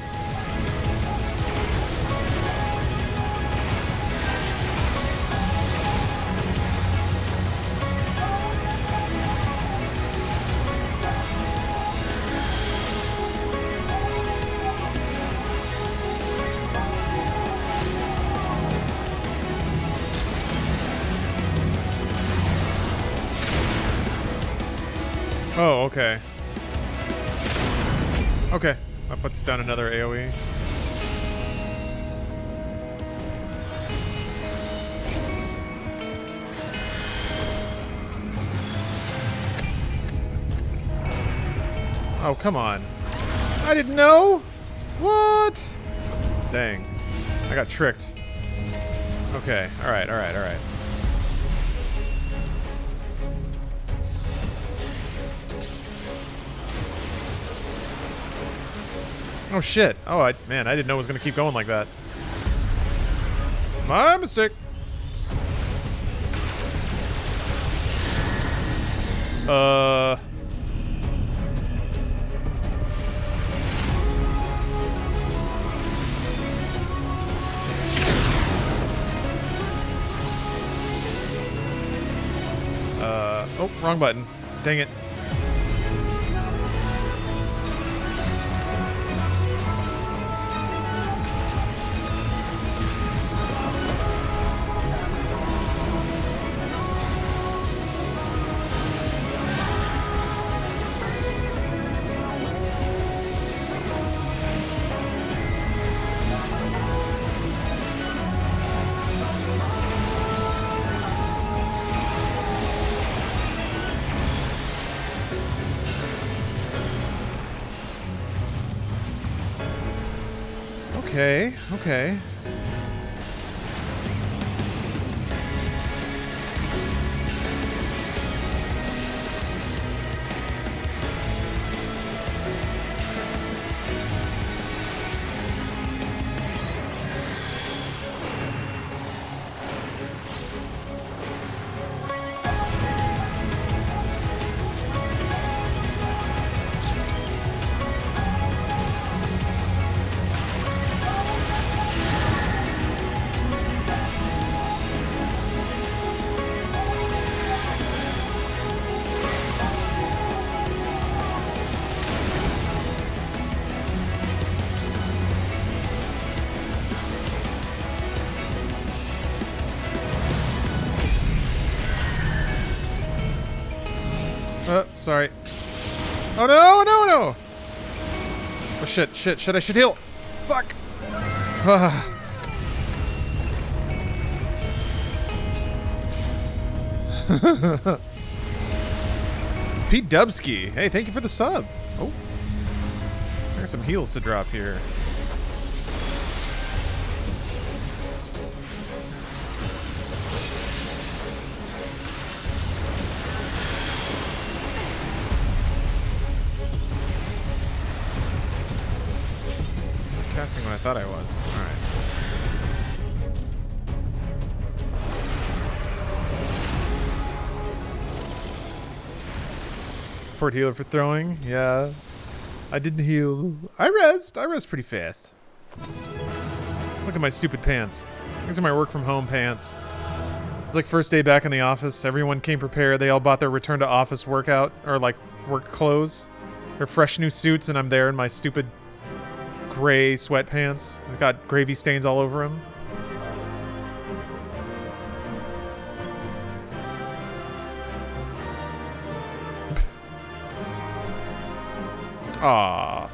Oh, okay. Okay, that puts down another AoE. Oh, come on. I didn't know? What? Dang. I got tricked. Okay, alright. Oh shit. Oh, man, I didn't know it was going to keep going like that. My mistake. Oh, wrong button. Dang it. Okay. Sorry. Oh no, no, no! Oh shit, I should heal. Fuck. Pete Dubsky. Hey, thank you for the sub. Oh. There's some heals to drop here. Casting what I thought I was. Alright. Port healer for throwing. Yeah. I didn't heal. I rest pretty fast. Look at my stupid pants. These are my work from home pants. It's like first day back in the office. Everyone came prepared. They all bought their return to office workout or like work clothes. They're fresh new suits, and I'm there in my stupid gray sweatpants. I've got gravy stains all over them. Aww.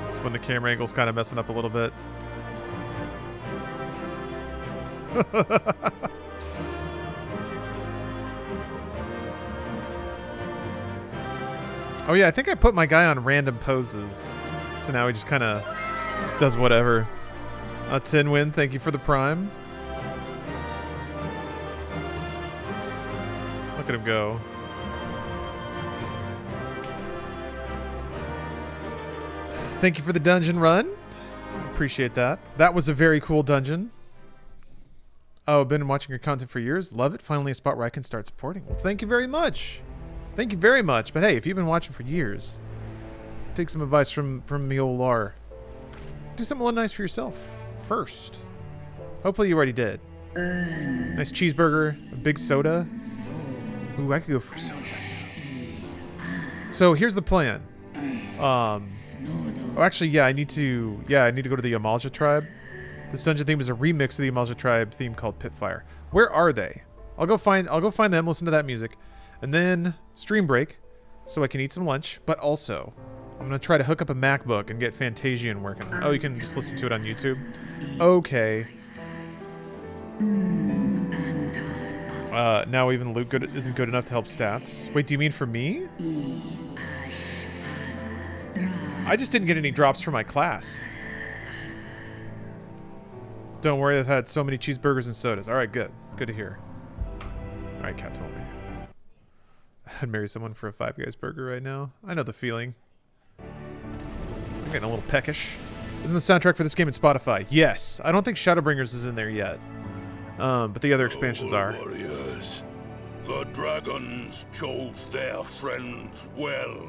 This is when the camera angle's kind of messing up a little bit. Oh yeah, I think I put my guy on random poses. So now he just kind of does whatever. Tin Win, thank you for the prime. Look at him go. Thank you for the dungeon run. Appreciate that. That was a very cool dungeon. Oh, been watching your content for years. Love it. Finally a spot where I can start supporting. Well, thank you very much. Thank you very much. But hey, if you've been watching for years, take some advice from me old Lar. Do something a little nice for yourself first. Hopefully you already did. Nice cheeseburger, a big soda. Ooh, I could go for soda. So here's the plan. Oh, actually, yeah, I need to go to the Amalja tribe. This dungeon theme is a remix of the Amalja tribe theme called Pitfire. Where are they? I'll go find them, listen to that music, and then stream break so I can eat some lunch, but also I'm going to try to hook up a MacBook and get Fantasian working. Oh, you can just listen to it on YouTube? Okay. Now even loot isn't good enough to help stats. Wait, do you mean for me? I just didn't get any drops for my class. Don't worry, I've had so many cheeseburgers and sodas. Alright, good. Good to hear. Alright, Cap told me. I'd marry someone for a Five Guys burger right now. I know the feeling. I'm getting a little peckish. Isn't the soundtrack for this game in Spotify? Yes. I don't think Shadowbringers is in there yet. But the other expansions are. Warriors, the dragons chose their friends well.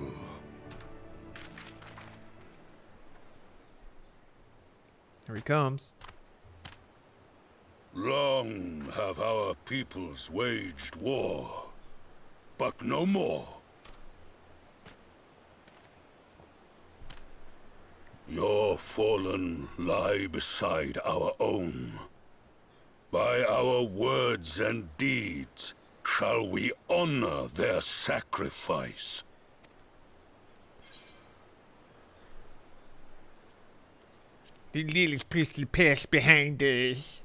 Here he comes. Long have our peoples waged war, but no more. Your fallen lie beside our own. By our words and deeds shall we honor their sacrifice. The little pistol pass behind us.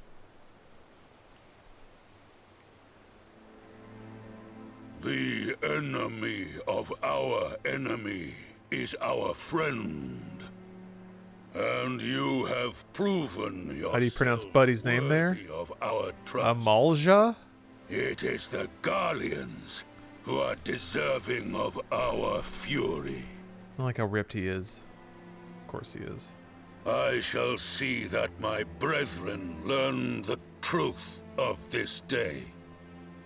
The enemy of our enemy is our friend. And you have proven yourself. How do you pronounce Buddy's name there? Of our trust. Amalja? It is the Guardians who are deserving of our fury. I like how ripped he is. Of course he is. I shall see that my brethren learn the truth of this day,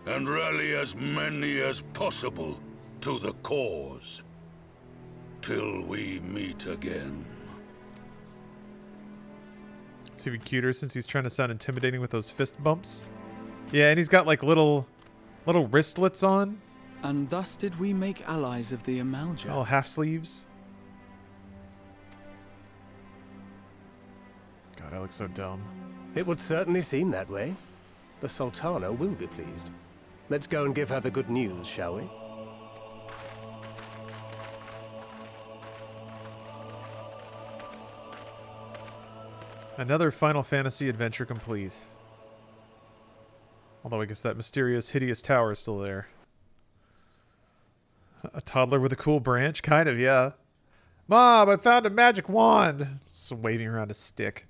and rally as many as possible to the cause, till we meet again. It's even cuter since he's trying to sound intimidating with those fist bumps. Yeah, and he's got like little wristlets on. And thus did we make allies of the Amalja. Oh, half sleeves. God, I look so dumb. It would certainly seem that way. The Sultana will be pleased. Let's go and give her the good news, shall we? Another Final Fantasy adventure complete. Although I guess that mysterious, hideous tower is still there. A toddler with a cool branch? Kind of, yeah. Mom, I found a magic wand! Just waving around a stick.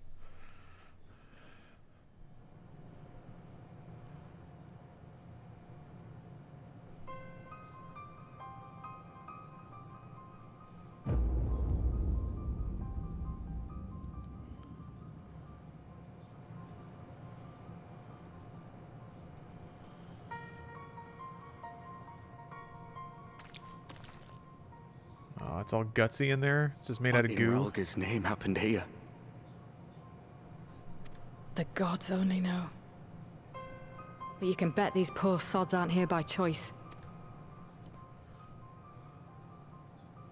Oh, it's all gutsy in there. It's just made out of goo. Olga's name happened here. The gods only know. But you can bet these poor sods aren't here by choice.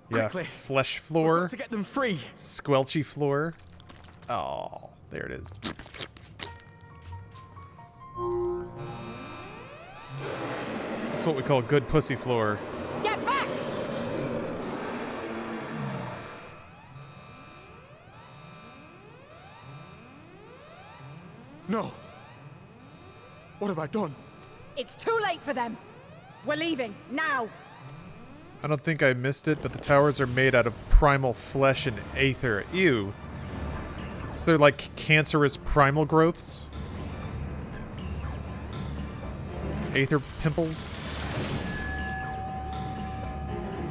Yeah, Quickly. flesh floor. We've got to get them free. Squelchy floor. Oh, there it is. That's what we call good pussy floor. Get back! No. What have I done? It's too late for them. We're leaving, now. I don't think I missed it, but the towers are made out of primal flesh and aether. Ew. So they're like cancerous primal growths? Aether pimples?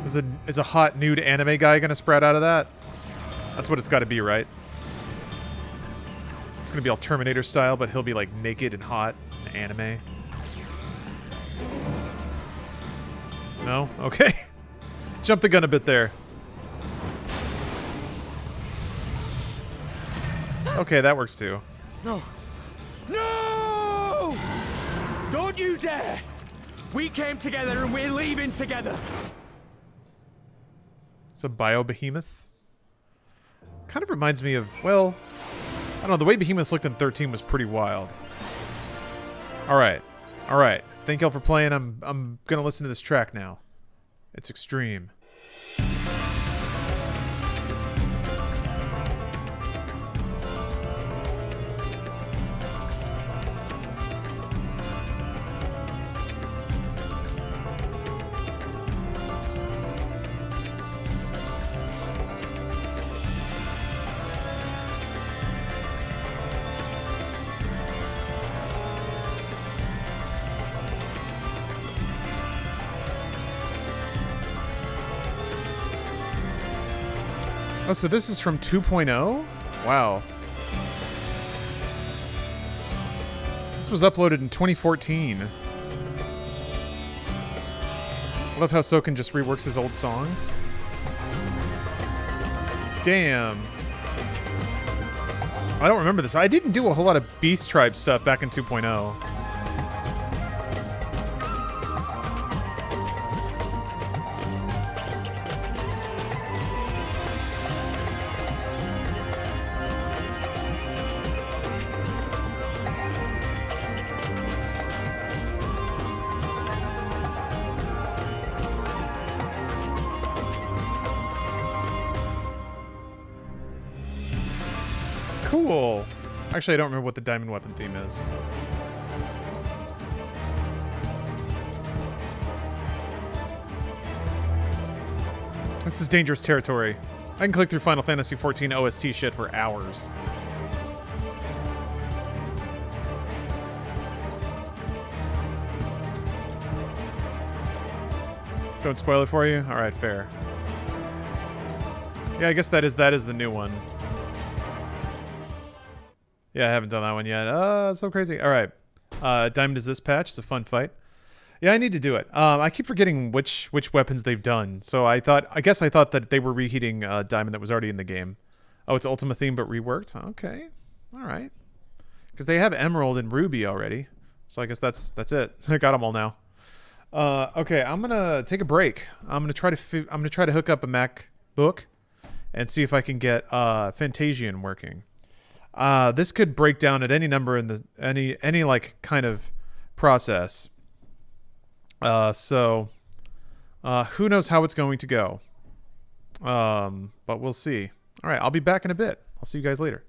Is a hot nude anime guy gonna sprout out of that? That's what it's gotta be, right? It's gonna be all Terminator style, but he'll be like naked and hot in anime. No? Okay. Jumped the gun a bit there. Okay, that works too. No. No! Don't you dare! We came together and we're leaving together. It's a bio-behemoth. Kind of reminds me of, well, I don't know, the way behemoths looked in 13 was pretty wild. Alright. Alright. Thank y'all for playing. I'm gonna listen to this track now. It's extreme. Oh, so this is from 2.0? Wow. This was uploaded in 2014. I love how Soken just reworks his old songs. Damn. I don't remember this. I didn't do a whole lot of Beast Tribe stuff back in 2.0. Cool. Actually, I don't remember what the diamond weapon theme is. This is dangerous territory. I can click through Final Fantasy XIV OST shit for hours. Don't spoil it for you? Alright, fair. Yeah, I guess that is the new one. Yeah, I haven't done that one yet. It's so crazy. All right. Diamond is this patch. It's a fun fight. Yeah, I need to do it. I keep forgetting which weapons they've done. So I guess I thought that they were reheating Diamond that was already in the game. Oh, it's Ultima theme but reworked? Okay. All right. Because they have Emerald and Ruby already. So I guess that's it. I got them all now. Okay, I'm going to take a break. I'm going to try to hook up a MacBook and see if I can get Fantasian working. This could break down at any number in the any like kind of process. So who knows how it's going to go. But we'll see. All right, I'll be back in a bit. I'll see you guys later.